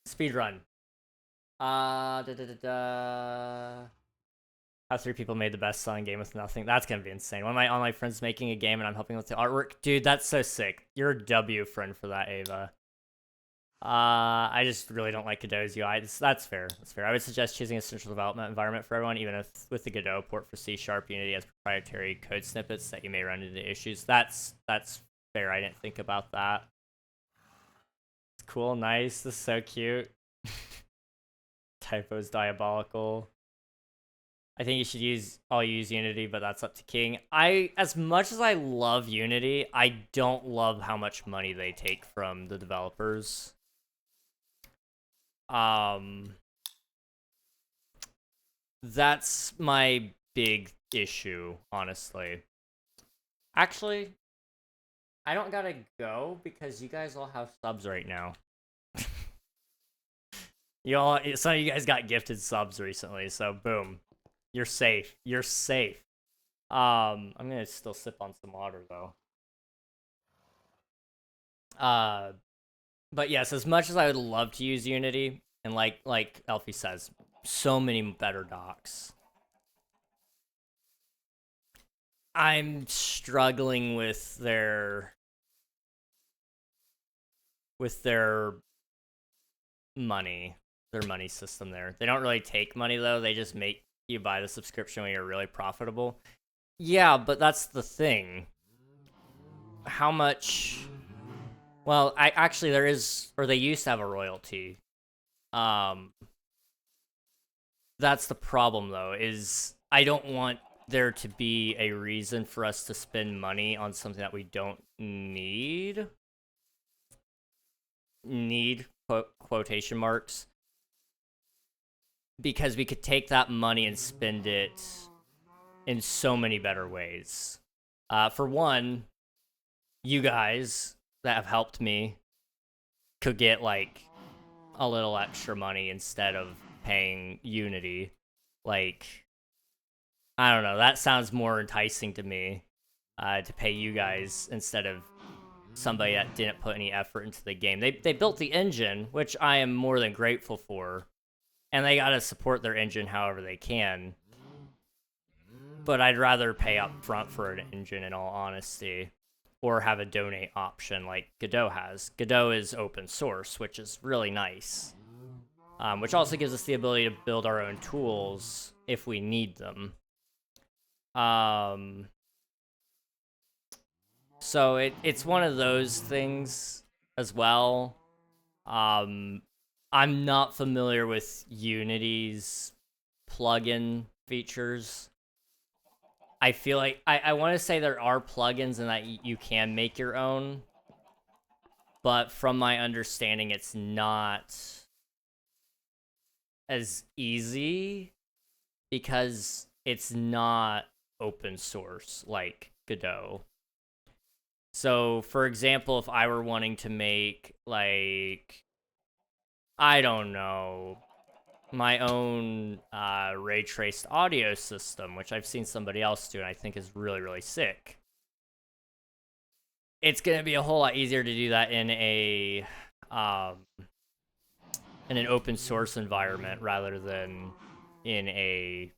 speedrun. How 3 people made the best-selling game with nothing. That's gonna be insane. One of my online friends making a game, and I'm helping with the artwork. Dude, that's so sick. You're a W friend for that, Ava. I just really don't like Godot's UI. That's fair. That's fair. I would suggest choosing a central development environment for everyone, even if with the Godot port for C#, Unity has proprietary code snippets that you may run into issues. That's fair. I didn't think about that. It's cool. Nice. This is so cute. Typo's diabolical. I think you should use Unity, but that's up to King. As much as I love Unity, I don't love how much money they take from the developers. That's my big issue, honestly. Actually, I don't gotta go because you guys all have subs right now. Some of you guys got gifted subs recently, so boom. You're safe. You're safe. I'm gonna still sip on some water though. But yes, as much as I would love to use Unity, and like Elfie says, so many better docs. I'm struggling with their money, system there. They don't really take money though. They just make you buy the subscription when you're really profitable. Yeah, but that's the thing. How much? Well, actually there is, or they used to have a royalty. That's the problem though, is I don't want there to be a reason for us to spend money on something that we don't need. Quotation marks. Because we could take that money and spend it in so many better ways. For one, you guys that have helped me could get like a little extra money instead of paying Unity. Like, I don't know, that sounds more enticing to me, to pay you guys instead of somebody that didn't put any effort into the game. They built the engine, which I am more than grateful for, and they gotta support their engine however they can. But I'd rather pay up front for an engine, in all honesty, or have a donate option like Godot has. Godot is open source, which is really nice. Which also gives us the ability to build our own tools if we need them. So it's one of those things as well. I'm not familiar with Unity's plugin features. I feel like I want to say there are plugins and that you can make your own, but from my understanding, it's not as easy because it's not open source like Godot. So, for example, if I were wanting to make, like, I don't know, my own ray traced audio system, which I've seen somebody else do and I think is really, really sick. It's going to be a whole lot easier to do that in an open source environment rather than in a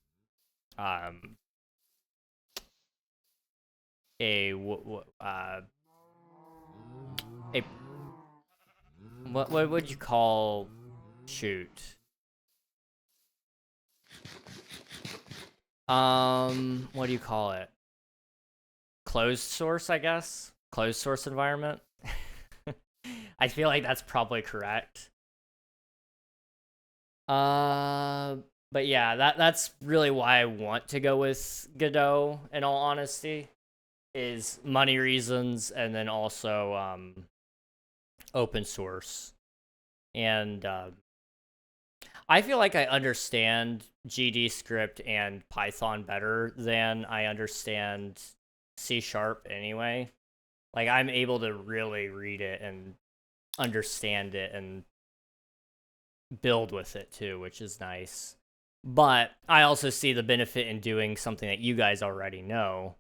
what would you call, shoot, What do you call it? Closed source, I guess. Closed source environment. I feel like that's probably correct. But yeah, that's really why I want to go with Godot, in all honesty, is money reasons, and then also open source. And I feel like I understand GD script and Python better than I understand C# anyway. Like, I'm able to really read it and understand it and build with it too, which is nice. But I also see the benefit in doing something that you guys already know.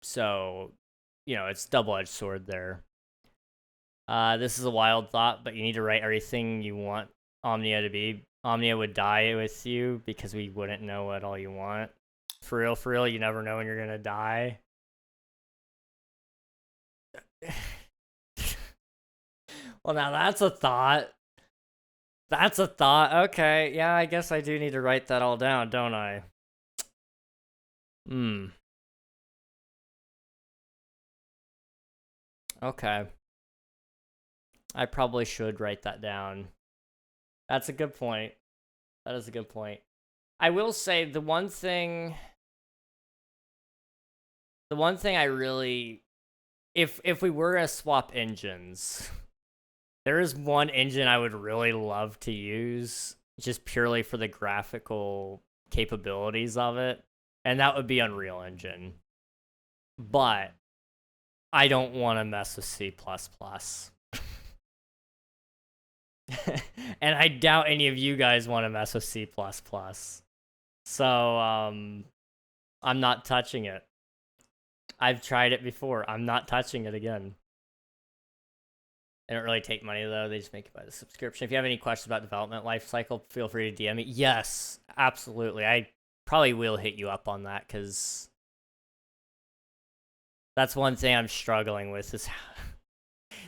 So, it's double-edged sword there. This is a wild thought, but you need to write everything you want Omnia to be. Omnia would die with you because we wouldn't know what all you want. For real, you never know when you're gonna die. Well, now that's a thought. That's a thought. Okay, yeah, I guess I do need to write that all down, don't I? Okay. I probably should write that down. That's a good point. That is a good point. I will say the one thing I really, if we were to swap engines, there is one engine I would really love to use just purely for the graphical capabilities of it, and that would be Unreal Engine. But I don't want to mess with C++. And I doubt any of you guys want to mess with C++. So, I'm not touching it. I've tried it before. I'm not touching it again. They don't really take money, though. They just make it by the subscription. If you have any questions about development lifecycle, feel free to DM me. Yes, absolutely. I probably will hit you up on that, because that's one thing I'm struggling with is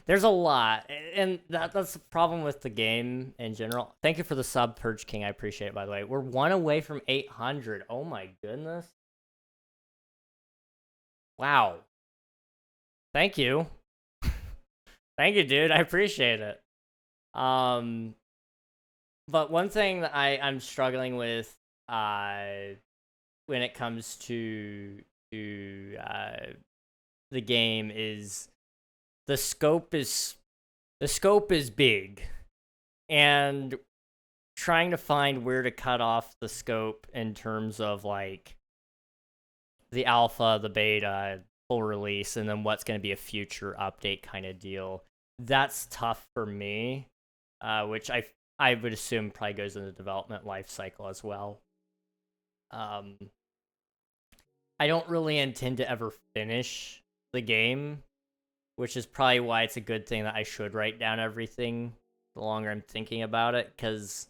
there's a lot, and that's the problem with the game in general. Thank you for the sub, Purge King. I appreciate it, by the way. We're one away from 800. Oh my goodness. Wow. Thank you. Thank you, dude. I appreciate it. But one thing that I'm struggling with when it comes to the game is the scope is big, and trying to find where to cut off the scope in terms of like the alpha, the beta, full release, and then what's going to be a future update kind of deal. That's tough for me, which I would assume probably goes in the development life cycle as well. I don't really intend to ever finish the game, which is probably why it's a good thing that I should write down everything the longer I'm thinking about it, because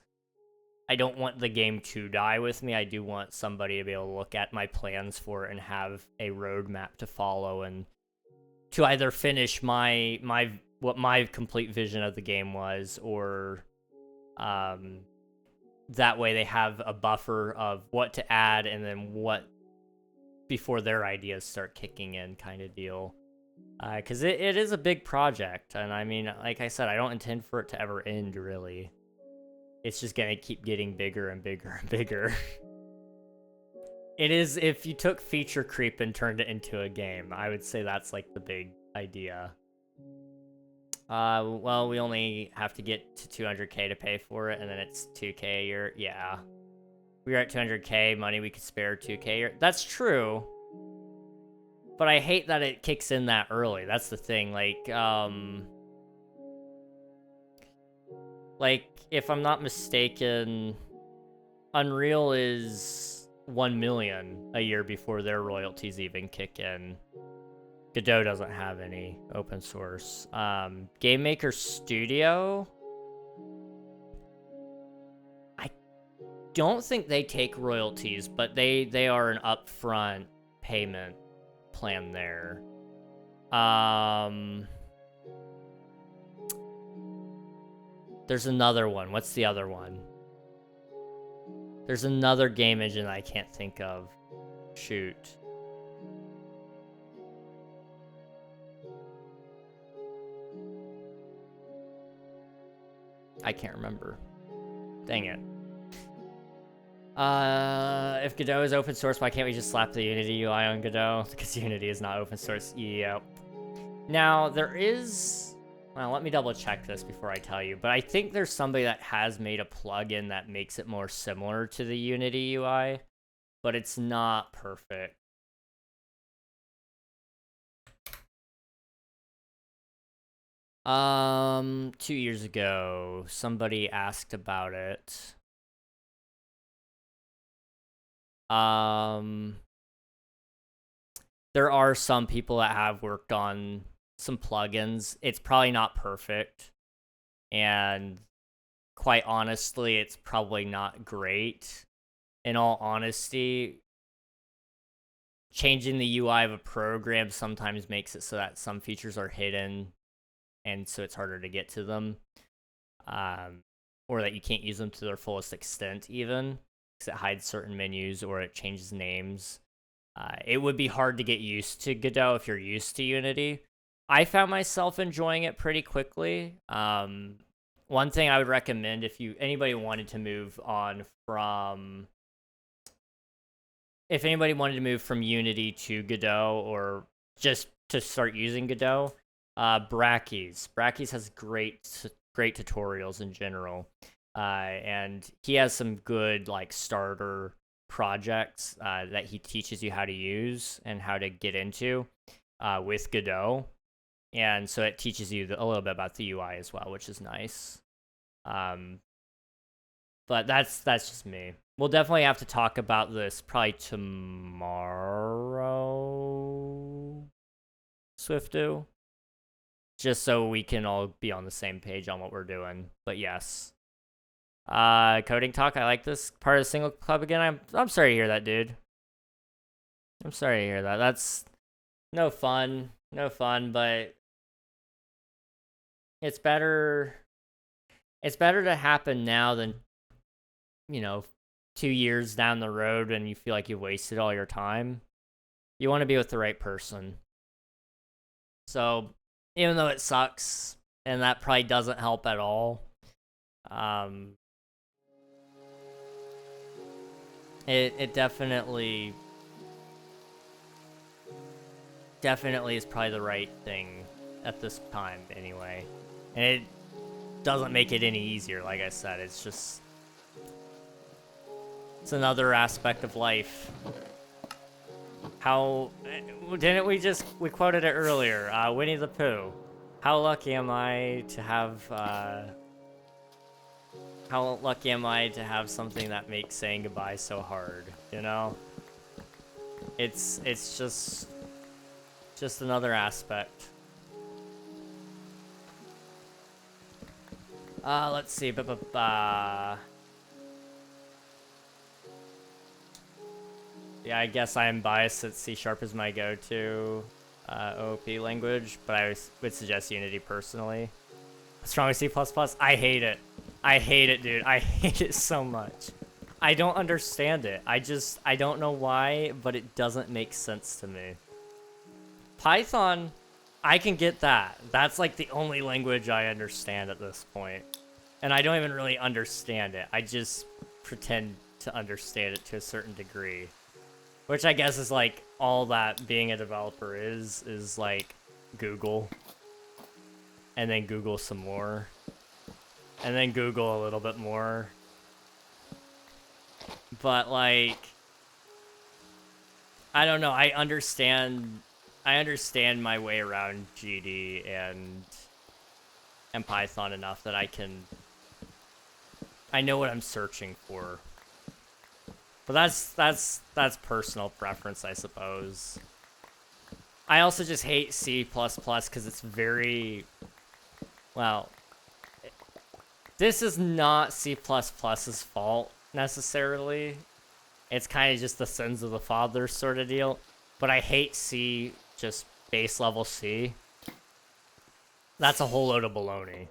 I don't want the game to die with me. I do want somebody to be able to look at my plans for it and have a roadmap to follow, and to either finish what my complete vision of the game was, or that way they have a buffer of what to add and then what before their ideas start kicking in kind of deal. Because it is a big project, and I mean, like I said, I don't intend for it to ever end, really. It's just gonna keep getting bigger and bigger and bigger. It is, if you took feature creep and turned it into a game, I would say that's like the big idea. Well, we only have to get to 200k to pay for it, and then it's 2k a year. Yeah. We were at 200k money, we could spare 2k a year. That's true. But I hate that it kicks in that early. That's the thing. Like, if I'm not mistaken, Unreal is 1 million a year before their royalties even kick in. Godot doesn't have any open source. Game Maker Studio, I don't think they take royalties, but they are an upfront payment plan there. There's another one. What's the other one? There's another game engine that I can't think of. Shoot. I can't remember. Dang it. If Godot is open source, why can't we just slap the Unity UI on Godot? Because Unity is not open source. Yep. Now, there is... Well, let me double check this before I tell you. But I think there's somebody that has made a plugin that makes it more similar to the Unity UI. But it's not perfect. Um, 2 years ago, somebody asked about it. There are some people that have worked on some plugins. It's probably not perfect. And quite honestly, it's probably not great. In all honesty, changing the UI of a program sometimes makes it so that some features are hidden, and so it's harder to get to them. Or that you can't use them to their fullest extent even, because it hides certain menus or it changes names. It would be hard to get used to Godot if you're used to Unity. I found myself enjoying it pretty quickly. One thing I would recommend if anybody wanted to move on from... If anybody wanted to move from Unity to Godot or just to start using Godot, Brackeys. Brackeys has great tutorials in general. And he has some good like starter projects that he teaches you how to use and how to get into with Godot. And so it teaches you a little bit about the UI as well, which is nice. But that's just me. We'll definitely have to talk about this probably tomorrow, Swiftu, just so we can all be on the same page on what we're doing. But yes. Coding talk, I like this part of the single club again. I'm sorry to hear that, dude. I'm sorry to hear that. That's no fun, but it's better to happen now than, 2 years down the road and you feel like you've wasted all your time. You want to be with the right person. So, even though it sucks, and that probably doesn't help at all, it definitely is probably the right thing at this time anyway. And it doesn't make it any easier, like I said. It's another aspect of life. How didn't we quoted it earlier, Winnie the Pooh. How lucky am I to have something that makes saying goodbye so hard, It's just another aspect. Let's see. Yeah, I guess I am biased that C# is my go-to OOP language, but I would suggest Unity personally. What's wrong with C++? I hate it. I hate it, dude. I hate it so much. I don't understand it. I don't know why, but it doesn't make sense to me. Python, I can get that. That's like the only language I understand at this point. And I don't even really understand it. I just pretend to understand it to a certain degree. Which I guess is like all that being a developer is like Google. And then Google some more. And then Google a little bit more. But like, I don't know, I understand my way around GD and Python enough that I know what I'm searching for. But that's personal preference, I suppose. I also just hate C++ because it's very, well, this is not C++'s fault necessarily. It's kind of just the sins of the father sort of deal. But I hate C, just base level C. That's a whole load of baloney.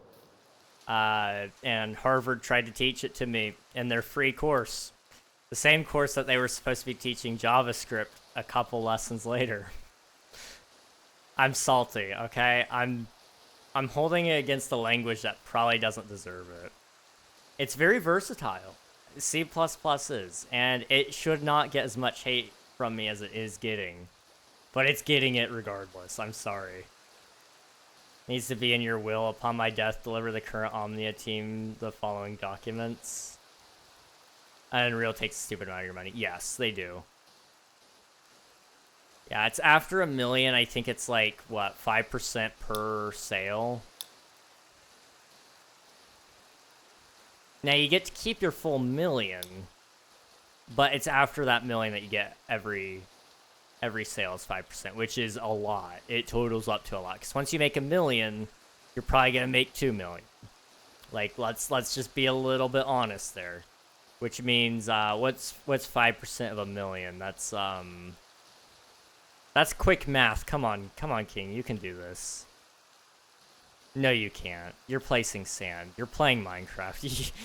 And Harvard tried to teach it to me in their free course. The same course that they were supposed to be teaching JavaScript a couple lessons later. I'm salty, okay? I'm holding it against the language that probably doesn't deserve it. It's very versatile. C++ is, and it should not get as much hate from me as it is getting. But it's getting it regardless. I'm sorry. Needs to be in your will. Upon my death, deliver the current Omnia team the following documents. And Unreal takes a stupid amount of your money. Yes, they do. Yeah, it's after 1 million. I think it's like, what, 5% per sale? Now, you get to keep your full 1 million. But it's after that 1 million that you get every sale is 5%, which is a lot. It totals up to a lot. Because once you make 1 million, you're probably going to make 2 million. Like, let's just be a little bit honest there. Which means, what's 5% of 1 million? That's quick math. Come on, King. You can do this. No, you can't. You're placing sand. You're playing Minecraft.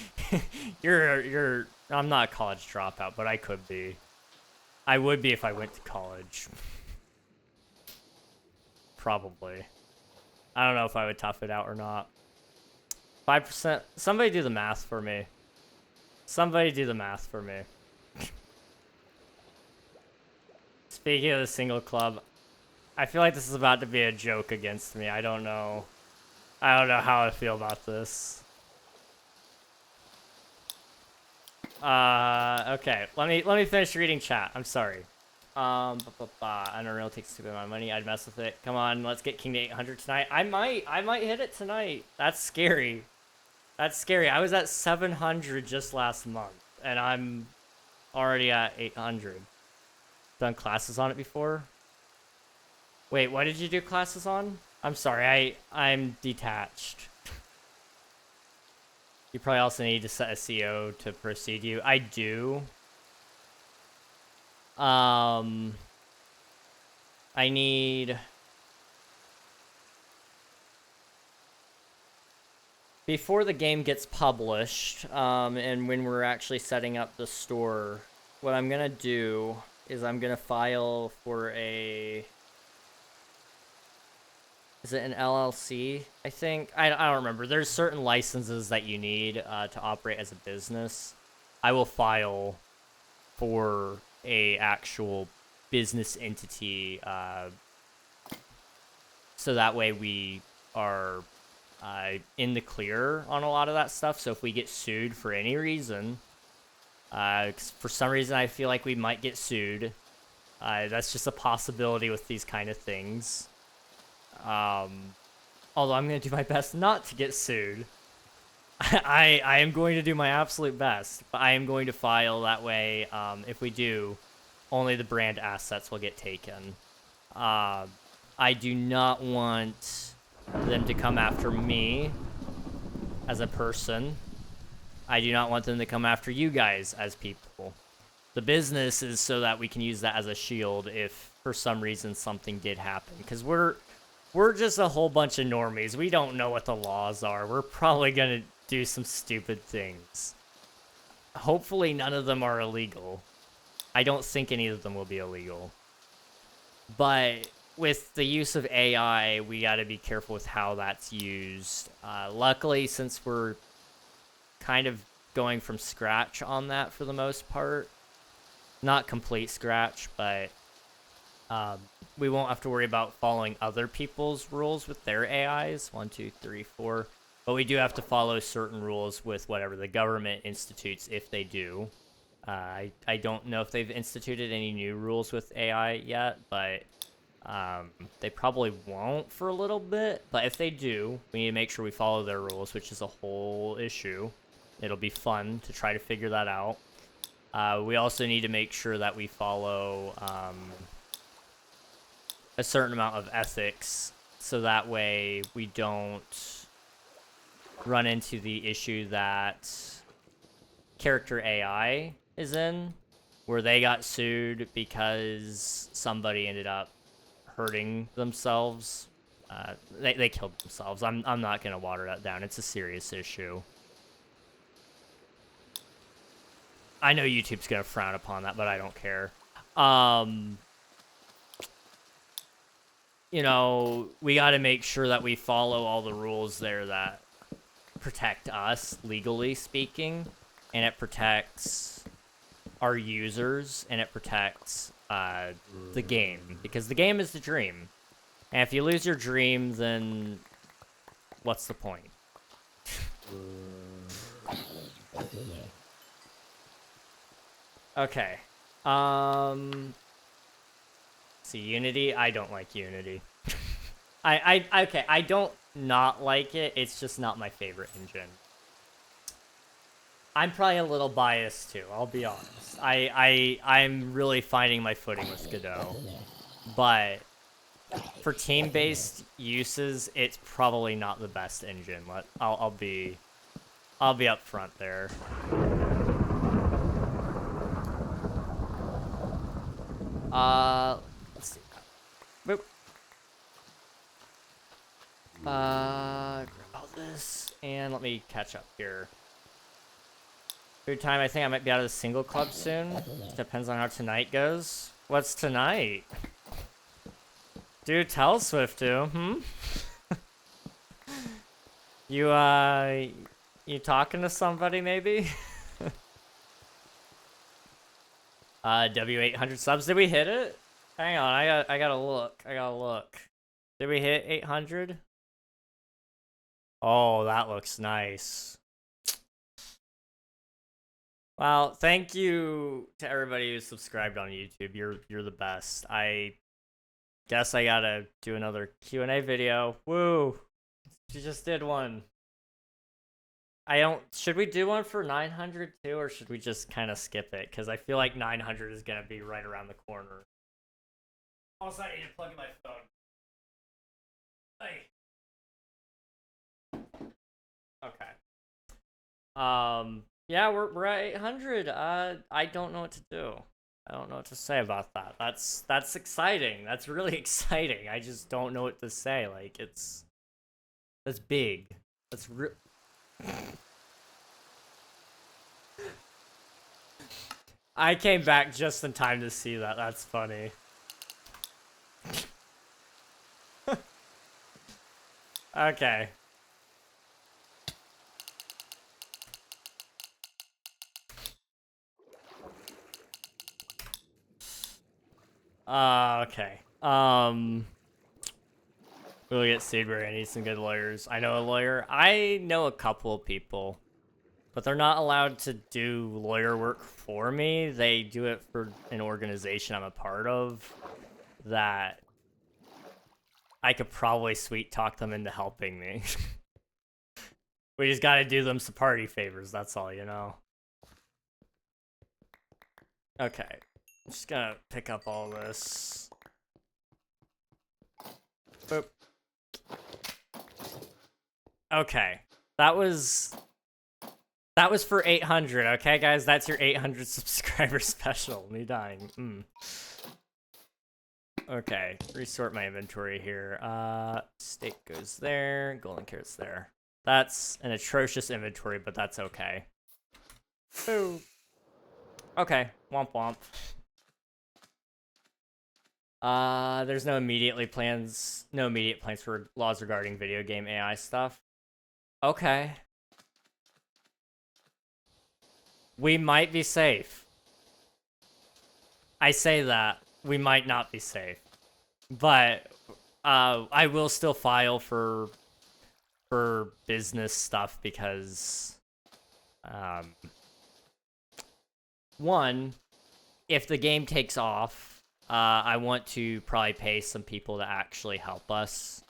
I'm not a college dropout, but I could be. I would be if I went to college. Probably. I don't know if I would tough it out or not. 5%. Somebody do the math for me. Somebody do the math for me. Speaking of the single club, I feel like this is about to be a joke against me. I don't know how I feel about this. Okay. Let me finish reading chat. I'm sorry. Unreal takes too bit of my money. I'd mess with it. Come on, let's get King to 800 tonight. I might hit it tonight. That's scary. That's scary. I was at 700 just last month, and I'm already at 800. Done classes on it before? Wait, what did you do classes on? I'm sorry, I'm detached. You probably also need to set a CO to proceed you. I do. I need... Before the game gets published, and when we're actually setting up the store, what I'm gonna do is I'm gonna file for a... Is it an LLC, I think? I don't remember. There's certain licenses that you need to operate as a business. I will file for a actual business entity, so that way we are in the clear on a lot of that stuff. So if we get sued for any reason, for some reason I feel like we might get sued. That's just a possibility with these kind of things. Although I'm going to do my best not to get sued. I am going to do my absolute best, but I am going to file that way. If we do, only the brand assets will get taken. I do not want them to come after me as a person. I do not want them to come after you guys as people. The business is so that we can use that as a shield if for some reason something did happen. Because we're just a whole bunch of normies. We don't know what the laws are. We're probably going to do some stupid things. Hopefully none of them are illegal. I don't think any of them will be illegal. But with the use of AI, we got to be careful with how that's used. Luckily, since we're kind of going from scratch on that for the most part, not complete scratch, but we won't have to worry about following other people's rules with their AIs. 1, 2, 3, 4. But we do have to follow certain rules with whatever the government institutes, if they do. I don't know if they've instituted any new rules with AI yet, but they probably won't for a little bit. But if they do, we need to make sure we follow their rules, which is a whole issue. It'll be fun to try to figure that out. We also need to make sure that we follow a certain amount of ethics, so that way we don't run into the issue that Character AI is in, where they got sued because somebody ended up hurting themselves. They killed themselves. I'm not gonna water that down. It's a serious issue. I know YouTube's gonna frown upon that, but I don't care. You know, we gotta make sure that we follow all the rules there that protect us, legally speaking, and it protects our users, and it protects the game, because the game is the dream. And if you lose your dream, then what's the point? Okay. See, Unity, I don't like Unity. Okay, I don't not like it, it's just not my favorite engine. I'm probably a little biased too, I'll be honest. I'm really finding my footing with Godot. But for team-based uses, it's probably not the best engine. I'll be up front there. Let's see. Boop. Grab all this, and let me catch up here. Food time, I think I might be out of the single club soon. Depends on how tonight goes. What's tonight? Dude, tell Swift2, You talking to somebody, maybe? W800 subs, did we hit it? Hang on, I gotta look. Did we hit 800? Oh, that looks nice. Well, thank you to everybody who subscribed on YouTube. You're the best. I guess I gotta do another Q&A video. Woo! You just did one. Should we do one for 900 too, or should we just kind of skip it? Because I feel like 900 is gonna be right around the corner. Also, I need to plug in my phone. Hey. Okay. Yeah, we're at 800. I don't know what to do. I don't know what to say about that. That's exciting. That's really exciting. I just don't know what to say. Like, that's big. That's I came back just in time to see that. That's funny. Okay. Okay. We'll get Seedberry. I need some good lawyers. I know a lawyer. I know a couple of people, but they're not allowed to do lawyer work for me. They do it for an organization I'm a part of that I could probably sweet talk them into helping me. We just gotta do them some party favors, that's all, you know? Okay. I'm just gonna pick up all this. Boop. Okay. That was for 800, okay, guys? That's your 800 subscriber special. Me dying. Okay, resort my inventory here. Steak goes there, golden carrots there. That's an atrocious inventory, but that's okay. Ooh. Okay, womp womp. There's no immediate plans for laws regarding video game AI stuff. Okay. We might be safe. I say that. We might not be safe. But, I will still file for business stuff because, one, if the game takes off, I want to probably pay some people to actually help us.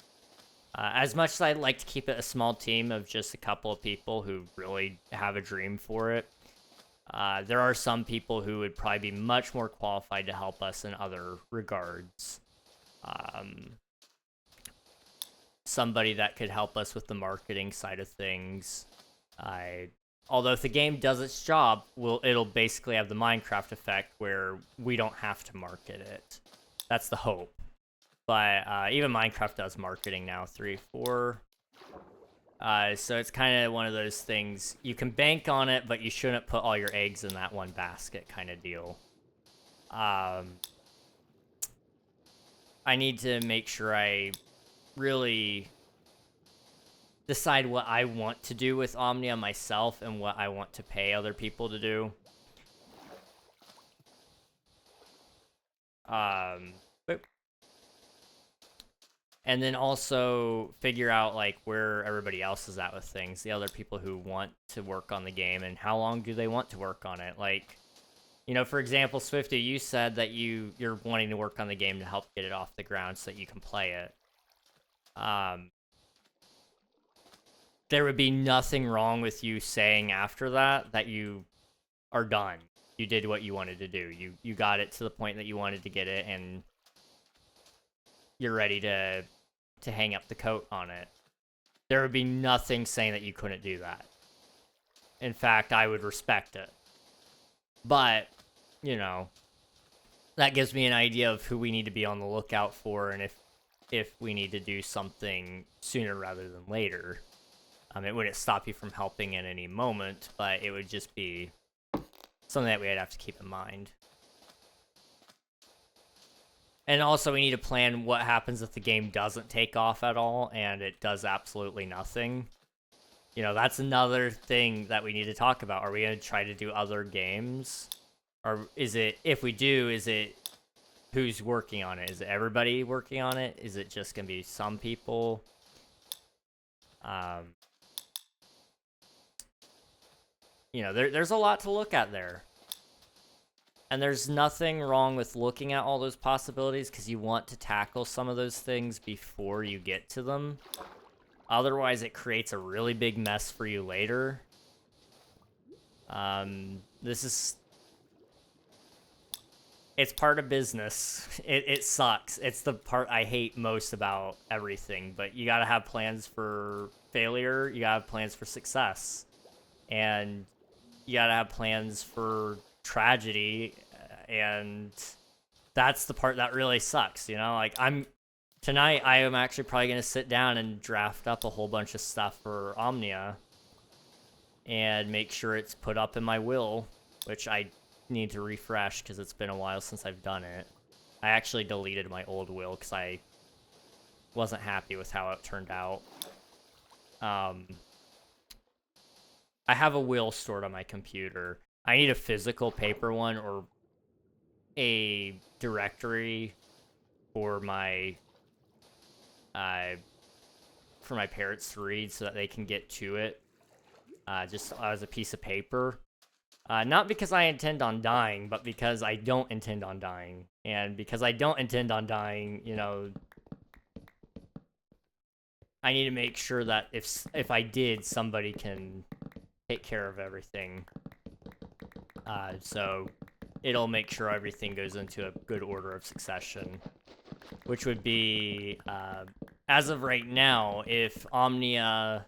As much as I'd like to keep it a small team of just a couple of people who really have a dream for it, there are some people who would probably be much more qualified to help us in other regards. Somebody that could help us with the marketing side of things. Although if the game does its job, it'll basically have the Minecraft effect where we don't have to market it. That's the hope. But even Minecraft does marketing now. 3, 4. So it's kind of one of those things. You can bank on it, but you shouldn't put all your eggs in that one basket kind of deal. I need to make sure I really decide what I want to do with Omnia myself and what I want to pay other people to do. And then also figure out like where everybody else is at with things, the other people who want to work on the game and how long do they want to work on it. Like, you know, for example, Swifty, you said that you're wanting to work on the game to help get it off the ground so that you can play it. There would be nothing wrong with you saying after that you are done. You did what you wanted to do. You got it to the point that you wanted to get it, and you're ready to hang up the coat on it. There would be nothing saying that you couldn't do that. In fact, I would respect it. But, you know, that gives me an idea of who we need to be on the lookout for, and if we need to do something sooner rather than later. It wouldn't stop you from helping at any moment, but it would just be something that we'd have to keep in mind. And also, we need to plan what happens if the game doesn't take off at all, and it does absolutely nothing. You know, that's another thing that we need to talk about. Are we going to try to do other games? Or is it, if we do, is it who's working on it? Is it everybody working on it? Is it just going to be some people? You know, there's a lot to look at there. And there's nothing wrong with looking at all those possibilities because you want to tackle some of those things before you get to them. Otherwise, it creates a really big mess for you later. It's part of business. It sucks. It's the part I hate most about everything. But you gotta have plans for failure. You gotta have plans for success. And you gotta have plans for tragedy, and that's the part that really sucks, you know? Like, tonight I am actually probably gonna sit down and draft up a whole bunch of stuff for Omnia and make sure it's put up in my will, which I need to refresh because it's been a while since I've done it. I actually deleted my old will because I wasn't happy with how it turned out. I have a will stored on my computer. I need a physical paper one or a directory for my parents to read so that they can get to it just as a piece of paper. Not because I intend on dying, but because I don't intend on dying. And because I don't intend on dying, you know, I need to make sure that if I did, somebody can take care of everything. So it'll make sure everything goes into a good order of succession, which would be, as of right now, if Omnia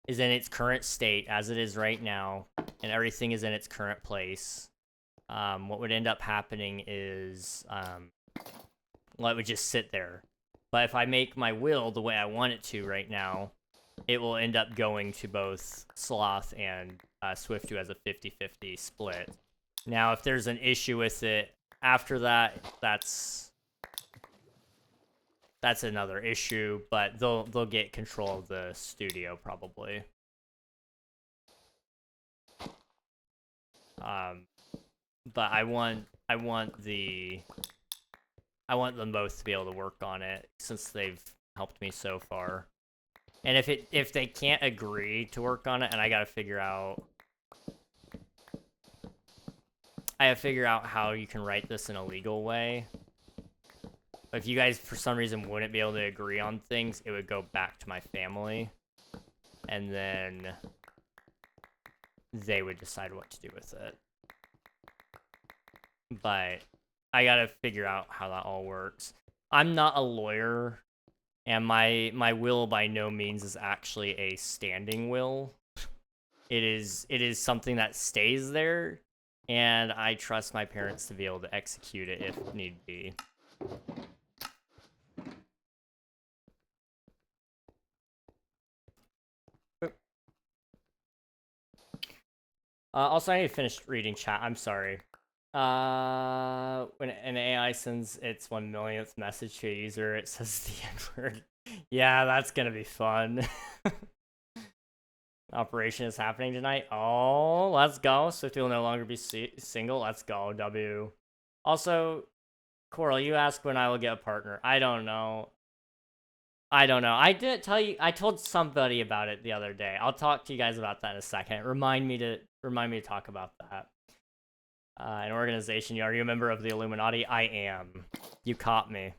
is in its current state, as it is right now, and everything is in its current place, what would end up happening is, well, it would just sit there. But if I make my will the way I want it to right now, it will end up going to both Sloth and Swift, who has a 50-50 split. Now, if there's an issue with it after that, that's another issue, but they'll get control of the studio probably. But I want them both to be able to work on it since they've helped me so far. And if they can't agree to work on it, and I gotta figure out how you can write this in a legal way. But if you guys, for some reason, wouldn't be able to agree on things, it would go back to my family. And then they would decide what to do with it. But I gotta figure out how that all works. I'm not a lawyer, and my will by no means is actually a standing will. It is something that stays there, and I trust my parents to be able to execute it if need be. Also, I need to finish reading chat. I'm sorry. When an AI sends its 1 millionth message to a user, it says the N-word. Yeah, that's gonna be fun. Operation is happening tonight. Oh, let's go. Swifty will no longer be single. Let's go, W. Also, Coral, you asked when I will get a partner. I don't know. I didn't tell you. I told somebody about it the other day. I'll talk to you guys about that in a second. Remind me to talk about that. An organization. Are you a member of the Illuminati? I am. You caught me.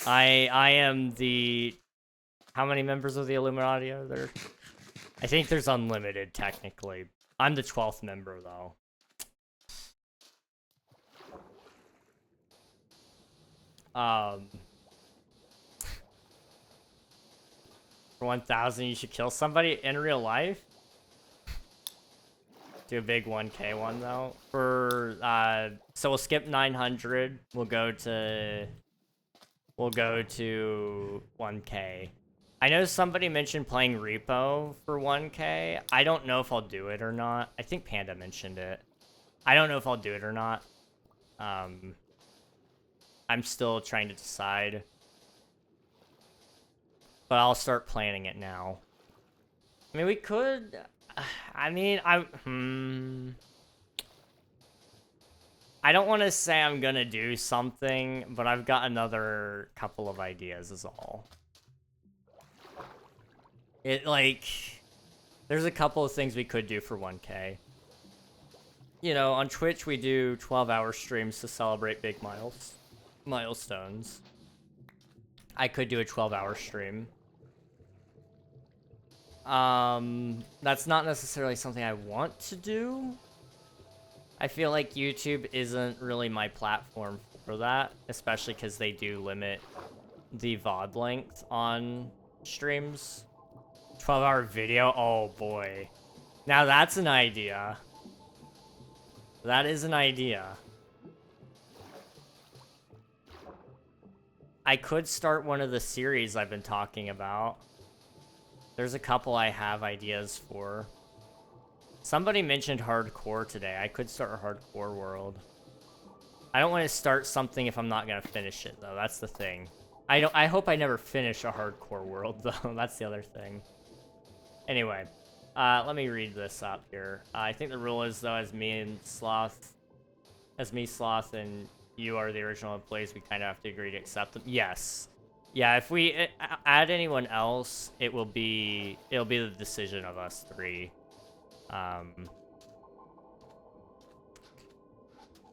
I am the... How many members of the Illuminati are there? I think there's unlimited, technically. I'm the 12th member, though. For 1,000, you should kill somebody in real life? Do a big 1K one, though. For, so we'll skip 900. We'll go to 1K. I know somebody mentioned playing Repo for 1K. I don't know if I'll do it or not. I think Panda mentioned it. I don't know if I'll do it or not. I'm still trying to decide. But I'll start planning it now. I mean, we could... I mean, I don't want to say I'm gonna do something, but I've got another couple of ideas is all. There's a couple of things we could do for 1K. You know, on Twitch we do 12-hour streams to celebrate big milestones. I could do a 12-hour stream. That's not necessarily something I want to do. I feel like YouTube isn't really my platform for that, especially because they do limit the VOD length on streams. 12-hour video? Oh boy. Now that's an idea. That is an idea. I could start one of the series I've been talking about. There's a couple I have ideas for. Somebody mentioned hardcore today. I could start a hardcore world. I don't want to start something if I'm not going to finish it, though. That's the thing. I hope I never finish a hardcore world, though. That's the other thing. Anyway, let me read this up here. I think the rule is, though, as me, Sloth, and you are the original employees, we kind of have to agree to accept them. Yes. Yeah, if we add anyone else, it'll be the decision of us three. But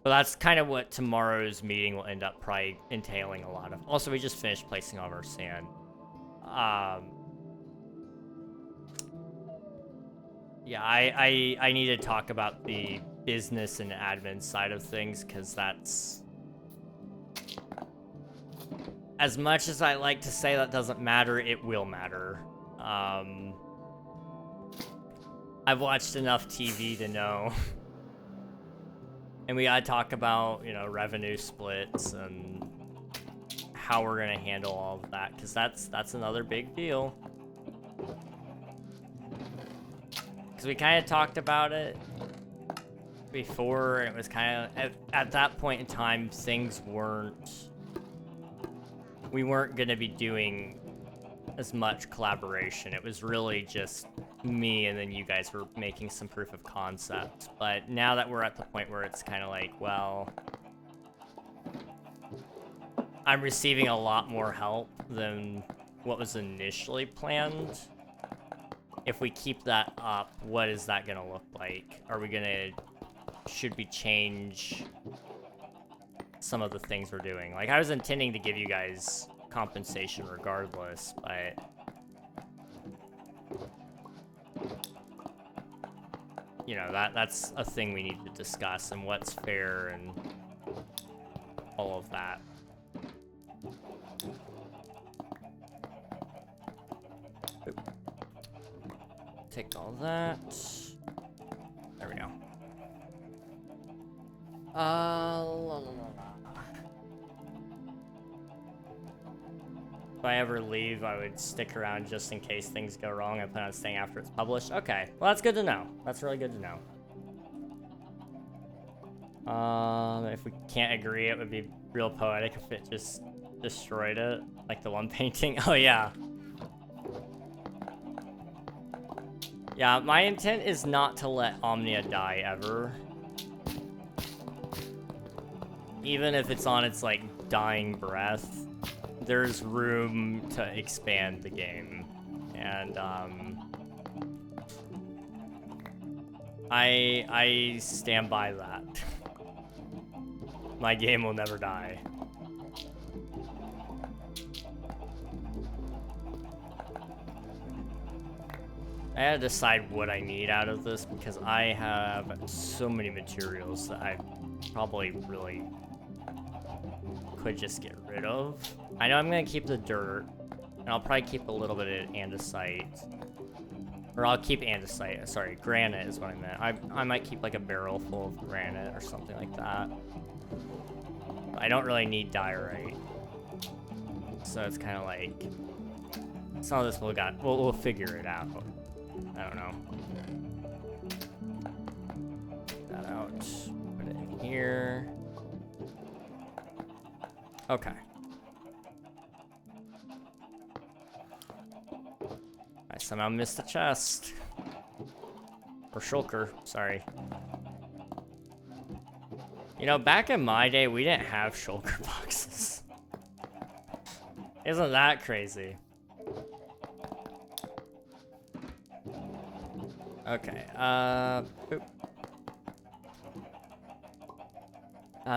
that's kind of what tomorrow's meeting will end up probably entailing a lot of. Also, we just finished placing all of our sand. Yeah, I need to talk about the business and admin side of things, because that's... As much as I like to say that doesn't matter, it will matter. I've watched enough TV to know. And we gotta talk about, you know, revenue splits and how we're gonna handle all of that, because that's another big deal. Because we kind of talked about it before, and it was kind of, at that point in time, things weren't... We weren't gonna be doing as much collaboration. It was really just me, and then you guys were making some proof of concept. But now that we're at the point where it's kind of like, well, I'm receiving a lot more help than what was initially planned. If we keep that up, what is that gonna look like? Are we gonna... Should we change some of the things we're doing? Like, I was intending to give you guys compensation regardless, but... You know, that's a thing we need to discuss, and what's fair, and all of that. Oop. Take all that. There we go. La, la, la, la. If I ever leave, I would stick around just in case things go wrong. I plan on staying after it's published. Okay, well, that's good to know. That's really good to know. If we can't agree, it would be real poetic if it just destroyed it, like the one painting. Oh yeah. Yeah, my intent is not to let Omnia die ever. Even if it's on its, like, dying breath, there's room to expand the game. And, I stand by that. My game will never die. I had to decide what I need out of this because I have so many materials that I probably really could just get rid of. I know I'm gonna keep the dirt, and I'll probably keep a little bit of andesite. Or I'll keep andesite, sorry, granite is what I meant. I might keep like a barrel full of granite or something like that. I don't really need diorite. So it's kind of like, some of this we'll figure it out. I don't know. Put that out, put it in here. Okay. I somehow missed the chest. Or shulker, sorry. You know, back in my day, we didn't have shulker boxes. Isn't that crazy? Okay, boop.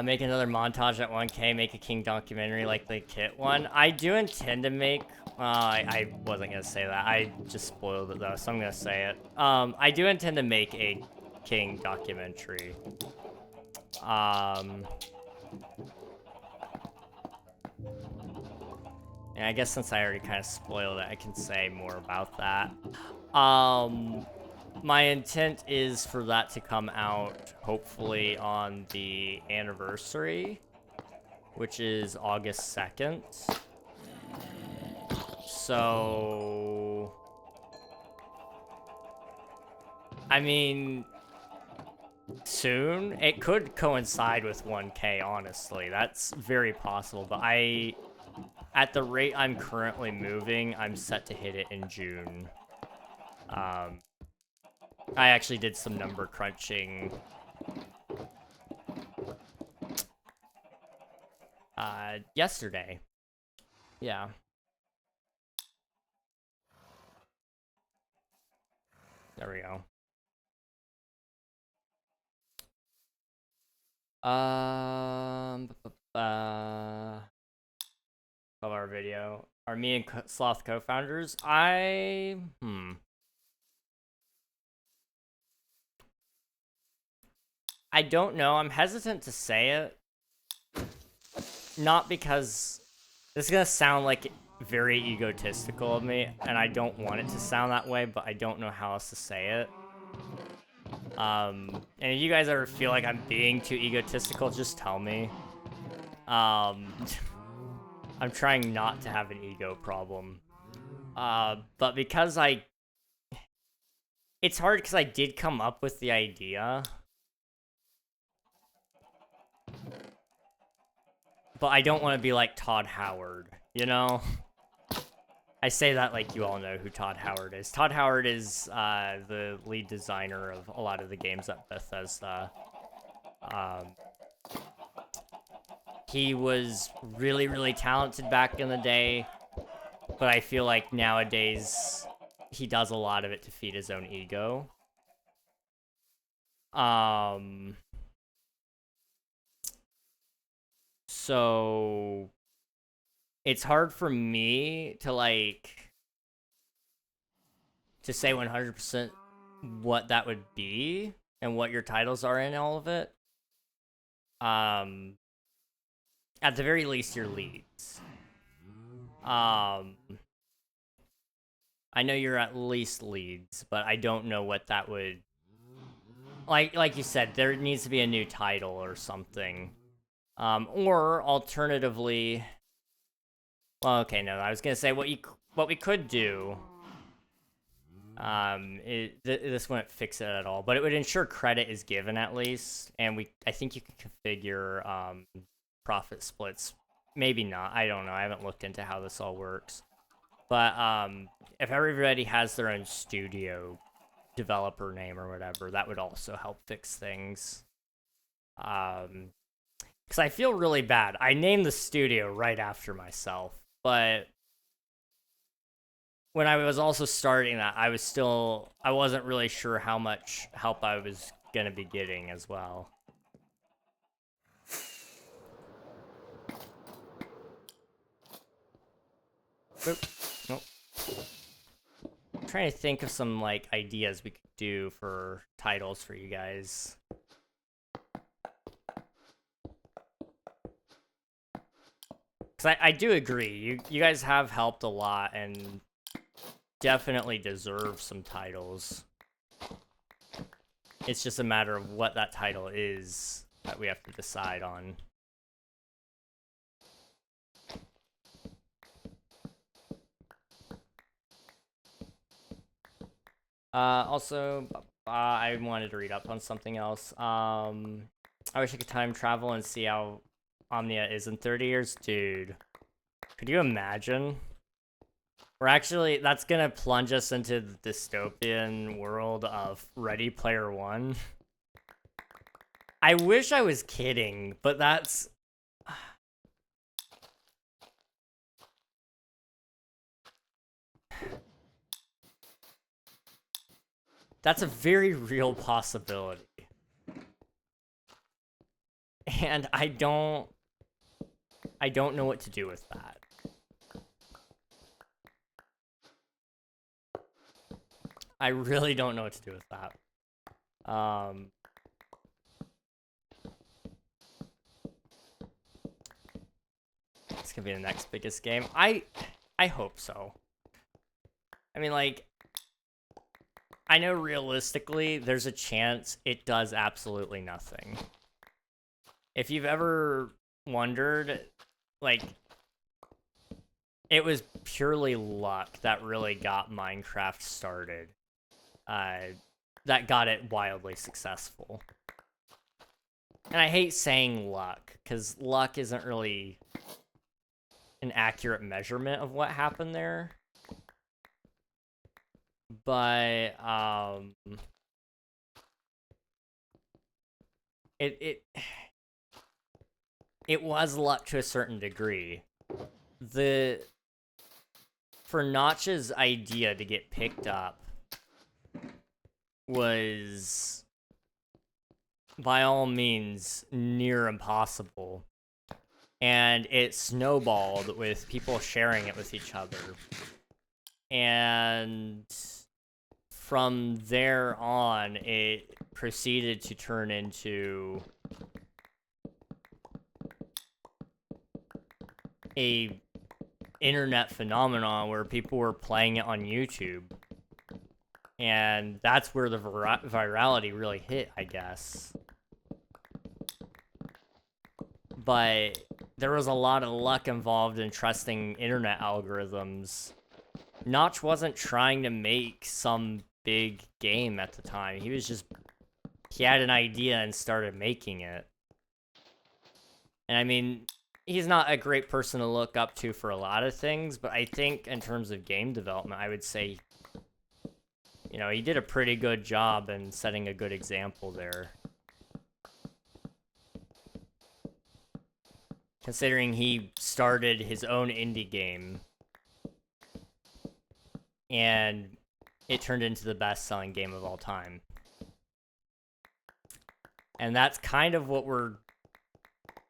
Make another montage at 1K, make a King documentary like the Kit one. I do intend to make, I wasn't gonna say that. I just spoiled it though, so I'm gonna say it. I do intend to make a King documentary. And I guess since I already kind of spoiled it, I can say more about that. My intent is for that to come out hopefully on the anniversary, which is August 2nd. So, I mean, soon. It could coincide with 1K, honestly. That's very possible, but at the rate I'm currently moving, I'm set to hit it in June. I actually did some number crunching yesterday. Yeah. There we go. Of our video. Are me and Sloth co-founders? I don't know. I'm hesitant to say it. Not because this is gonna sound like very egotistical of me, and I don't want it to sound that way, but I don't know how else to say it. And if you guys ever feel like I'm being too egotistical, just tell me. I'm trying not to have an ego problem. But because it's hard because I did come up with the idea. But I don't want to be like Todd Howard, you know? I say that like you all know who Todd Howard is. Todd Howard is the lead designer of a lot of the games at Bethesda. He was really, really talented back in the day, but I feel like nowadays he does a lot of it to feed his own ego. So it's hard for me to to say 100% what that would be and what your titles are in all of it. At the very least, your leads. I know you're at least leads, but I don't know what that would... Like you said, there needs to be a new title or something. Or alternatively... Well, okay, no, I was gonna say what we could do This wouldn't fix it at all, but it would ensure credit is given at least, and I think you can configure profit splits. Maybe not. I don't know. I haven't looked into how this all works. But if everybody has their own studio developer name or whatever, that would also help fix things. Because I feel really bad. I named the studio right after myself, but when I was also starting that, I wasn't really sure how much help I was gonna be getting as well. Nope. I'm trying to think of some like ideas we could do for titles for you guys. Because I do agree, you guys have helped a lot and definitely deserve some titles. It's just a matter of what that title is that we have to decide on. Also, I wanted to read up on something else. I wish I could time travel and see how Omnia is in 30 years. Dude, could you imagine? That's gonna plunge us into the dystopian world of Ready Player One. I wish I was kidding, but that's... That's a very real possibility. And I don't know what to do with that. I really don't know what to do with that. It's gonna be the next biggest game. I hope so. I mean, like, I know realistically there's a chance it does absolutely nothing. If you've ever wondered, like, it was purely luck that really got Minecraft started. That got it wildly successful. And I hate saying luck, because luck isn't really an accurate measurement of what happened there. But, it was luck to a certain degree. For Notch's idea to get picked up was, by all means, near impossible. And it snowballed with people sharing it with each other. And from there on, it proceeded to turn into a internet phenomenon where people were playing it on YouTube. And that's where the virality really hit, I guess. But there was a lot of luck involved in trusting internet algorithms. Notch wasn't trying to make some big game at the time. He had an idea and started making it. And I mean, he's not a great person to look up to for a lot of things, but I think in terms of game development, I would say, you know, he did a pretty good job in setting a good example there. Considering he started his own indie game, and it turned into the best-selling game of all time. And that's kind of what we're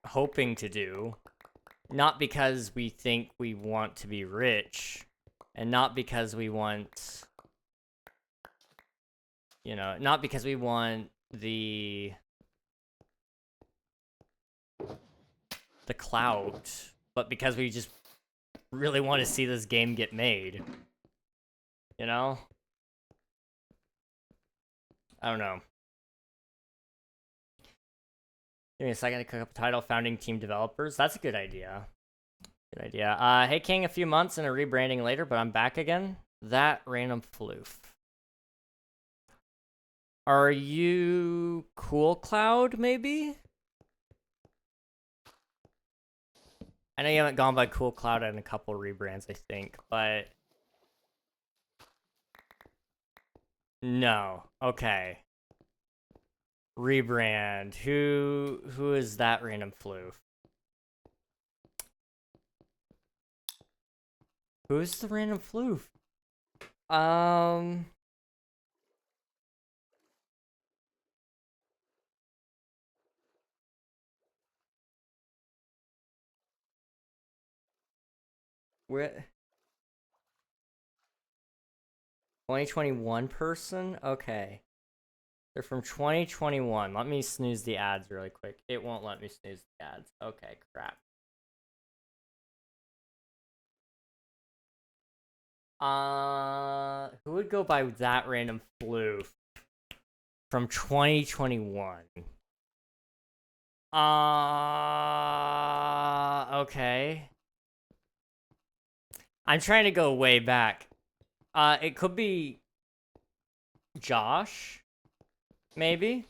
hoping to do. Not because we think we want to be rich, and not because we want, you know, not because we want the clout, but because we just really want to see this game get made. You know? I don't know. Give me a second to cook up a title. Founding team developers. That's a good idea. Good idea. Hey King, a few months and a rebranding later, but I'm back again. That random floof. Are you Cool Cloud, maybe? I know you haven't gone by Cool Cloud in a couple rebrands, I think, but... No. Okay. Rebrand. Who is that random floof? Who's the random floof? Where? 2021 person? Okay. They're from 2021. Let me snooze the ads really quick. It won't let me snooze the ads. Okay, crap. Who would go by that random floof from 2021? Okay. I'm trying to go way back. It could be Josh, maybe?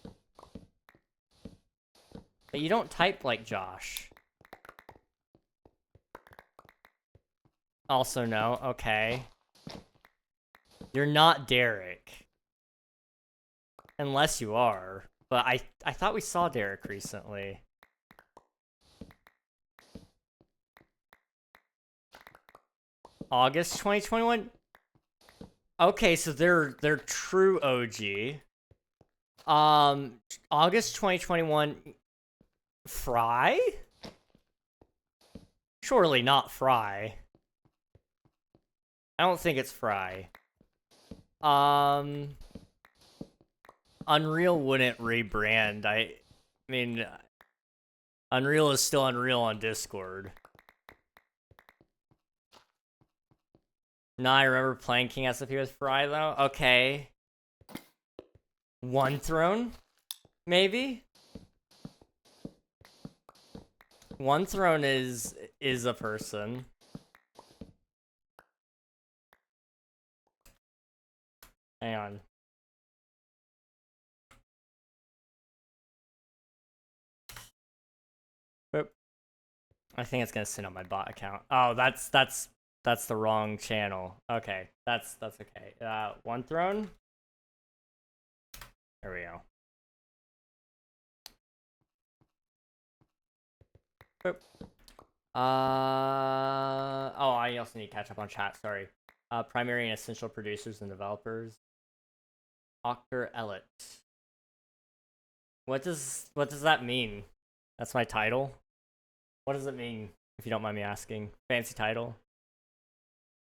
But you don't type like Josh. Also no, okay. You're not Derek. Unless you are. But I thought we saw Derek recently. August 2021? Okay, so they're true OG. August 2021 Fry? Surely not Fry. I don't think it's Fry. Unreal wouldn't rebrand. I mean, Unreal is still Unreal on Discord. No, I remember playing King SMP with Fry though. Okay. One Throne? Maybe? One Throne is a person. Hang on. Oop. I think it's gonna sit on my bot account. Oh, that's the wrong channel. Okay, that's okay. One Throne. There we go. Oop. Oh, I also need to catch up on chat. Sorry. Primary and essential producers and developers. Dr. Elliot. What does that mean? That's my title. What does it mean, if you don't mind me asking? Fancy title.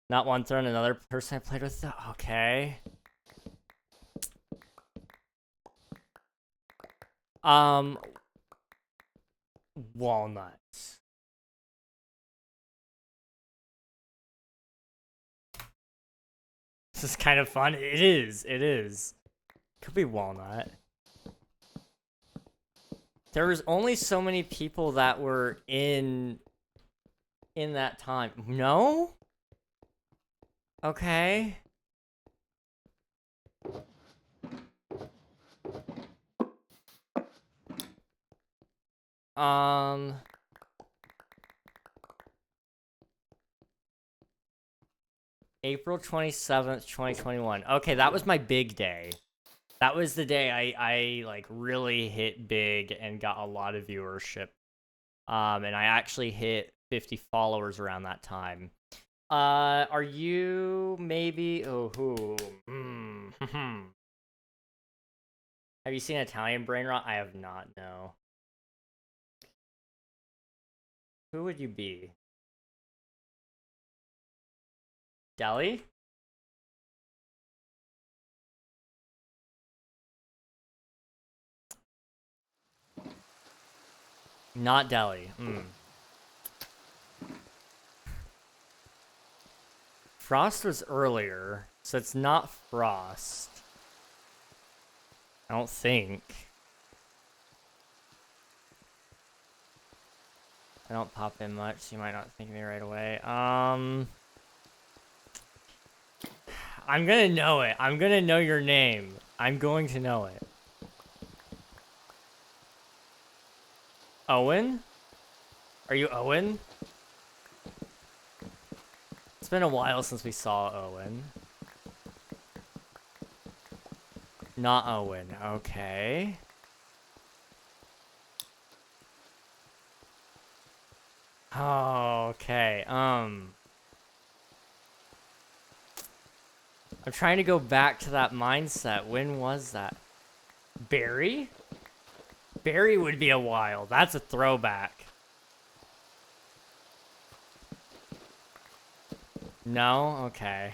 Not One Throne, another person I played with. Okay. Walnuts. This is kind of fun. It is. Could be Walnut. There was only so many people that were in that time. No? Okay. April 27th, 2021. Okay, that was my big day. That was the day I like really hit big and got a lot of viewership. And I actually hit 50 followers around that time. Are you maybe Have you seen Italian Brain Rot? I have not, no. Who would you be? Deli? Not Deli. Frost was earlier, so it's not Frost. I don't think. I don't pop in much, so you might not think of me right away. I'm gonna know it. I'm gonna know your name. I'm going to know it. Owen? Are you Owen? It's been a while since we saw Owen. Not Owen. Okay. Oh, okay. I'm trying to go back to that mindset. When was that? Barry? Barry would be a while. That's a throwback. No? Okay.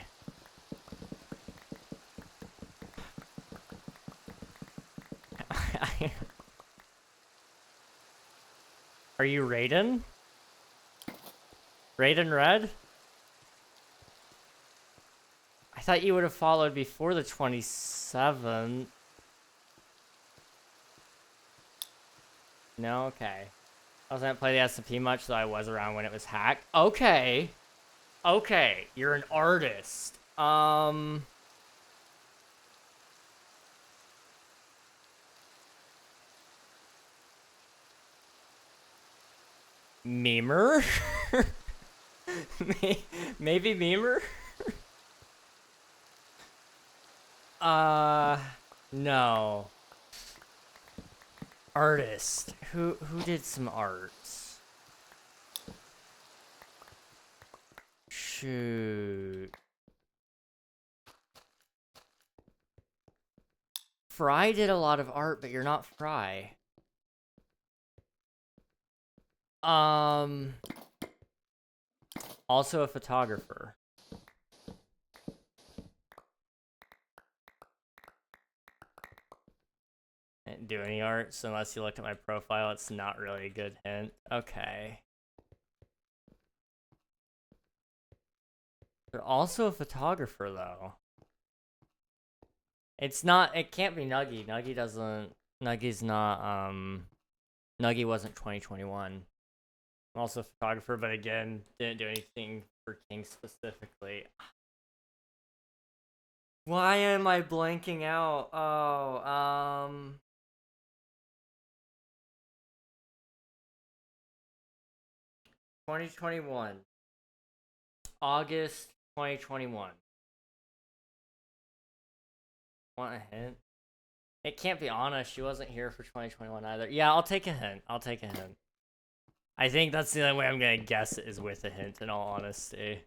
Are you Raiden? Raiden Red? I thought you would have followed before the 27th. No? Okay. I wasn't play the SMP much, though I was around when it was hacked. Okay. Okay. You're an artist. Memer? Maybe Memer? No. Artist. Who did some art? Shoot. Fry did a lot of art, but you're not Fry. Also a photographer. Didn't do any art, so unless you looked at my profile, it's not really a good hint. Okay. But also a photographer, though. It's not, it can't be Nuggy. Nuggy's not, Nuggy wasn't 2021. I'm also a photographer, but again, didn't do anything for King specifically. Why am I blanking out? Oh, 2021. August 2021. Want a hint? It can't be Anna. She wasn't here for 2021 either. Yeah, I'll take a hint. I think that's the only way I'm gonna guess it is with a hint, in all honesty.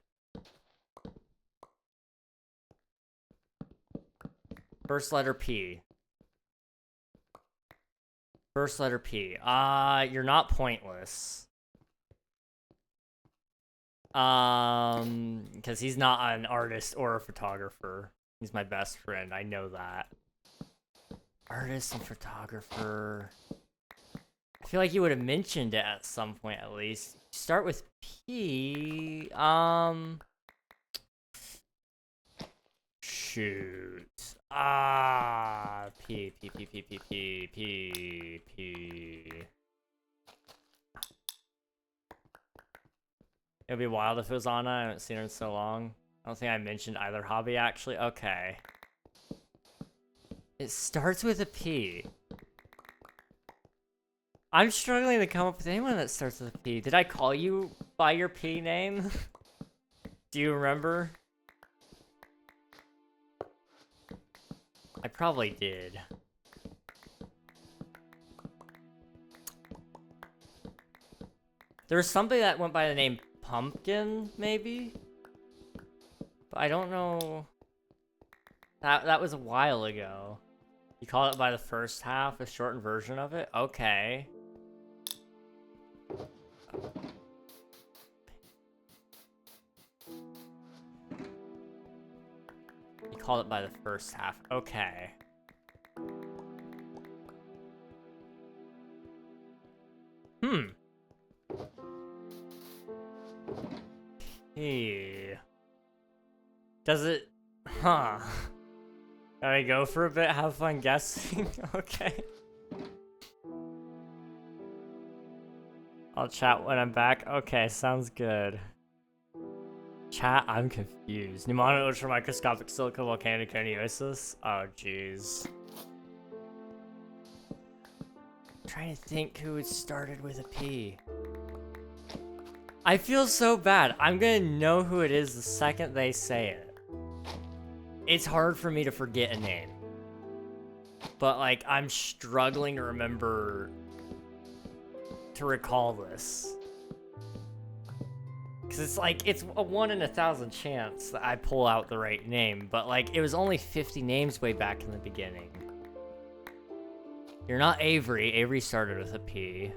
First letter P. First letter P. You're not Pointless. Because he's not an artist or a photographer. He's my best friend. I know that. Artist and photographer. I feel like you would have mentioned it at some point at least. Start with P. Shoot. P. It'd be wild if it was Anna. I haven't seen her in so long. I don't think I mentioned either hobby, actually. Okay. It starts with a P. I'm struggling to come up with anyone that starts with a P. Did I call you by your P name? Do you remember? I probably did. There was somebody that went by the name Pumpkin, maybe? But I don't know. That was a while ago. You call it by the first half, a shortened version of it? Okay. You call it by the first half. Okay. Hey. Does it... Huh. Gotta go for a bit, have fun guessing? Okay. I'll chat when I'm back. Okay, sounds good. Chat, I'm confused. Pneumono ultramicroscopic silicovolcanic Oh, jeez. Trying to think who it started with a P. I feel so bad. I'm gonna know who it is the second they say it. It's hard for me to forget a name. But, like, I'm struggling to remember to recall this. Because it's like, it's a 1 in 1,000 chance that I pull out the right name. But, like, it was only 50 names way back in the beginning. You're not Avery. Avery started with a P.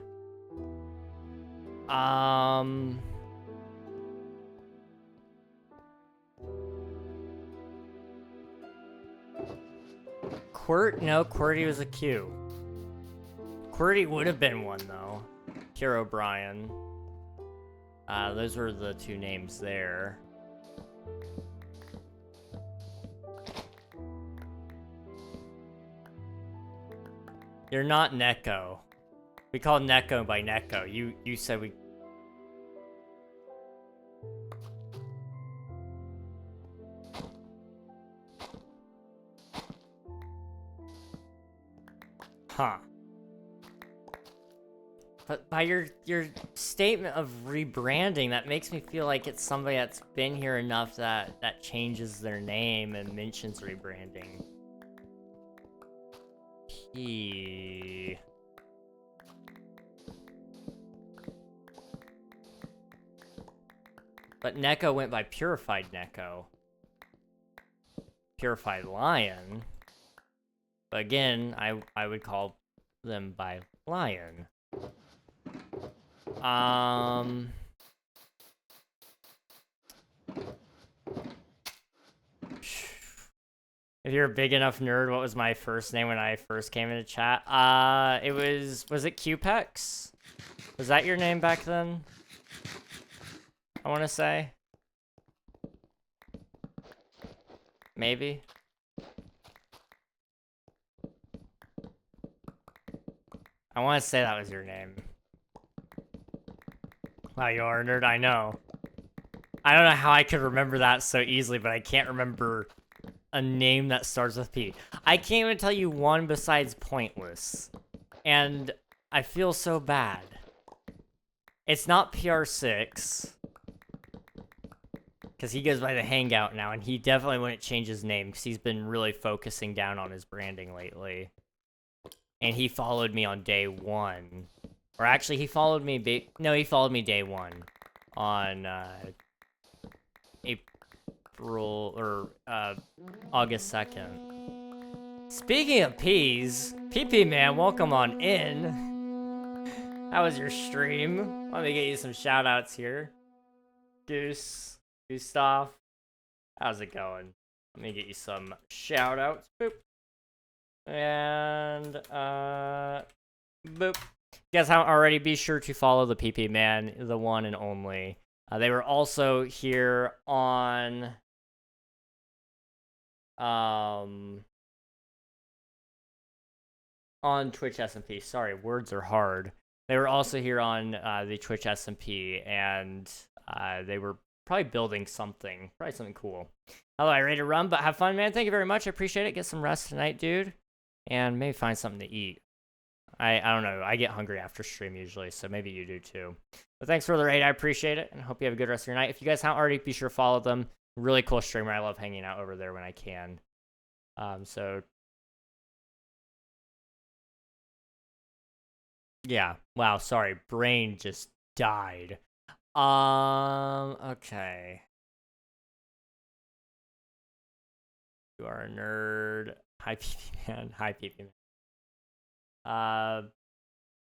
Quirt? No, QWERTY was a Q. QWERTY would have been one, though. Kira O'Brien. Those were the two names there. You're not Neko. We call Neko by Neko. You said we... Huh. But by your statement of rebranding, that makes me feel like it's somebody that's been here enough that changes their name and mentions rebranding. But Neko went by Purified Neko. Purified Lion. But again, I would call them by Lion. If you're a big enough nerd, what was my first name when I first came into chat? Was it QPEX? Was that your name back then? I want to say. Maybe. I want to say that was your name. Wow, you are a nerd, I know. I don't know how I could remember that so easily, but I can't remember a name that starts with P. I can't even tell you one besides Pointless. And I feel so bad. It's not PR6. Because he goes by the Hangout now, and he definitely wouldn't change his name, because he's been really focusing down on his branding lately. And he followed me on day 1. Or actually, he followed me... No, he followed me day 1. On, April... Or, August 2nd. Speaking of P's, PP Man, welcome on in. How was your stream? Let me get you some shout-outs here. Gustav. How's it going? Let me get you some shout-outs. Boop. And, boop. If you guys haven't already, be sure to follow the PP Man, the one and only. They were also here on, Twitch SMP. Sorry, words are hard. They were also here on, the Twitch SMP, and, they were probably building something. Probably something cool. Hello, I ready to run, but have fun, man. Thank you very much. I appreciate it. Get some rest tonight, dude. And maybe find something to eat. I don't know. I get hungry after stream usually, so maybe you do too. But thanks for the raid. I appreciate it, and hope you have a good rest of your night. If you guys haven't already, be sure to follow them. Really cool streamer. I love hanging out over there when I can. So... yeah. Wow, sorry. Brain just died. Okay. You are a nerd. Hi, PP Man. Hi, PP Man.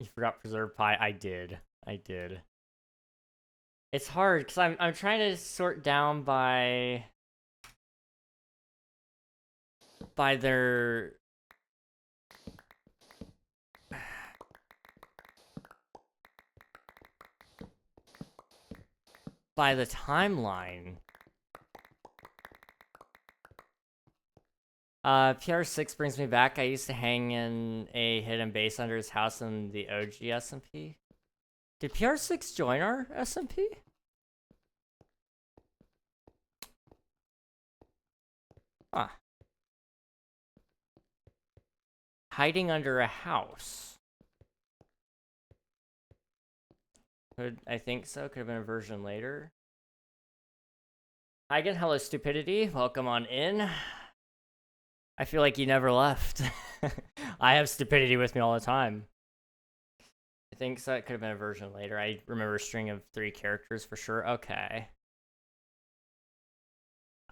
You forgot preserved pie. I did. It's hard because I'm trying to sort down by their by the timeline. PR6 brings me back. I used to hang in a hidden base under his house in the OG SMP. Did PR6 join our SMP? Huh. Hiding under a house. I think so. Could have been a version later. Hi again, hello stupidity. Welcome on in. I feel like you never left. I have stupidity with me all the time. I think so. It could have been a version later. I remember a string of 3 characters for sure. Okay.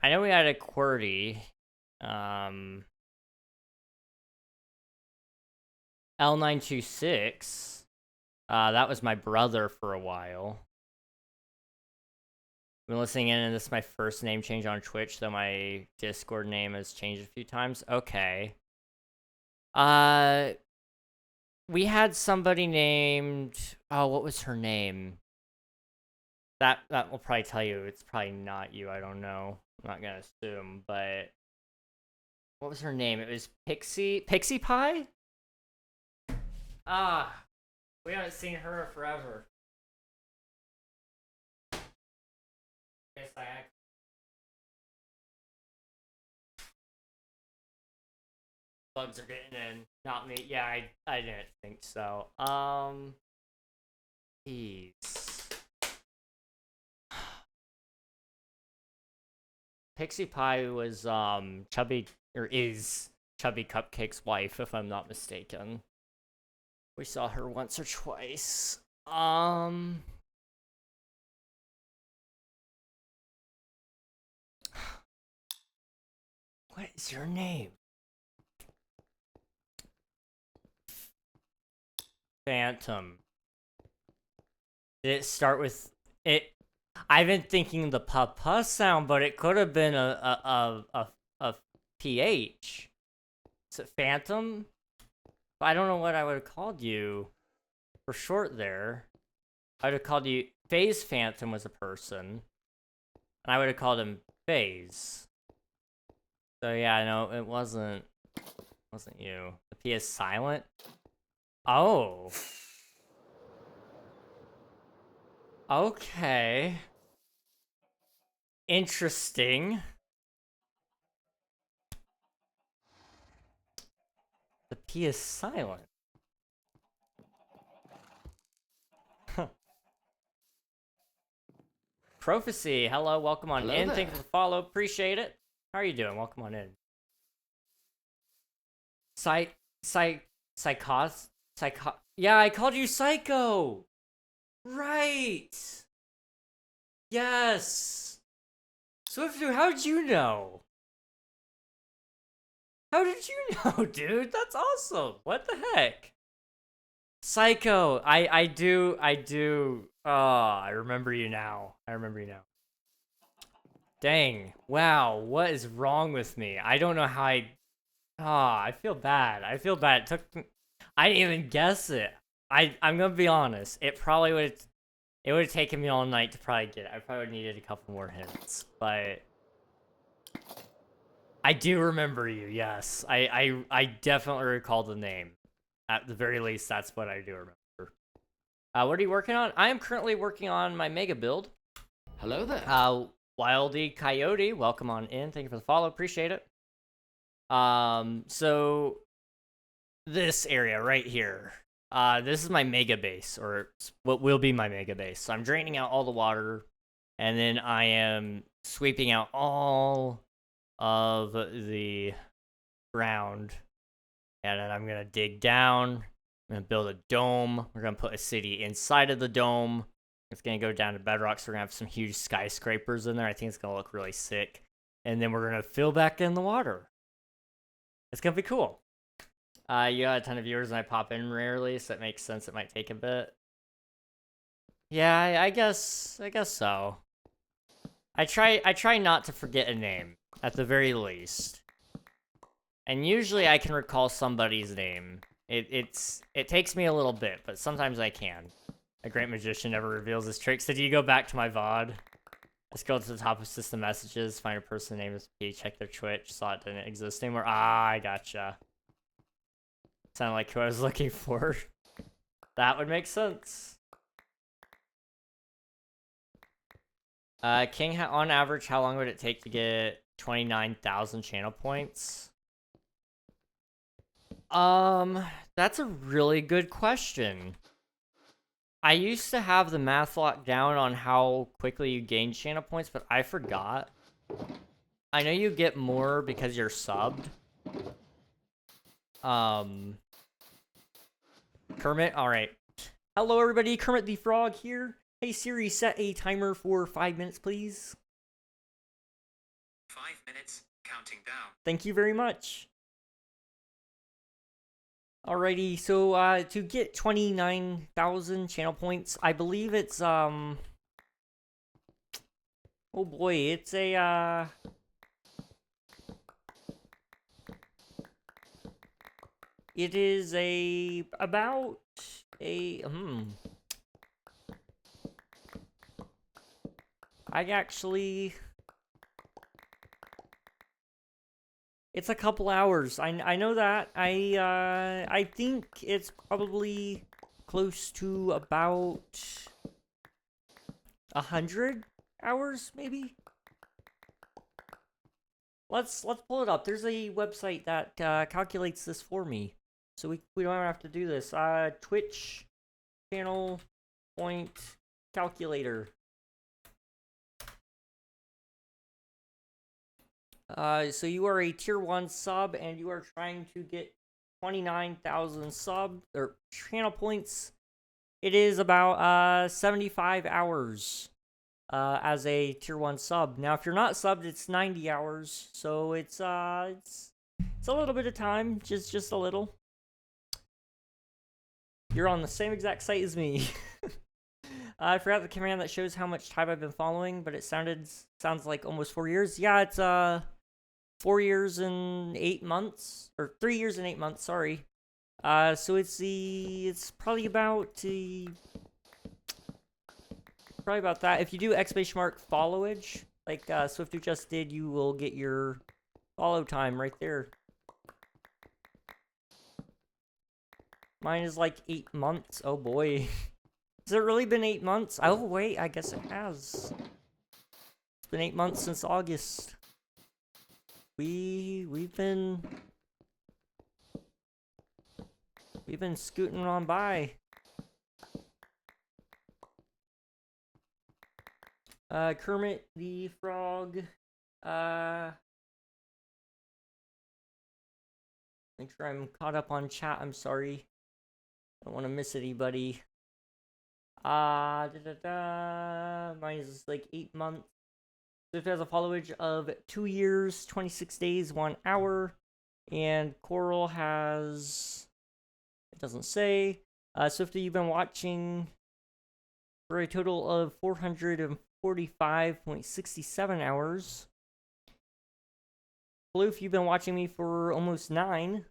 I know we had a QWERTY. L926. That was my brother for a while. I've been listening in, and this is my first name change on Twitch, though my Discord name has changed a few times. Okay. We had somebody named... Oh, what was her name? That will probably tell you. It's probably not you. I don't know. I'm not gonna assume, but... What was her name? It was Pixie Pie? We haven't seen her in forever. Guess I act. Bugs are getting in. Not me. Yeah, I didn't think so. Jeez. Pixie Pie was Chubby, or is Chubby Cupcake's wife, if I'm not mistaken. We saw her once or twice. What is your name? Phantom. Did it start with it? I've been thinking the papa sound, but it could have been a PH. Is it Phantom? I don't know what I would have called you for short there. I would have called you... Phase Phantom was a person. And I would have called him Phase. So yeah, no, it wasn't you. The P is silent? Oh. Okay. Interesting. The P is silent. Prophecy, hello, welcome on in. Thank you for the follow, appreciate it. How are you doing? Welcome on in. Yeah, I called you Psycho. Right. Yes. Swiftu, how did you know? How did you know, dude? That's awesome. What the heck? Psycho, I do. Oh, I remember you now. Dang. Wow, what is wrong with me? I don't know how I feel bad. It took me... I didn't even guess it. I'm gonna be honest. It would have taken me all night to probably get it. I probably needed a couple more hints, but I do remember you, yes. I definitely recall the name. At the very least, that's what I do remember. What are you working on? I am currently working on my mega build. Hello there. Wildy Coyote, welcome on in. Thank you for the follow, appreciate it. So this area right here. This is my mega base, or what will be my mega base. So I'm draining out all the water, and then I am sweeping out all of the ground. And then I'm gonna dig down. I'm gonna build a dome. We're gonna put a city inside of the dome. It's gonna go down to bedrock, so we're gonna have some huge skyscrapers in there. I think it's gonna look really sick. And then we're gonna fill back in the water. It's gonna be cool. You got a ton of viewers and I pop in rarely, so it makes sense it might take a bit. Yeah, I guess so. I try not to forget a name, at the very least. And usually I can recall somebody's name. It takes me a little bit, but sometimes I can. A great magician never reveals his tricks. So do you go back to my VOD? Let's go to the top of system messages, find a person named as P, check their Twitch, saw it didn't exist anymore. Ah, I gotcha. Sounded like who I was looking for. That would make sense. King, on average, how long would it take to get 29,000 channel points? That's a really good question. I used to have the math locked down on how quickly you gain channel points, but I forgot. I know you get more because you're subbed. Kermit, alright. Hello everybody, Kermit the Frog here. Hey Siri, set a timer for 5 minutes, please. 5 minutes, counting down. Thank you very much. Alrighty, so to get 29,000 channel points, I believe it's oh boy, it's a it is about a it's a couple hours. I know that. I think it's probably close to about 100 hours, maybe. Let's pull it up. There's a website that calculates this for me, so we don't have to do this. Twitch channel point calculator. So you are a tier 1 sub and you are trying to get 29,000 sub or channel points. It is about 75 hours as a tier 1 sub. Now if you're not subbed, it's 90 hours. So it's a little bit of time, just a little. You're on the same exact site as me. I forgot the command that shows how much time I've been following, but it sounds like almost 4 years. Yeah, it's 4 years and 8 months, or 3 years and 8 months. Sorry. So it's probably about that. If you do exclamation mark followage, like Swiftu just did, you will get your follow time right there. Mine is like 8 months. Oh boy. Has it really been 8 months? Oh wait, I guess it has. It's been 8 months since August. We've been scooting on by. Kermit the Frog. Make sure I'm caught up on chat. I'm sorry. Don't want to miss anybody. Mine is like 8 months. So it has a followage of 2 years, 26 days, 1 hour. And Coral has, it doesn't say. Swifty, you've been watching for a total of 445.67 hours. Floof, you've been watching me for almost 9.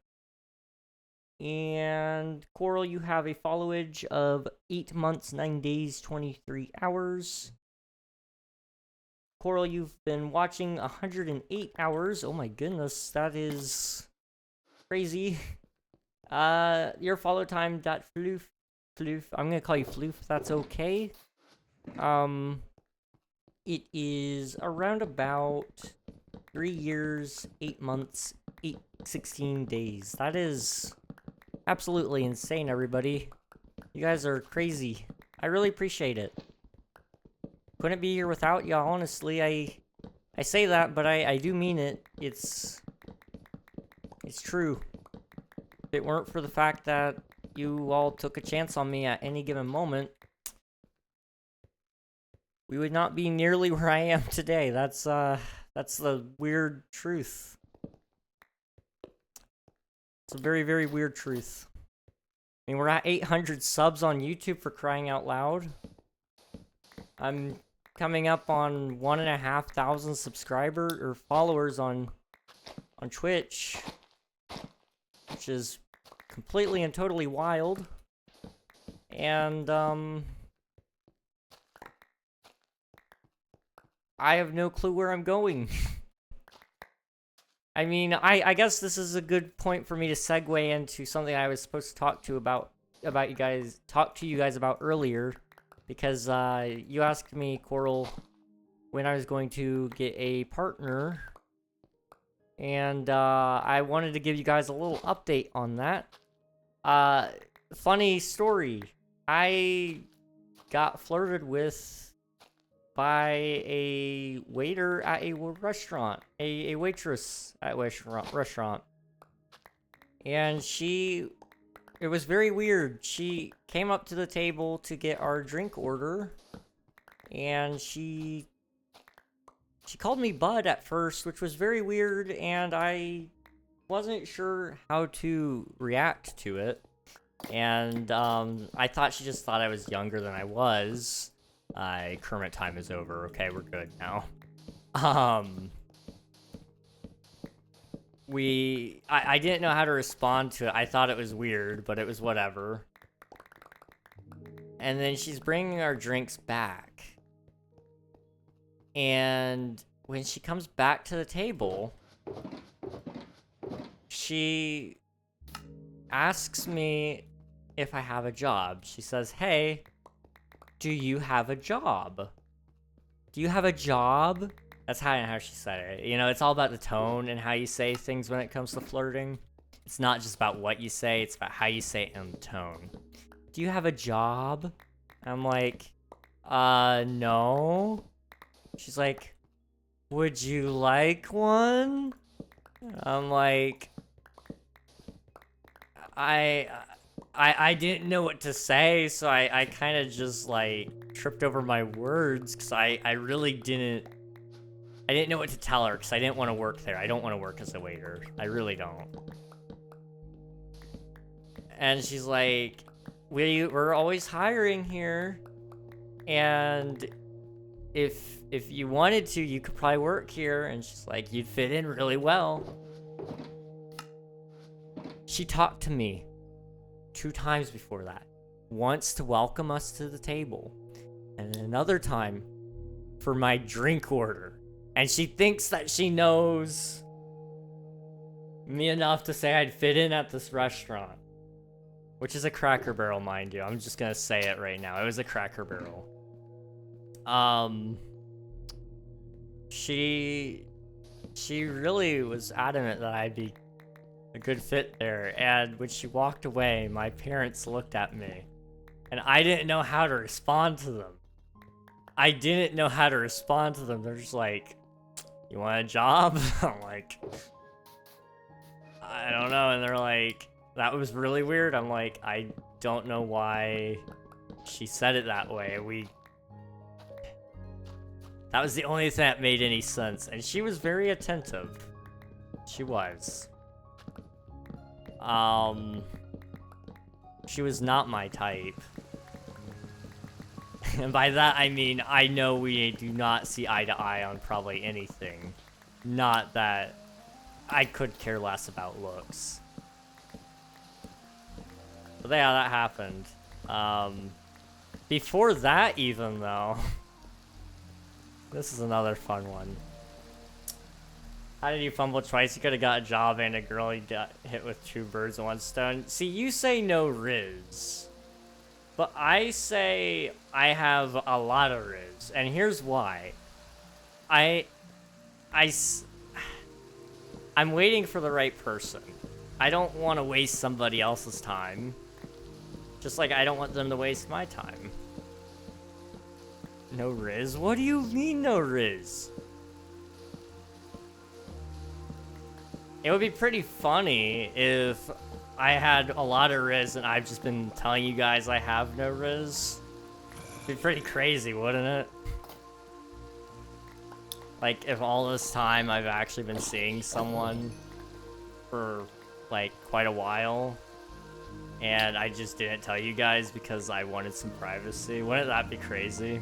And Coral, you have a followage of 8 months, 9 days, 23 hours. Coral, you've been watching 108 hours. Oh my goodness, that is crazy. Your follow time, Floof, I'm gonna call you Floof, that's okay. It is around about 3 years, 8 months, 16 days. That is absolutely insane, everybody. You guys are crazy. I really appreciate it. Couldn't be here without y'all, honestly. I say that, but I do mean it. It's true. If it weren't for the fact that you all took a chance on me at any given moment, we would not be nearly where I am today. That's the weird truth. It's a very, very weird truth. I mean, we're at 800 subs on YouTube, for crying out loud. I'm coming up on 1,500 subscribers or followers on Twitch, which is completely and totally wild. And I have no clue where I'm going. I mean, I guess this is a good point for me to segue into something I was supposed to talk to you guys about earlier, because you asked me, Coral, when I was going to get a partner And I wanted to give you guys a little update on that. Funny story. I got flirted with by a waiter at a restaurant, a waitress at a restaurant. And it was very weird. She came up to the table to get our drink order, and she called me Bud at first, which was very weird, and I wasn't sure how to react to it. And I thought she just thought I was younger than I was. Kermit time is over. Okay, we're good now. I didn't know how to respond to it. I thought it was weird, but it was whatever. And then she's bringing our drinks back. And when she comes back to the table, she asks me if I have a job. She says, "Hey, do you have a job? Do you have a job?" That's how she said it. You know, it's all about the tone and how you say things when it comes to flirting. It's not just about what you say, it's about how you say it and the tone. "Do you have a job?" I'm like, no. She's like, "Would you like one?" I'm like, I didn't know what to say, so I kind of just, like, tripped over my words, because I really didn't know what to tell her, because I didn't want to work there. I don't want to work as a waiter. I really don't. And she's like, we're always hiring here, and if you wanted to, you could probably work here. And she's like, "You'd fit in really well." She talked to me 2 times before that. Once to welcome us to the table, and another time for my drink order. And she thinks that she knows me enough to say I'd fit in at this restaurant. Which is a Cracker Barrel, mind you. I'm just gonna say it right now. It was a Cracker Barrel. She really was adamant that I'd be a good fit there. And when she walked away, my parents looked at me. And I didn't know how to respond to them. They're just like, "You want a job?" I'm like, "I don't know." And they're like, "That was really weird." I'm like, "I don't know why she said it that way. That was the only thing that made any sense." And she was very attentive. She was. She was not my type. And by that, I mean, I know we do not see eye to eye on probably anything. Not that I could care less about looks. But yeah, that happened. Before that even, though, this is another fun one. "How did you fumble twice? You could have got a job and a girl. You got hit with 2 birds with 1 stone." See, you say no riz. But I say I have a lot of riz. And here's why. I'm waiting for the right person. I don't want to waste somebody else's time. Just like I don't want them to waste my time. No riz? What do you mean no riz? It would be pretty funny if I had a lot of riz and I've just been telling you guys I have no riz. It'd be pretty crazy, wouldn't it? Like, if all this time I've actually been seeing someone for, like, quite a while, and I just didn't tell you guys because I wanted some privacy. Wouldn't that be crazy?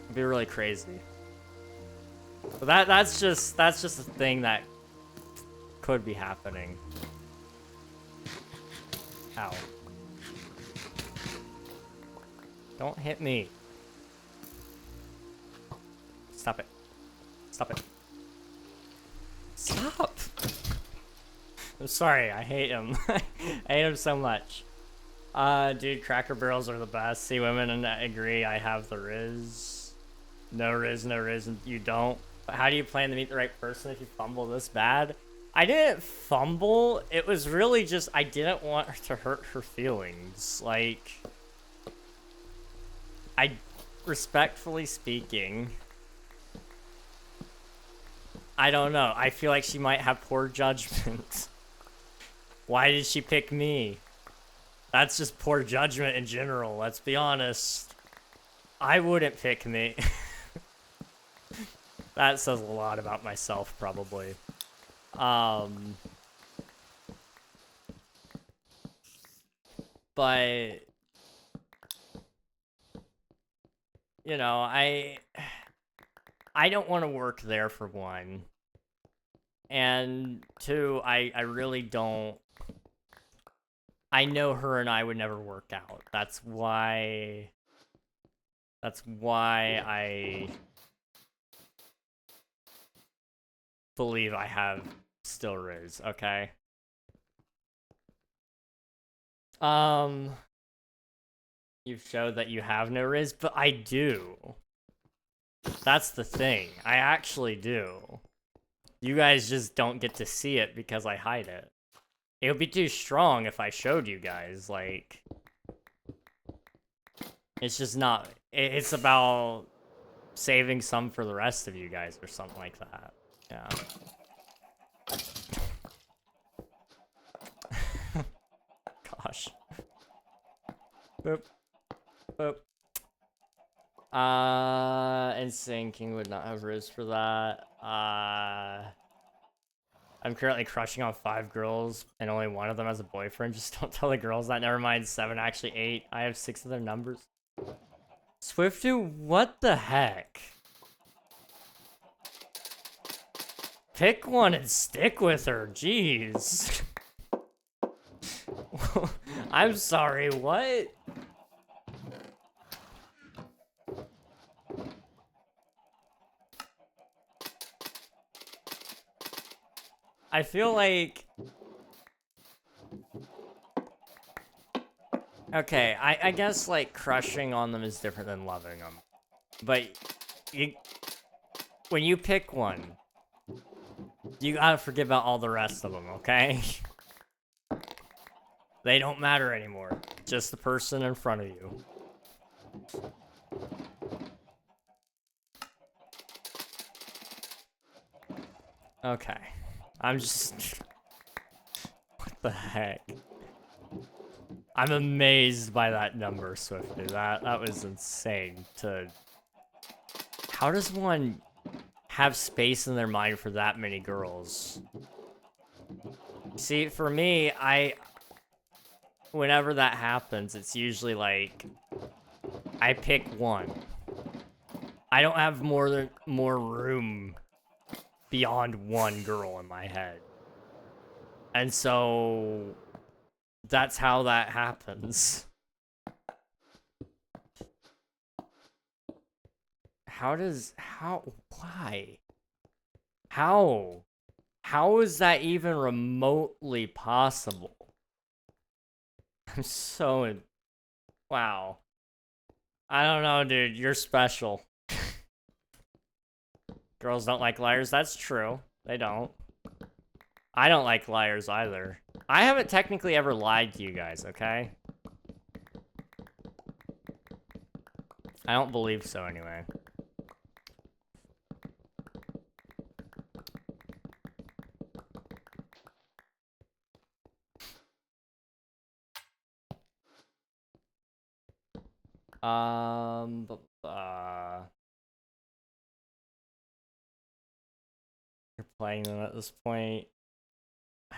It'd be really crazy. But that's just a thing that could be happening. Ow. Don't hit me. Stop it. Stop it. Stop! I'm sorry, I hate him. I hate him so much. Dude, Cracker Barrels are the best. See women and I agree, I have the riz. No reason you don't. But how do you plan to meet the right person if you fumble this bad? I didn't fumble. It was really just I didn't want to hurt her feelings. Like, respectfully speaking, I don't know. I feel like she might have poor judgment. Why did she pick me? That's just poor judgment in general, let's be honest. I wouldn't pick me. That says a lot about myself, probably. But, you know, I don't want to work there, for one. And two, I really don't. I know her and I would never work out. That's why I believe I have still Riz, okay? You've showed that you have no Riz, but I do. That's the thing. I actually do. You guys just don't get to see it because I hide it. It would be too strong if I showed you guys, like... It's just not... It's about saving some for the rest of you guys or something like that. Yeah. Gosh. Boop. Boop. Insane King would not have Riz for that. I'm currently crushing on 5 girls, and only one of them has a boyfriend. Just don't tell the girls that. Never mind, 7, actually 8. I have 6 of their numbers. Swiftu, what the heck? Pick one and stick with her, jeez. I'm sorry, what? I feel like... Okay, I guess, like, crushing on them is different than loving them. But, when you pick one, you gotta forget about all the rest of them, okay? They don't matter anymore. Just the person in front of you. Okay. I'm just... What the heck? I'm amazed by that number, Swifty. That was insane to... How does one have space in their mind for that many girls? See, for me, whenever that happens, it's usually like... I pick one. I don't have more room beyond one girl in my head. And so... That's how that happens. Why? How is that even remotely possible? I'm so, wow. I don't know, dude, you're special. Girls don't like liars, that's true. They don't. I don't like liars either. I haven't technically ever lied to you guys, okay? I don't believe so anyway. You're playing them at this point.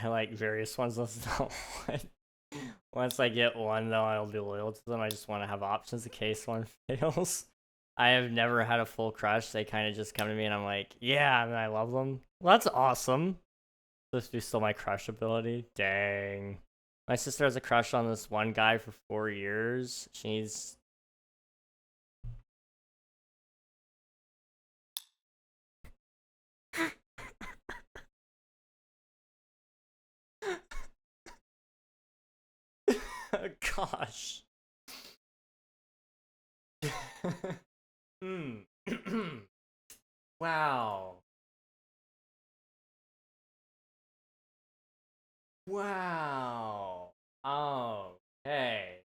I like various ones. That's not one. Once I get one, though, I'll be loyal to them. I just want to have options in case one fails. I have never had a full crush. They kind of just come to me and I'm like, yeah, and I love them. Well, that's awesome. This be still my crush ability. Dang. My sister has a crush on this one guy for 4 years. She's... Gosh. Wow. Wow. Okay.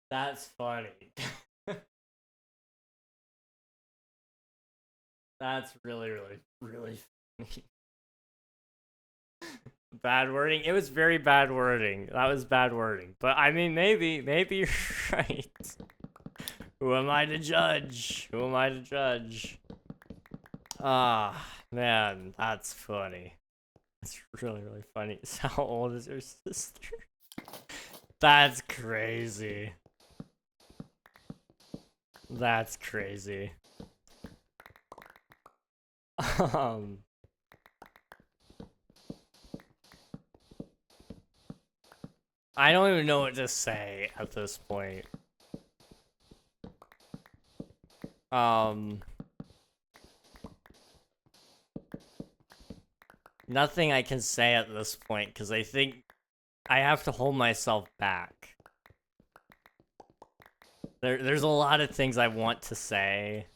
That's funny. That's really, really, really funny. Bad wording. It was very bad wording. That was bad wording. But I mean, maybe you're right. Who am I to judge? Who am I to judge? Ah, man, that's funny. That's really, really funny. So how old is your sister? That's crazy. That's crazy. I don't even know what to say at this point. Nothing I can say at this point because I think I have to hold myself back. There's a lot of things I want to say,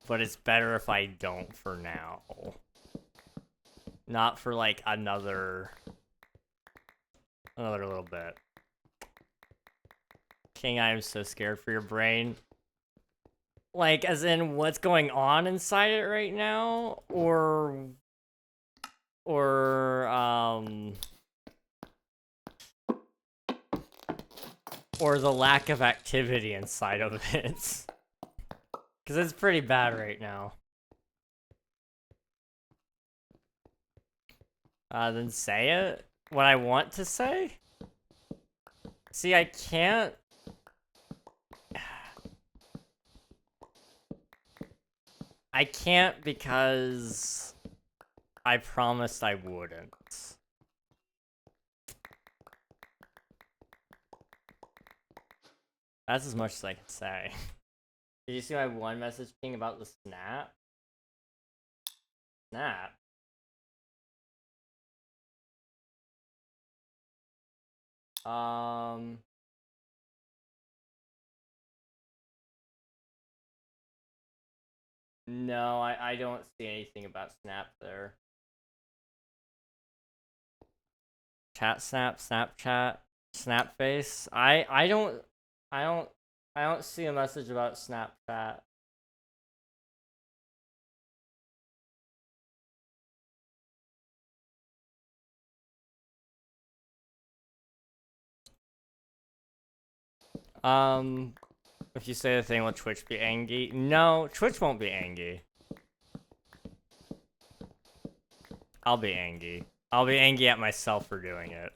but it's better if I don't for now. Not for like another little bit. King, I am so scared for your brain. Like, as in what's going on inside it right now, or the lack of activity inside of it. Because it's pretty bad right now. Then say it. What I want to say? See, I can't... I can't because I promised I wouldn't. That's as much as I can say. Did you see my one message thing about the snap? Snap? No, I don't see anything about snap there. Chat snap, Snapchat, Snapface. I don't see a message about Snapchat. If you say the thing, will Twitch be angry? No, Twitch won't be angry. I'll be angry. I'll be angry at myself for doing it.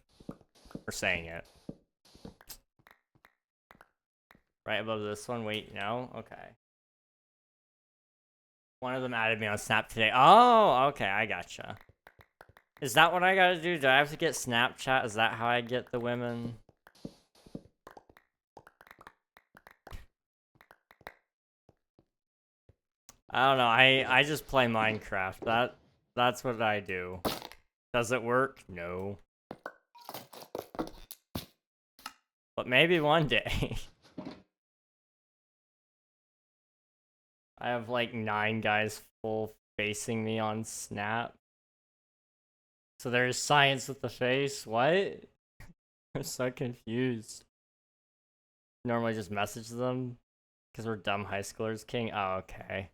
For saying it. Right above this one? Wait, no? Okay. One of them added me on Snap today. Oh, okay, I gotcha. Is that what I gotta do? Do I have to get Snapchat? Is that how I get the women? I don't know. I just play Minecraft. That's what I do. Does it work? No. But maybe one day. I have like 9 guys full facing me on Snap. So there's science with the face? What? I'm so confused. Normally just message them because we're dumb high schoolers, King. Oh, okay.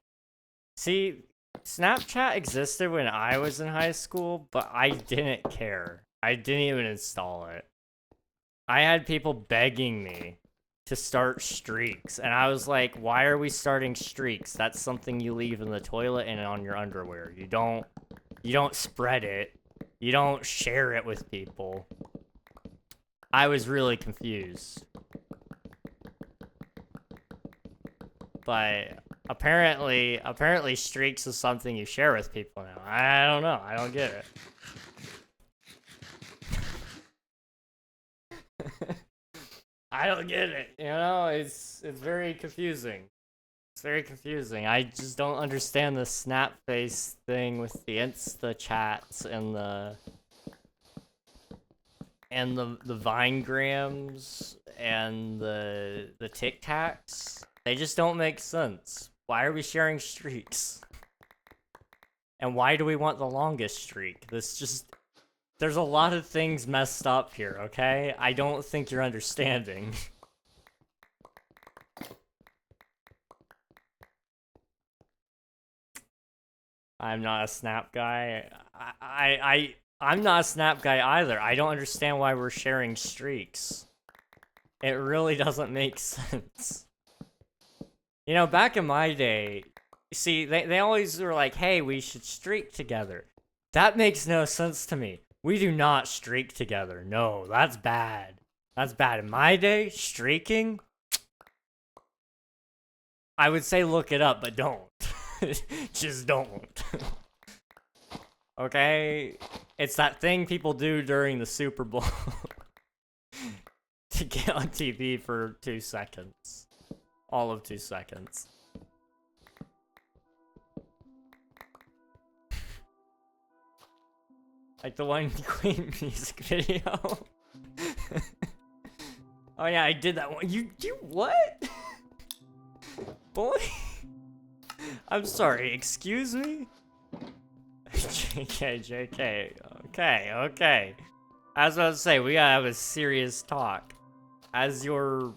See, Snapchat existed when I was in high school, but I didn't care. I didn't even install it. I had people begging me to start streaks, and I was like, why are we starting streaks? That's something you leave in the toilet and on your underwear. You don't spread it. You don't share it with people. I was really confused. But apparently streaks is something you share with people now. I don't know. I don't get it. I don't get it. You know, it's very confusing. It's very confusing. I just don't understand the snap face thing with the Insta chats and the Vinegrams and the Tic Tacs. They just don't make sense. Why are we sharing streaks? And why do we want the longest streak? There's a lot of things messed up here, okay? I don't think you're understanding. I'm not a snap guy. I'm not a snap guy either. I don't understand why we're sharing streaks. It really doesn't make sense. You know, back in my day, see, they always were like, hey, we should streak together. That makes no sense to me. We do not streak together. No, that's bad. That's bad. In my day, streaking, I would say look it up, but don't. Just don't. Okay? It's that thing people do during the Super Bowl to get on TV for 2 seconds. All of 2 seconds. Like the one Queen music video. Oh yeah, I did that one. You what? Boy? I'm sorry, excuse me? JK. Okay. I was about to say, we gotta have a serious talk. As your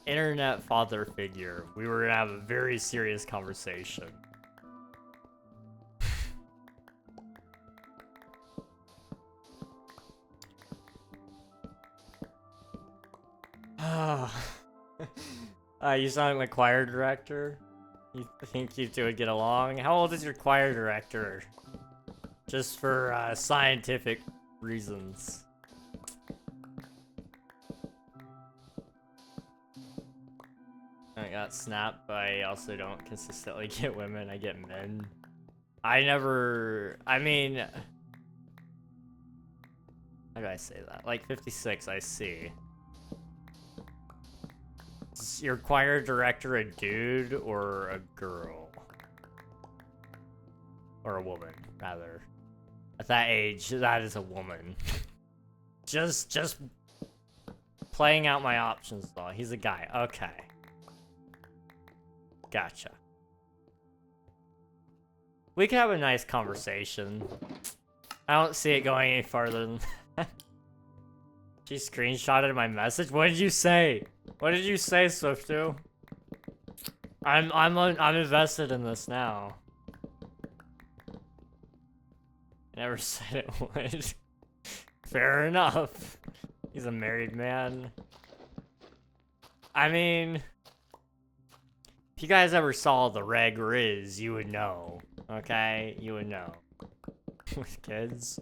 internet father figure, we were gonna have a very serious conversation. You sound like my choir director. You think you two would get along? How old is your choir director? Just for scientific reasons. I got snapped, but I also don't consistently get women. I get men. I mean, how do I say that? Like 56, I see. Is your choir director a dude or a girl? Or a woman, rather. At that age, that is a woman. just playing out my options though. He's a guy. Okay. Gotcha. We could have a nice conversation. I don't see it going any farther than that. She screenshotted my message? What did you say? What did you say, Swiftu? I'm invested in this now. I never said it would. Fair enough. He's a married man. I mean, if you guys ever saw the Reg Riz, you would know. Okay? You would know. With kids.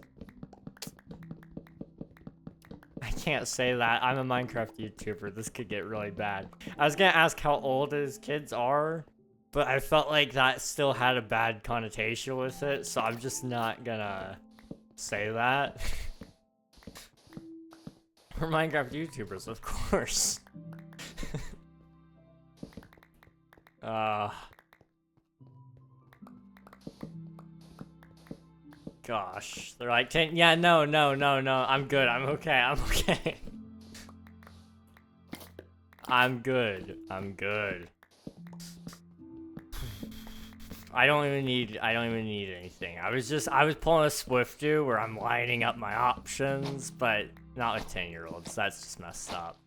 I can't say that. I'm a Minecraft YouTuber. This could get really bad. I was gonna ask how old his kids are, but I felt like that still had a bad connotation with it, so I'm just not gonna say that. We're Minecraft YouTubers, of course. Gosh. They're like, yeah, no, I'm good, I'm okay. I'm good. I don't even need anything. I was pulling a Swiftu where I'm lining up my options, but not with 10-year-olds. That's just messed up.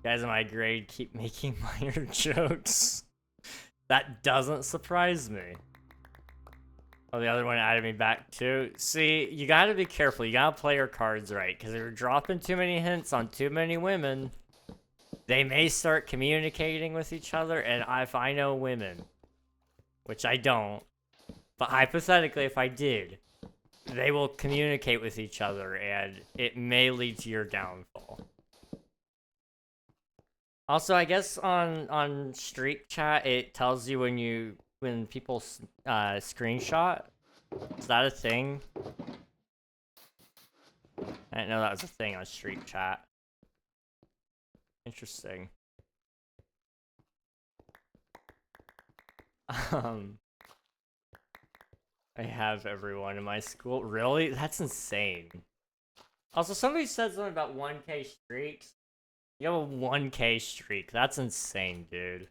Guys in my grade keep making minor jokes. That doesn't surprise me. Oh, the other one added me back too. See, you gotta be careful. You gotta play your cards right, because if you're dropping too many hints on too many women, they may start communicating with each other, and if I know women, which I don't, but hypothetically if I did, they will communicate with each other, and it may lead to your downfall. Also, I guess on Streak Chat, it tells you when people screenshot. Is that a thing? I didn't know that was a thing on Streak Chat. Interesting. I have everyone in my school. Really? That's insane. Also, somebody said something about 1K streaks. You have a 1K streak. That's insane, dude.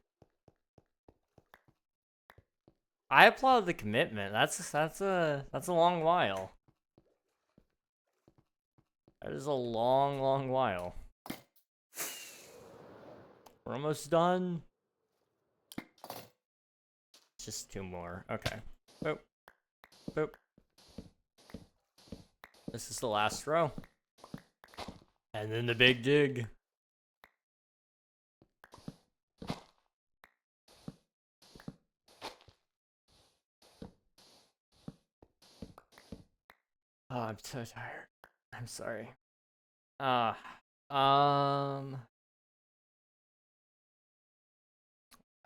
I applaud the commitment. That's a long while. That is a long while. We're almost done. Just 2 more. Okay. Boop. Boop. This is the last row. And then the big dig. Oh, I'm so tired. I'm sorry. I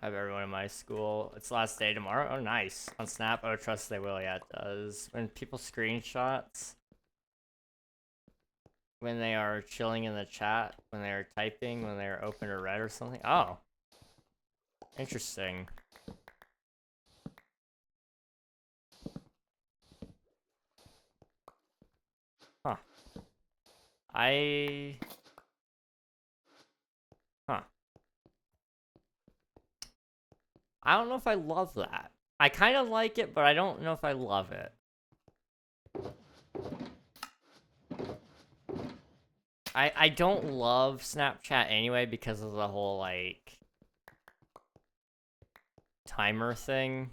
have everyone in my school. It's last day tomorrow. Oh, nice. On Snap. Oh, trust they will. Yeah, it does. When people screenshots, when they are chilling in the chat, when they are typing, when they are open or read or something. Oh, interesting. Huh. Huh. I don't know if I love that. I kind of like it, but I don't know if I love it. I don't love Snapchat anyway because of the whole, like, timer thing.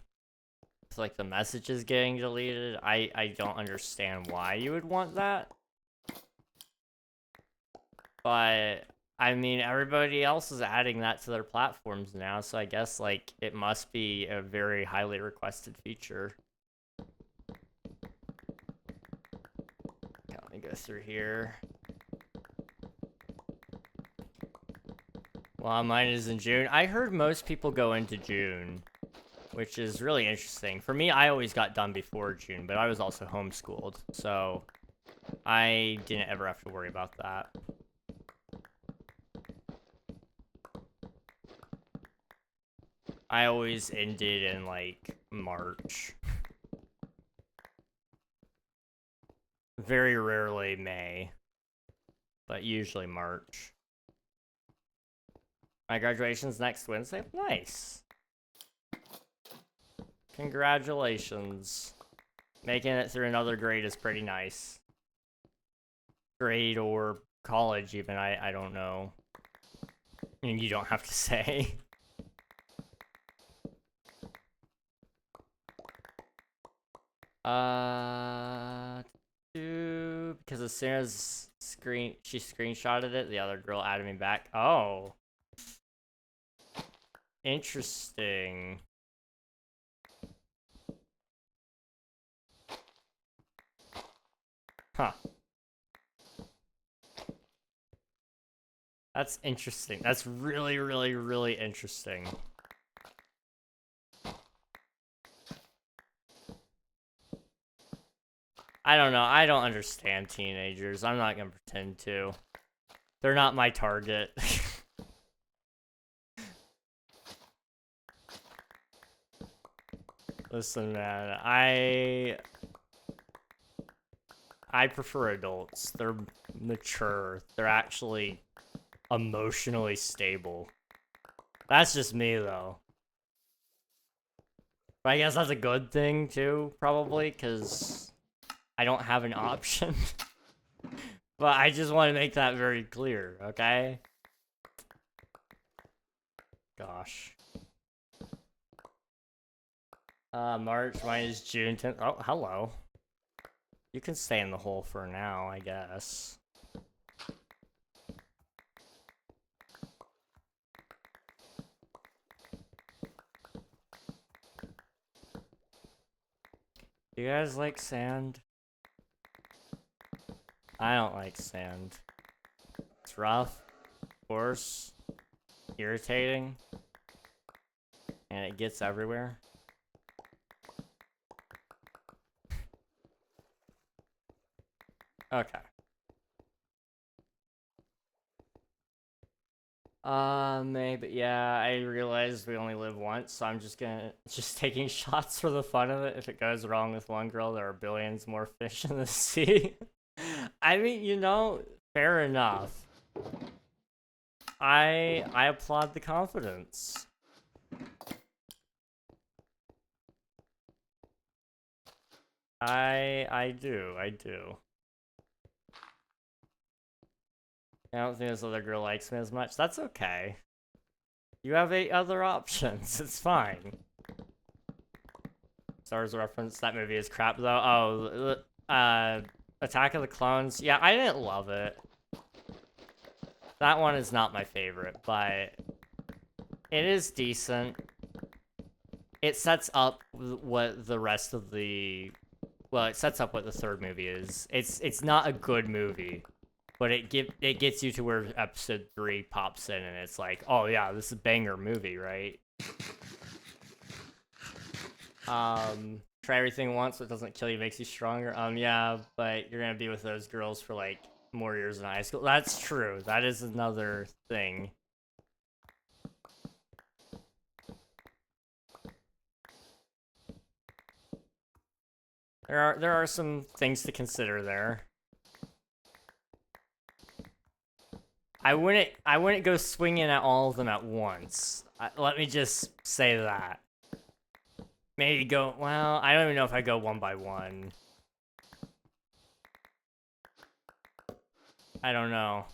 It's like the messages getting deleted. I don't understand why you would want that. But, I mean, everybody else is adding that to their platforms now, so I guess, like, it must be a very highly requested feature. Okay, let me go through here. Well, mine is in June. I heard most people go into June, which is really interesting. For me, I always got done before June, but I was also homeschooled, so I didn't ever have to worry about that. I always ended in, like, March. Very rarely May, but usually March. My graduation's next Wednesday? Nice. Congratulations. Making it through another grade is pretty nice. Grade or college even, I don't know. I mean, you don't have to say. Because as soon as she screenshotted it, the other girl added me back. Oh. Interesting. Huh. That's interesting. That's really interesting. I don't know. I don't understand teenagers. I'm not gonna pretend to. They're not my target. Listen, man, I prefer adults. They're mature. They're actually emotionally stable. That's just me, though. But I guess that's a good thing, too, probably, because I don't have an option. But I just want to make that very clear, okay? Gosh. March, mine is June 10th. Oh, hello. You can stay in the hole for now, I guess. Do you guys like sand? I don't like sand. It's rough, coarse, irritating, and it gets everywhere. Okay. Maybe, yeah, I realized we only live once, so I'm just taking shots for the fun of it. If it goes wrong with one girl, there are billions more fish in the sea. I mean, you know, fair enough. I applaud the confidence. I do. I don't think this other girl likes me as much. That's okay. You have 8 other options. It's fine. Star Wars reference. That movie is crap though. Oh, Attack of the Clones. Yeah, I didn't love it. That one is not my favorite, but it is decent. It sets up what the rest of the... Well, it sets up what the third movie is. It's not a good movie, but it gets you to where episode 3 pops in, and it's like, oh yeah, this is a banger movie, right? Try everything once, so it doesn't kill you, makes you stronger. Yeah, but you're gonna be with those girls for like more years in high school. That's true. That is another thing. There are some things to consider there. I wouldn't go swinging at all of them at once. Let me just say that. Maybe go, well, I don't even know if I go one by one. I don't know.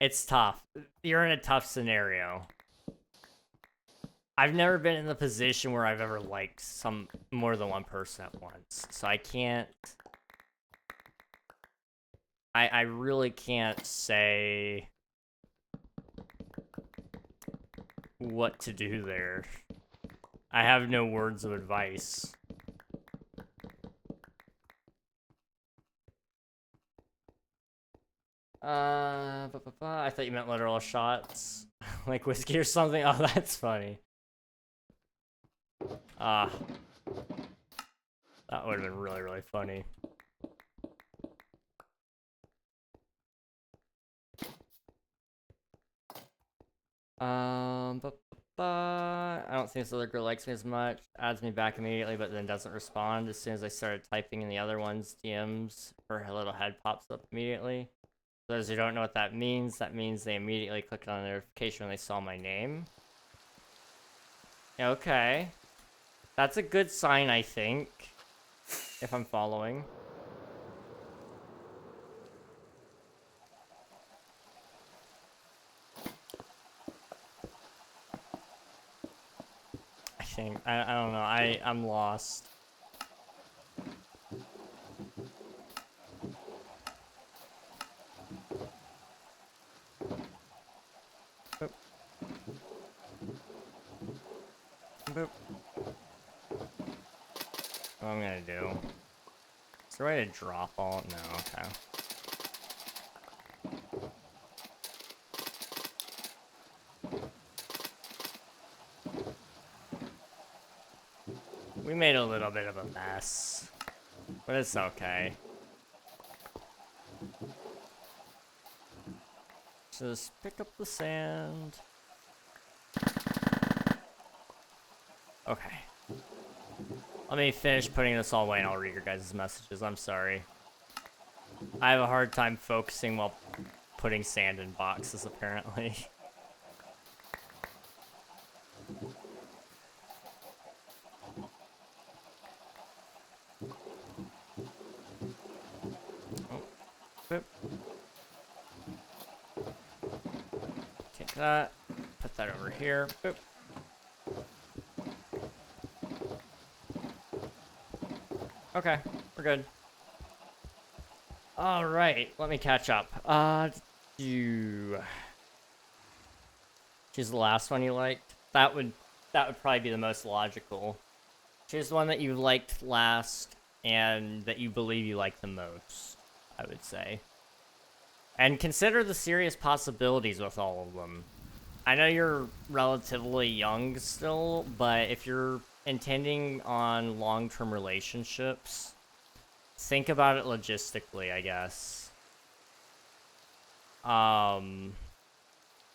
It's tough. You're in a tough scenario. I've never been in the position where I've ever liked more than one person at once. So I can't... I really can't say what to do there. I have no words of advice. I thought you meant literal shots. Like whiskey or something? Oh, that's funny. That would have been really, really funny. I don't think this other girl likes me as much. Adds me back immediately, but then doesn't respond as soon as I started typing in the other one's DMs. Her little head pops up immediately. For those who don't know what that means they immediately clicked on a notification when they saw my name. Okay. That's a good sign, I think. If I'm following. I don't know. I'm lost. Boop. Boop. What I'm gonna do? Is there a way to drop all? No, okay. We made a little bit of a mess, but it's okay. Just pick up the sand. Okay. Let me finish putting this all away and I'll read your guys' messages. I'm sorry. I have a hard time focusing while putting sand in boxes, apparently. Take that, put that over here. Boop. Okay, we're good. All right, let me catch up. Choose the last one you liked. That would probably be the most logical. Choose the one that you liked last and that you believe you like the most, I would say. And consider the serious possibilities with all of them. I know you're relatively young still, but if you're intending on long-term relationships, think about it logistically, I guess.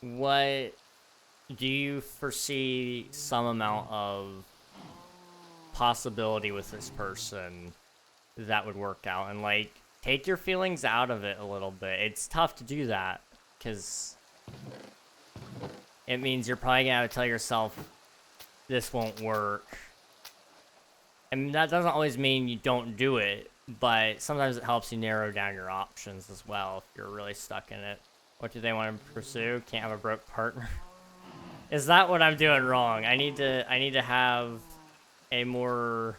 What do you foresee some amount of possibility with this person that would work out, and like take your feelings out of it a little bit. It's tough to do that because it means you're probably gonna have to tell yourself this won't work. And that doesn't always mean you don't do it, but sometimes it helps you narrow down your options as well if you're really stuck in it. What do they want to pursue? Can't have a broke partner. Is that what I'm doing wrong? I need to have a more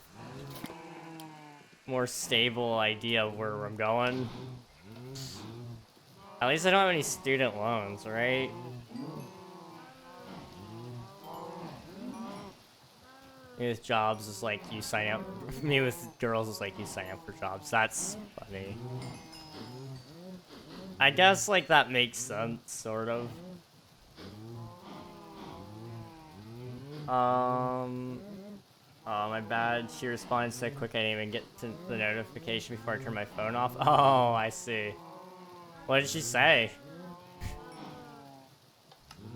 stable idea of where I'm going. At least I don't have any student loans, right? Me with jobs is like you sign up. Me with girls is like you sign up for jobs. That's funny. I guess like that makes sense, sort of. Oh, my bad. She responded so quick I didn't even get to the notification before I turned my phone off. Oh, I see. What did she say?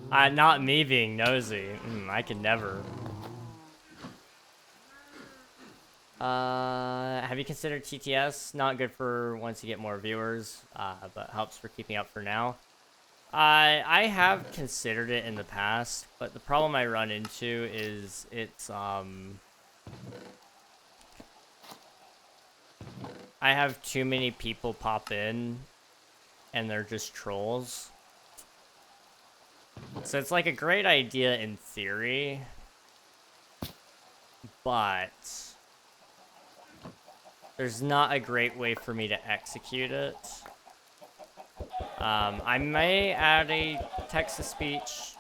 Not me being nosy. I could never. Have you considered TTS? Not good for once you get more viewers, but helps for keeping up for now. I have considered it in the past, but the problem I run into is it's, I have too many people pop in, and they're just trolls. So it's like a great idea in theory, but there's not a great way for me to execute it. I may add a text-to-speech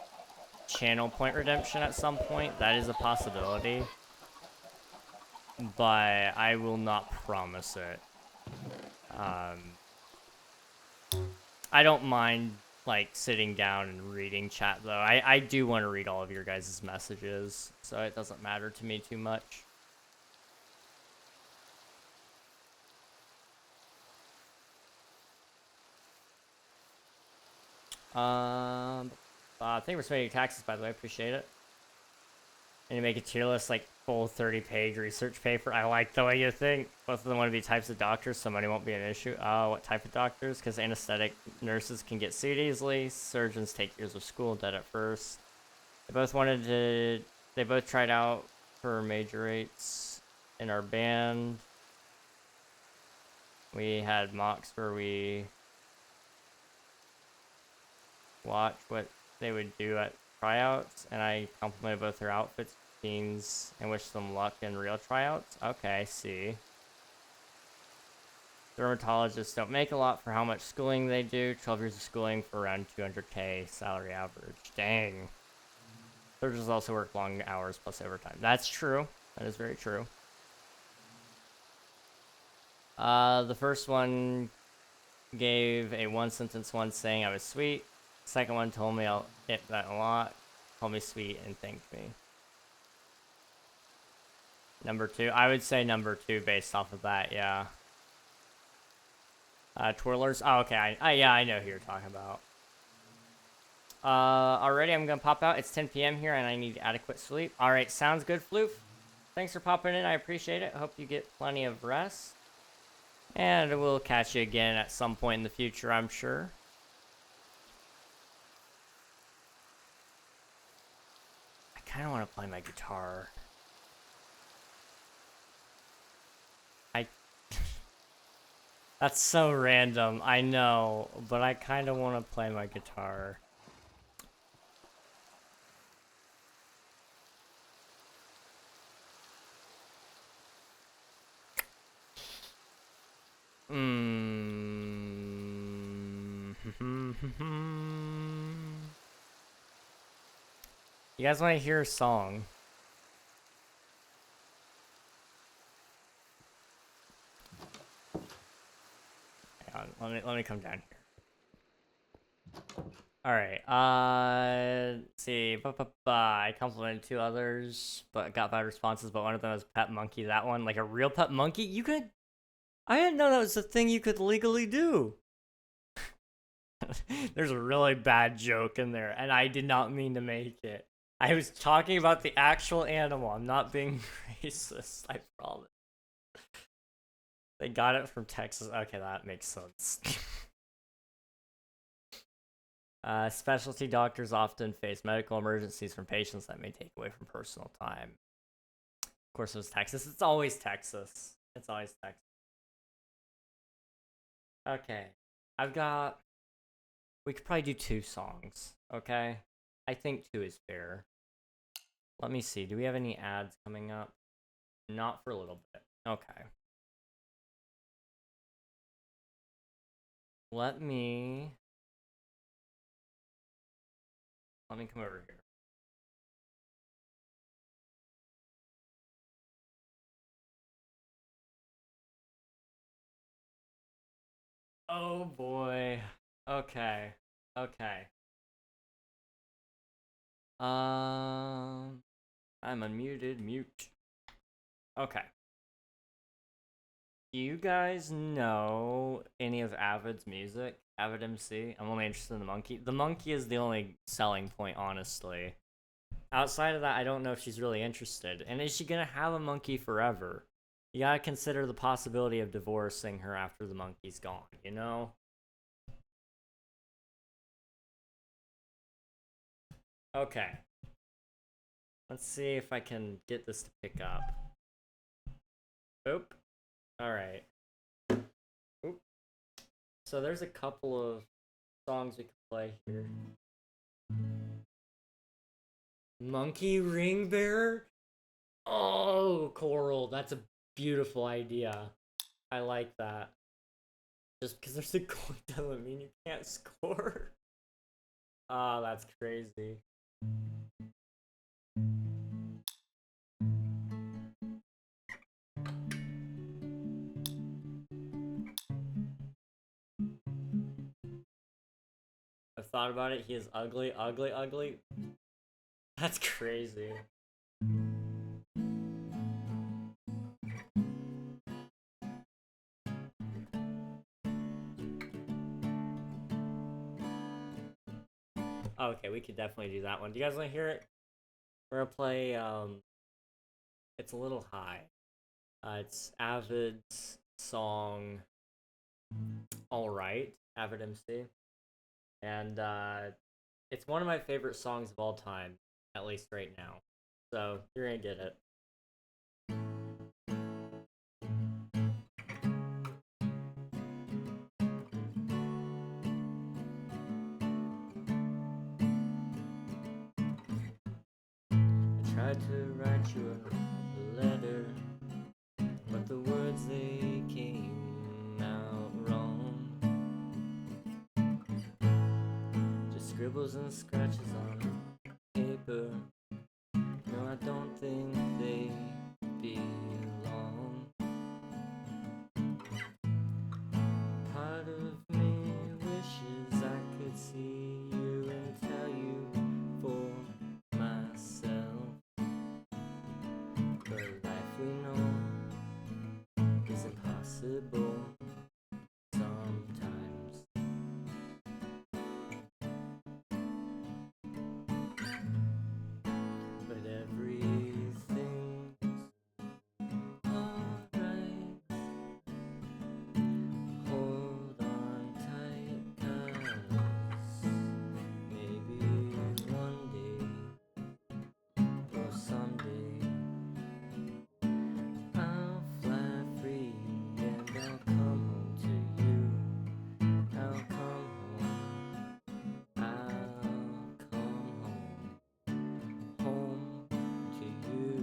channel point redemption at some point. That is a possibility. But I will not promise it. I don't mind, like, sitting down and reading chat, though. I do want to read all of your guys' messages, so it doesn't matter to me too much. Thank you for submitting your taxes, by the way. Appreciate it. And you make a tier list, like, full 30-page research paper. I like the way you think. Both of them want to be types of doctors, so money won't be an issue. Oh, what type of doctors? Because anesthetic nurses can get sued easily. Surgeons take years of school, dead at first. They both tried out for major rates in our band. We had mocks where we watch what they would do at tryouts, and I complimented both their outfits, teams, and wished them luck in real tryouts. Okay, I see. Dermatologists don't make a lot for how much schooling they do. 12 years of schooling for around 200K salary average. Dang. Surgeons also work long hours plus overtime. That's true. That is very true. The first one gave a one-sentence one saying I was sweet. Second one told me it meant a lot, called me sweet, and thanked me. Number 2, I would say number 2 based off of that, yeah. Twirlers, oh, okay, yeah, I know who you're talking about. Already I'm gonna pop out. It's 10 p.m. here, and I need adequate sleep. Alright, sounds good, Floof. Thanks for popping in, I appreciate it. Hope you get plenty of rest. And we'll catch you again at some point in the future, I'm sure. I kind of want to play my guitar. That's so random, I know, but I kind of want to play my guitar. You guys want to hear a song? Hang on, let me come down here. Alright, let's see. I complimented 2 others, but got bad responses, but one of them was Pet Monkey. That one, like a real pet monkey? You could... I didn't know that was a thing you could legally do. There's a really bad joke in there, and I did not mean to make it. I was talking about the actual animal. I'm not being racist, I promise. They got it from Texas. Okay, that makes sense. Specialty doctors often face medical emergencies from patients that may take away from personal time. Of course, it was Texas. It's always Texas. It's always Texas. Okay. We could probably do 2 songs, okay? I think 2 is fair. Let me see. Do we have any ads coming up? Not for a little bit. Okay. Let me come over here. Oh boy. Okay. Okay. I'm unmuted. Mute. Okay. Do you guys know any of Avid's music? Avid MC? I'm only interested in the monkey. The monkey is the only selling point, honestly. Outside of that, I don't know if she's really interested. And is she gonna have a monkey forever? You gotta consider the possibility of divorcing her after the monkey's gone, you know? Okay. Let's see if I can get this to pick up. Oop. Alright. Oop. So there's a couple of songs we can play here. Monkey Ring Bearer? Oh, Coral, that's a beautiful idea. I like that. Just because there's a goal doesn't mean you can't score. Ah, that's crazy. I've thought about it. He is ugly, ugly, ugly. That's crazy. Okay, we could definitely do that one. Do you guys want to hear it? We're gonna play, it's a little high. It's Avid's song, Alright, Avid MC. And, it's one of my favorite songs of all time, at least right now. So, you're gonna get it. I tried to write you a letter, but the words they came out wrong. Just scribbles and scratches on paper. No, I don't think they belong. Part of me wishes I could see you and tell you for myself. The life we know is impossible sometimes. But everything's alright. Hold on tight, 'cause maybe one day or someday I'll fly free and I'll come home to you. I'll come home. I'll come home to you.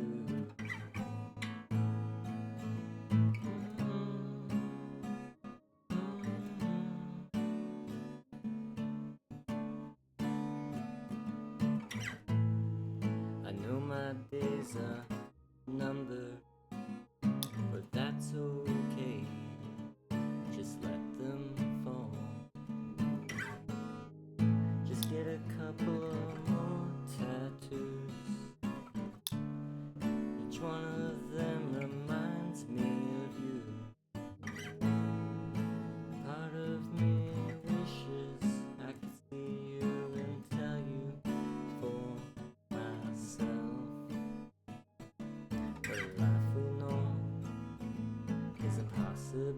I know my days are numbered, but that's okay. Just let them fall. Just get a couple of more tattoos. Each one of them reminds me of you. Part of me wishes I could see you and tell you for myself. But a life we know is impossible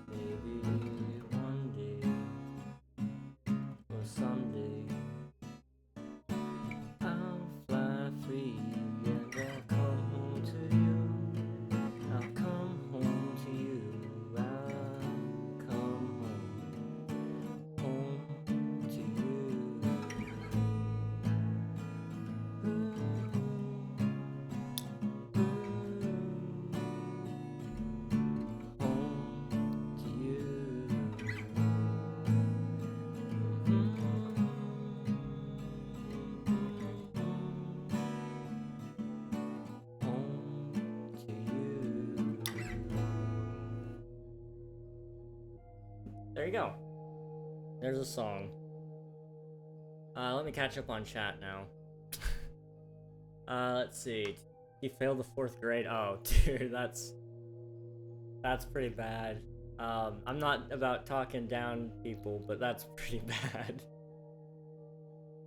maybe one day or someday I'll fly free and I'll come home to you. I'll come home to you. I'll come home to you. Home to you. Home to you. There you go. There's a song. Let me catch up on chat now. Let's see. He failed the 4th grade. Oh, dude, that's pretty bad. I'm not about talking down people, but that's pretty bad.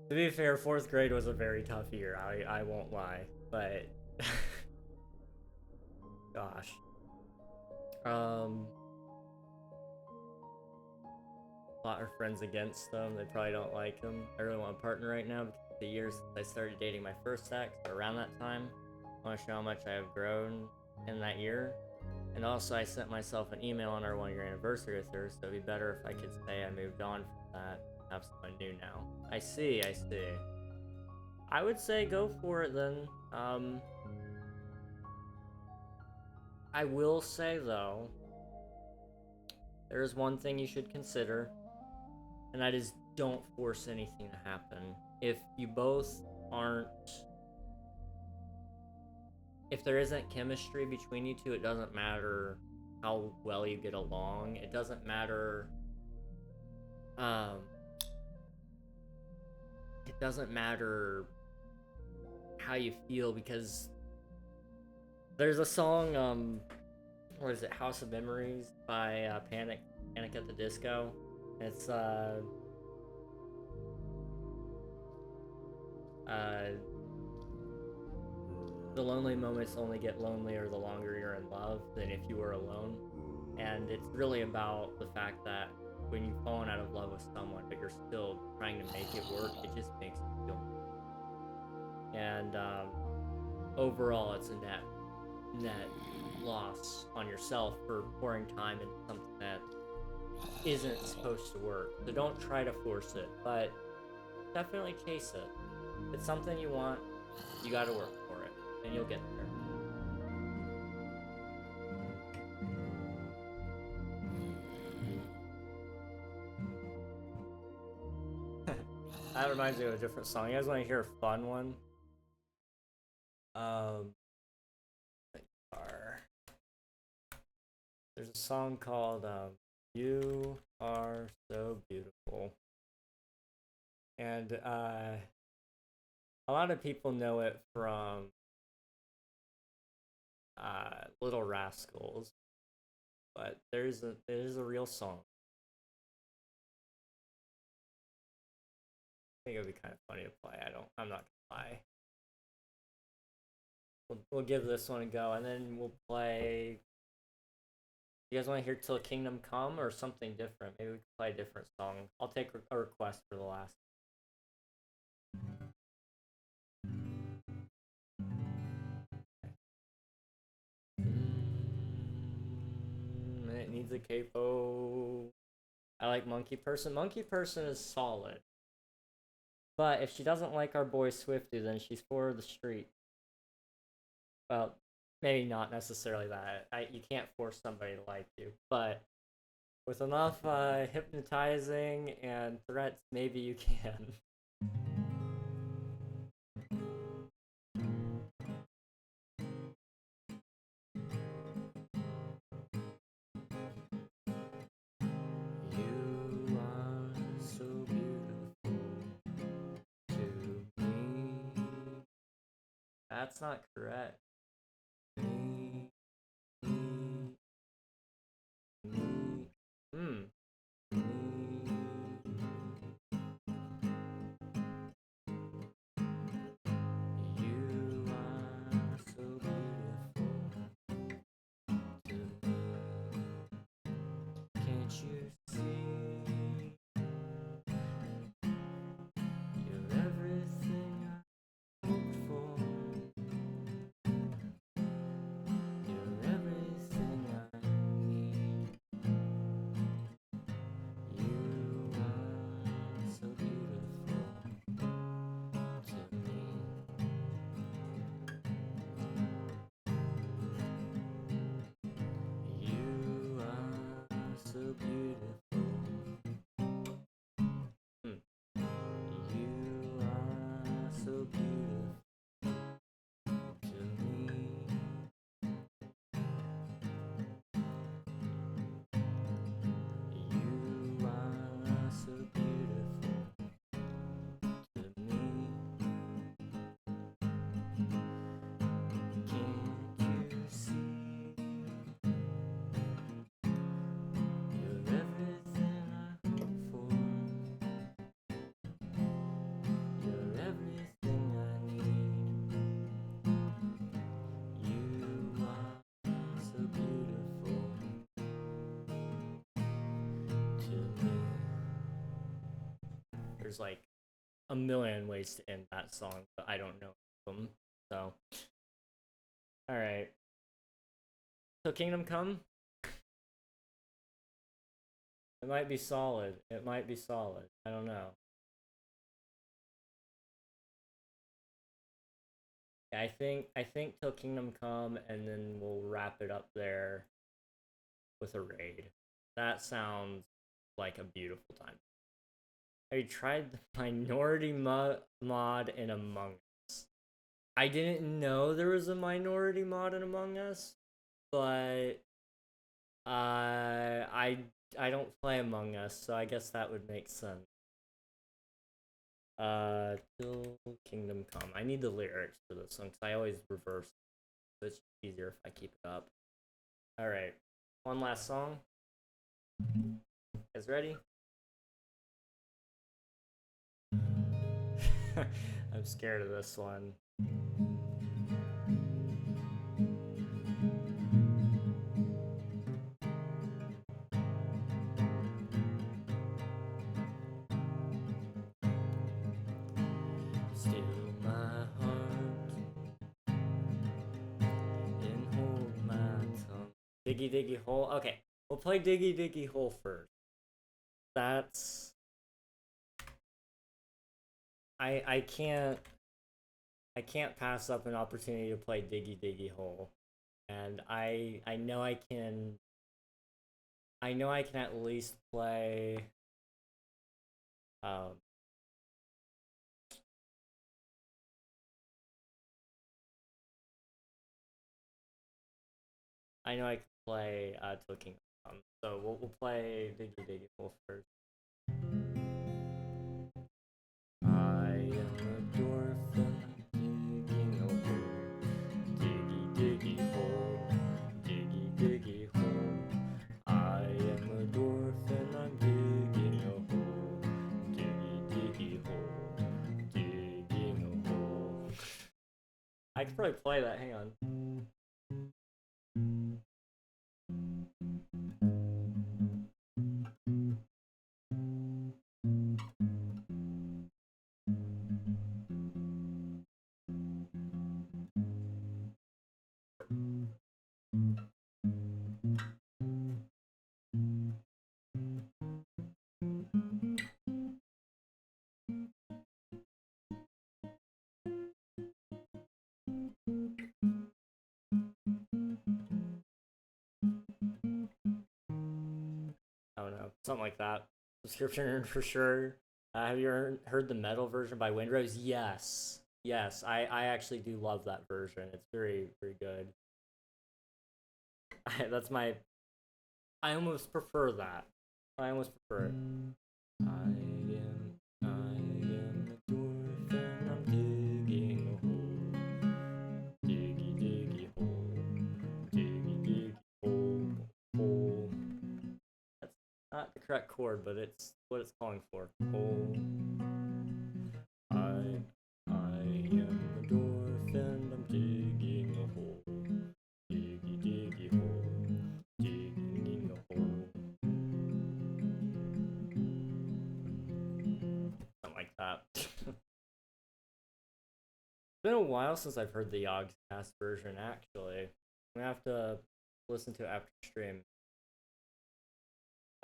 To be fair, 4th grade was a very tough year. I won't lie, but gosh. A lot of friends against them. They probably don't like him. I really want a partner right now because the years since I started dating my first ex, or around that time, I want to show how much I have grown in that year. And also, I sent myself an email on our 1-year anniversary with her, so it'd be better if I could say I moved on from that and have someone new now. I see. I would say go for it then. I will say though, there is one thing you should consider, and that is don't force anything to happen. If you both aren't... If there isn't chemistry between you two, it doesn't matter how well you get along. It doesn't matter... It doesn't matter how you feel, because there's a song, what is it, House of Memories by Panic at the Disco. It's the lonely moments only get lonelier the longer you're in love than if you were alone. And it's really about the fact that when you've fallen out of love with someone but you're still trying to make it work, it just makes you feel... And overall, it's a net loss on yourself for pouring time into something that isn't supposed to work. So don't try to force it, but definitely chase it. If it's something you want, you gotta work for it, and you'll get there. That reminds me of a different song. You guys want to hear a fun one? There's a song called You Are So Beautiful. And a lot of people know it from Little Rascals, but there's a real song. I think it would be kind of funny to play. I'm not gonna lie. We'll give this one a go, and then we'll play... You guys want to hear Till Kingdom Come or something different? Maybe we can play a different song. I'll take a request for the last. It needs a capo. I like Monkey Person. Monkey Person is solid. But if she doesn't like our boy Swifty, then she's for the street. Well, maybe not necessarily that. You can't force somebody to like you, but with enough hypnotizing and threats, maybe you can. You are so beautiful to me. That's not correct. Me. You are so beautiful to me. there's like a million ways to end that song, but I don't know them. So, all right. So Kingdom Come. It might be solid. It might be solid. I don't know. I think till Kingdom Come, and then we'll wrap it up there with a raid. That sounds like a beautiful time. Have you tried the minority mod in Among Us? I didn't know there was a minority mod in Among Us, but I don't play Among Us, so I guess that would make sense. Till Kingdom Come. I need the lyrics for this one because I always reverse. So it's easier if I keep it up. All right, one last song. You guys ready? I'm scared of this one. Steal my heart and hold my tongue. Diggy Diggy Hole. Okay, we'll play Diggy Diggy Hole first. That's... I can't pass up an opportunity to play Diggy Diggy Hole. And I know I can at least play I know I can play Till Kingdom Come. So we'll play Diggy Diggy Hole first. I am a dwarf digging a hole. Diggy Diggy Hole. Diggy Diggy Hole. I am a dwarf and I'm digging a hole. Diggy Diggy Hole. Digging a hole. I could probably play that, hang on. I don't know, something like that. Subscription earned for sure. Have you heard the metal version by Windrose? Yes. Yes, I actually do love that version. It's very, very good. That's my... I almost prefer that. I almost prefer it. I am a dwarf and I'm digging a hole. Diggy diggy hole. Diggy diggy hole. That's not the correct chord, but it's what it's calling for. Hole. I am a dwarf and I'm digging a hole. Diggy diggy hole. Digging a hole. Something like that. It's been a while since I've heard the Yogscast version, actually. I'm gonna have to listen to it after stream.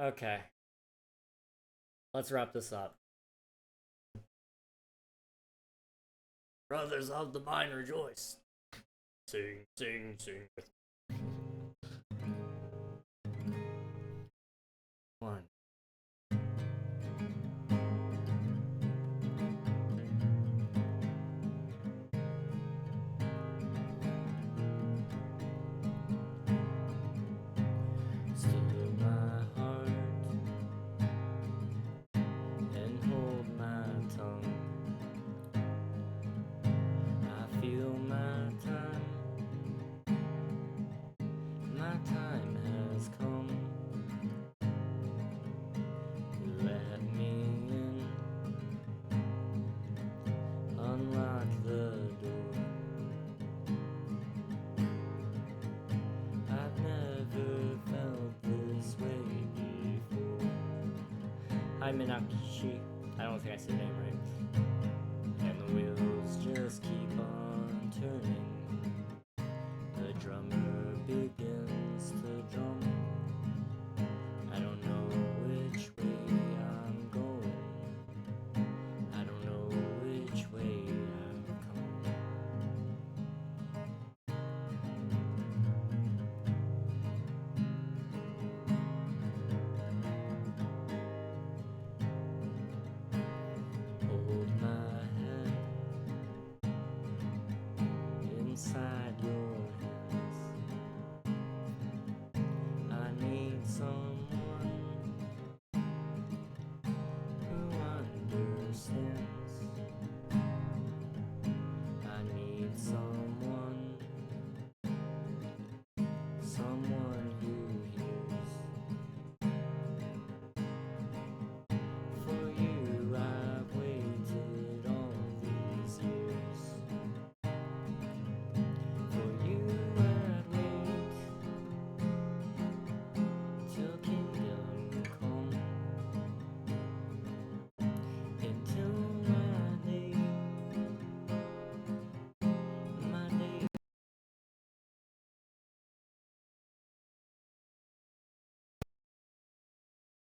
Okay. Let's wrap this up. Brothers of the mind, rejoice. Sing, sing, sing with me. One. Steal my heart and hold my tongue. I feel my time has come. Let me in, unlock the door. I've never felt this way before. Hi Minakishi. I don't don't think I said your name right. And the wheels just keep on turning. The drummer begins to drum. I don't know which way I'm going. I don't know which way I've come. Hold my hand inside your hands. I need someone who understands. I need someone who hears. For you I've waited all these years. For you I'd wait till kingdom come. Until my day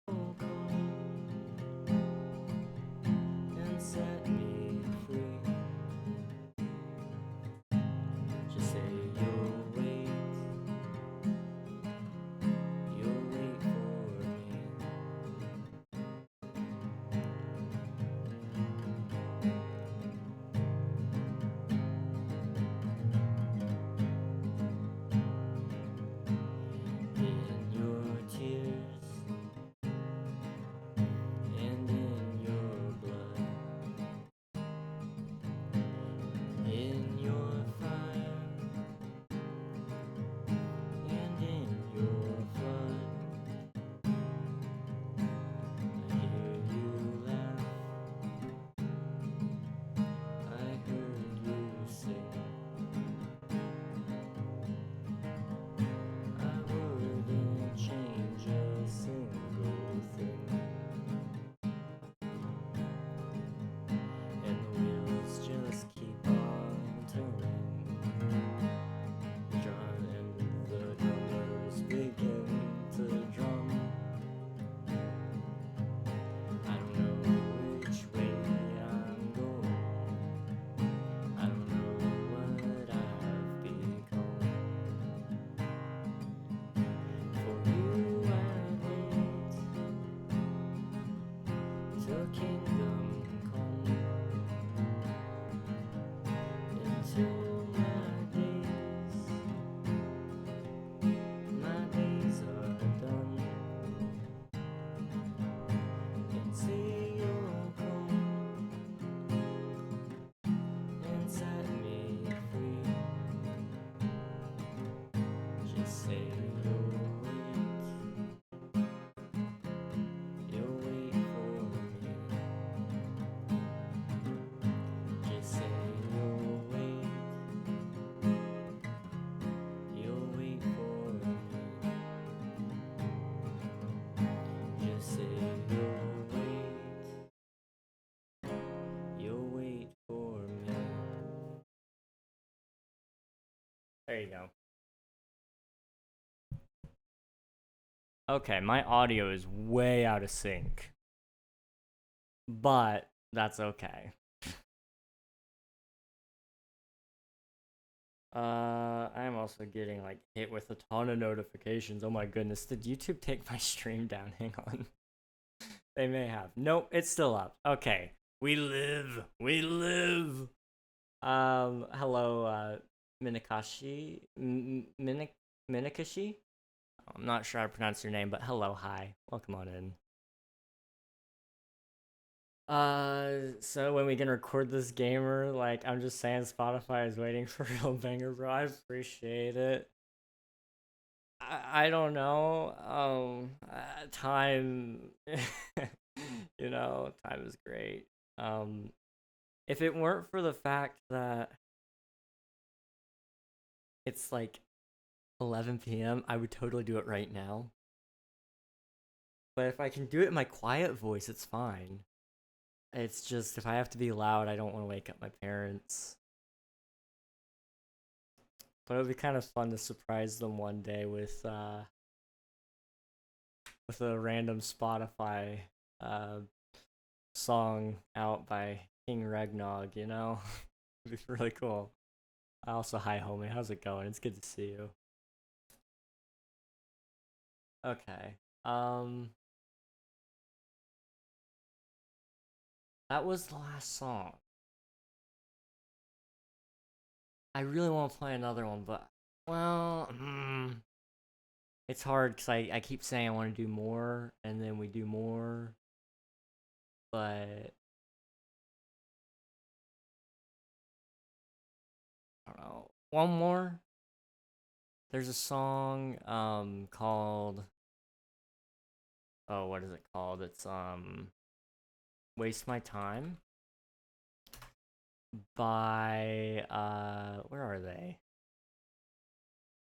will come and set me free. Just say you'll wait for me. In your tears and in your blood, in your fire and in your flood. I hear you laugh, I heard you sing. I wouldn't change a single thing. And the wheels just keep on turning. The drummers begin to drum. I don't know which way I'm going. I don't know what I've become. For you I'd wait till kingdom come. Until my days are done. And say you'll come and set me free. Just say you'll wait for me. Just say you'll wait for me. Just say you'll wait for me. There you go. Okay, my audio is way out of sync, but that's okay. I'm also getting like hit with a ton of notifications. Oh my goodness, did YouTube take my stream down? Hang on. They may have. Nope, it's still up. Okay. We live. Hello, Minakashi. Minakashi? I'm not sure how to pronounce your name, but hello, hi. Welcome on in. So when we can record this gamer, like, I'm just saying Spotify is waiting for a real banger, bro. I appreciate it. I don't know. Time, you know, time is great. If it weren't for the fact that it's like 11 p.m., I would totally do it right now. But if I can do it in my quiet voice, it's fine. It's just, if I have to be loud, I don't want to wake up my parents. But it would be kind of fun to surprise them one day with a random Spotify song out by King Regnog, you know? It'd be really cool. Also, hi homie, how's it going? It's good to see you. Okay. That was the last song. I really want to play another one, but, well, it's hard because I keep saying I want to do more, and then we do more, but I don't know. One more? There's a song called, oh, what is it called? It's Waste My Time by where are they?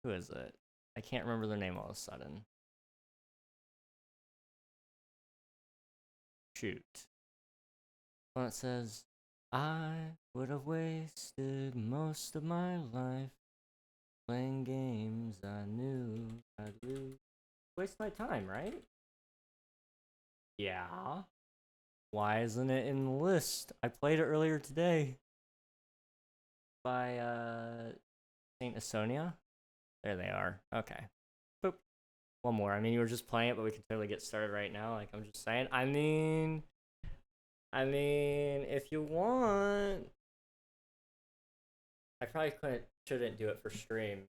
Who is it? I can't remember their name all of a sudden. Shoot. Well, it says, I would have wasted most of my life playing games I knew I'd lose. Waste my time, right? Yeah. Why isn't it in the list? I played it earlier today. By Saint Esonia. There they are. Okay. Boop. One more. I mean, you were just playing it, but we can totally get started right now. Like, I'm just saying. I mean, if you want, I probably shouldn't do it for stream.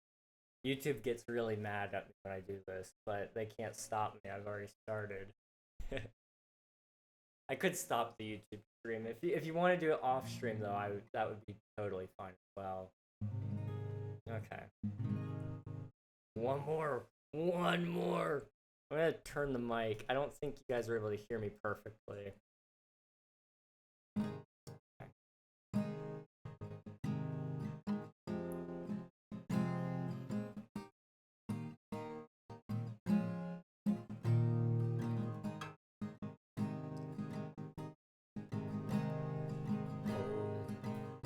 YouTube gets really mad at me when I do this, but they can't stop me. I've already started. I could stop the YouTube stream. If you want to do it off stream though, that would be totally fine as well. Okay. One more. I'm gonna turn the mic. I don't think you guys are able to hear me perfectly.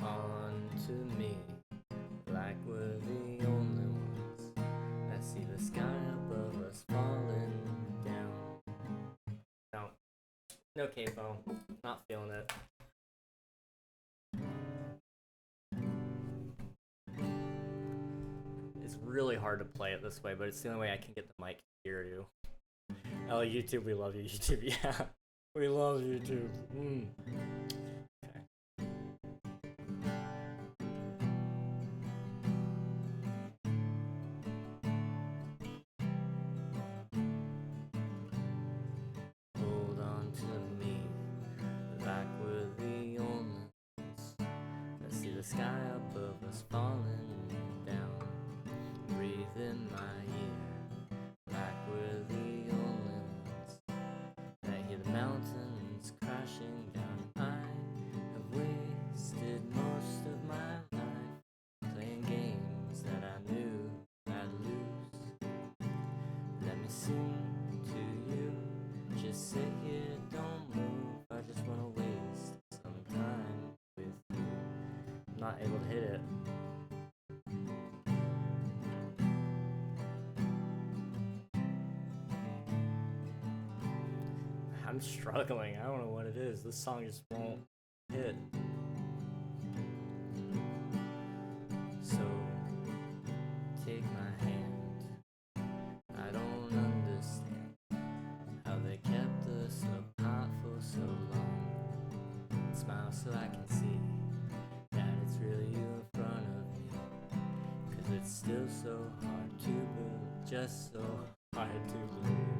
Hold on to me, like we're the only ones that see the sky above us falling down. No capo. Not feeling it. It's really hard to play it this way, but it's the only way I can get the mic to hear you. Oh, YouTube, we love you, YouTube. Yeah, we love YouTube. Okay. Hold on to me, like we're the only ones that see the sky above us falling down. Breathe in my ear, like we're the only ones that hear the mountains crashing down. I have wasted most of my life playing games that I knew I'd lose. Let me sing to you, just sit here, don't move. I just wanna waste some time with you. I'm not able to hit it. I'm struggling. I don't know what it is. This song just won't hit. So, take my hand. I don't understand how they kept us apart for so long. Smile so I can see that it's really you in front of me. 'Cause it's still so hard to believe, just so hard to believe.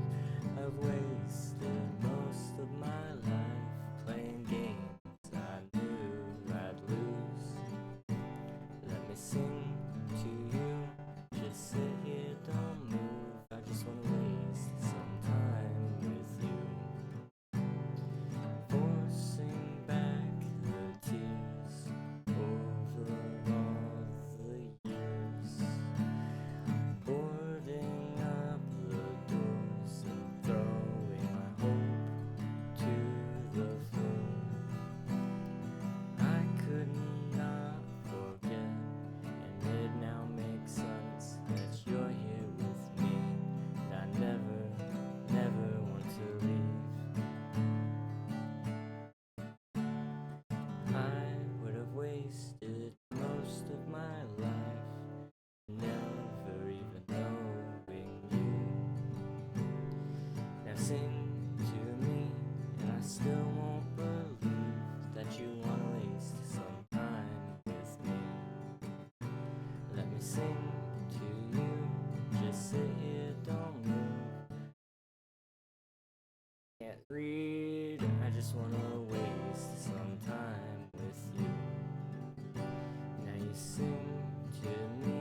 I've wasted most of my life playing games I knew I'd lose. Let me sing to you, just sit here, don't move. I just wanna waste some time with you. Forcing back the tears over all the years. Boarding up the doors and throwing my hope to the floor. sing to me, and I still won't believe that you wanna waste some time with me. Let me sing to you, just sit here, don't move. Can't read, I just wanna waste some time with you. Now you sing to me,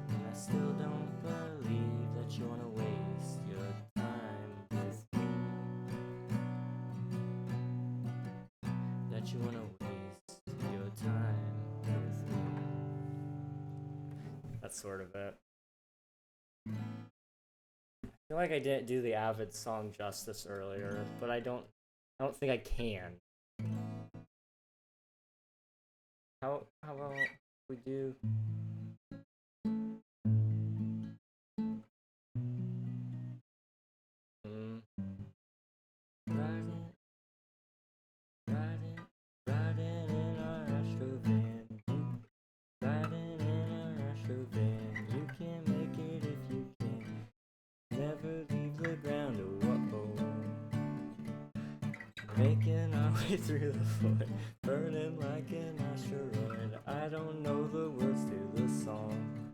and I still don't believe that you wanna waste your time with me. That you wanna waste your time with me. That's sort of it. I feel like I didn't do the Avid song justice earlier, but I don't think I can. How about we do? Riding in our Astro van. Riding in our Astro van. You can make it if you can. Never leave the ground. Making our way through the void, burning like an asteroid. I don't know the words to the song.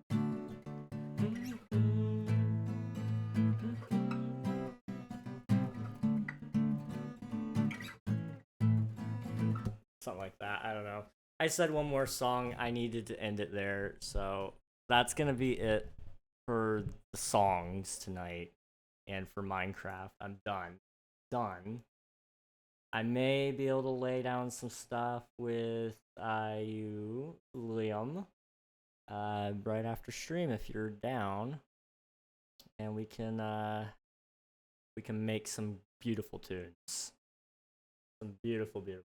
Something like that. I don't know. I said one more song. I needed to end it there. So that's going to be it for the songs tonight. And for Minecraft, I'm done. I may be able to lay down some stuff with you, Liam, right after stream if you're down, and we can make some beautiful tunes, some beautiful tunes.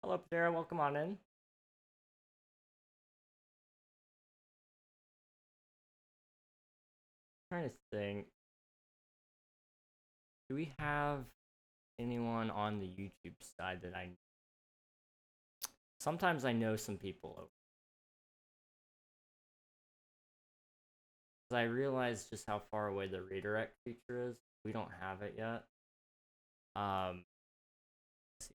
Hello, Sarah. Welcome on in. I'm trying to think. Do we have anyone on the YouTube side that I know? Sometimes I know some people over. I realized just how far away the redirect feature is. We don't have it yet. Let's see.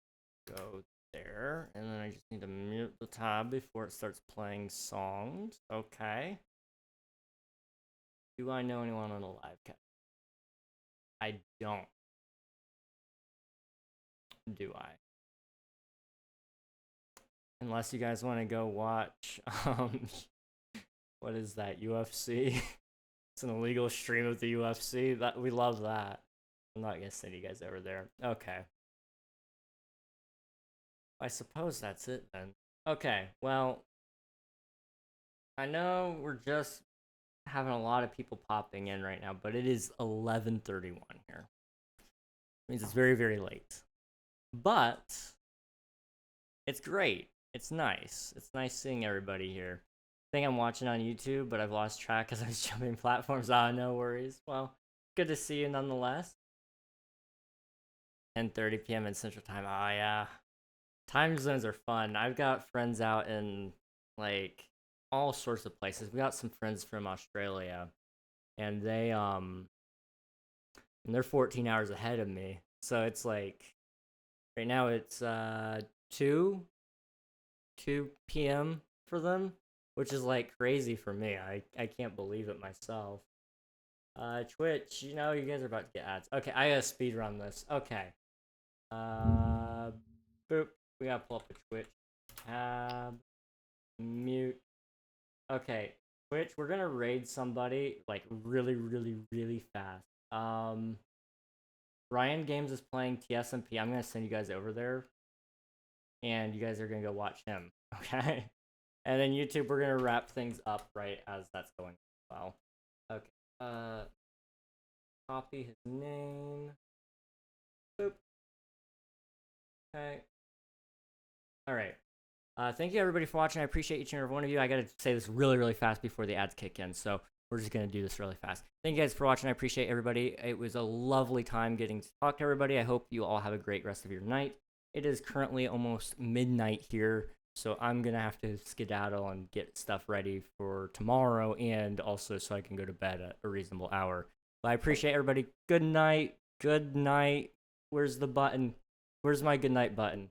Go there, and then I just need to mute the tab before it starts playing songs. Okay. Do I know anyone on the live cast? I don't. Do I? Unless you guys want to go watch, what is that, UFC? It's an illegal stream of the UFC. That we love that. I'm not gonna send you guys over there. Okay. I suppose that's it then. Okay, well, I know we're just having a lot of people popping in right now, but it is 11:31 here. It means it's very, very late. But it's great. It's nice. It's nice seeing everybody here. I think I'm watching on YouTube, but I've lost track because I was jumping platforms. No worries. Well, good to see you nonetheless. 10:30 p.m. in Central Time. Oh, yeah. Time zones are fun. I've got friends out in, like, all sorts of places. We got some friends from Australia, and they're 14 hours ahead of me. So it's like, right now it's 2 p.m. for them, which is like crazy for me. I can't believe it myself. Twitch, you know, you guys are about to get ads. Okay, I gotta speed run this. Okay. Boop. We gotta pull up the Twitch tab. Mute. Okay, Twitch, we're gonna raid somebody like really, really, really fast. Ryan Games is playing SMP. I'm gonna send you guys over there, and you guys are gonna go watch him. Okay, and then YouTube, we're gonna wrap things up right as that's going as well. Okay. Copy his name. Boop. Okay. All right. Thank you everybody for watching. I appreciate each and every one of you. I gotta say this really, really fast before the ads kick in, so we're just gonna do this really fast. Thank you guys for watching. I appreciate everybody. It was a lovely time getting to talk to everybody. I hope you all have a great rest of your night. It is currently almost midnight here, so I'm gonna have to skedaddle and get stuff ready for tomorrow, and also so I can go to bed at a reasonable hour. But I appreciate everybody. Good night. Good night. Where's the button? Where's my good night button?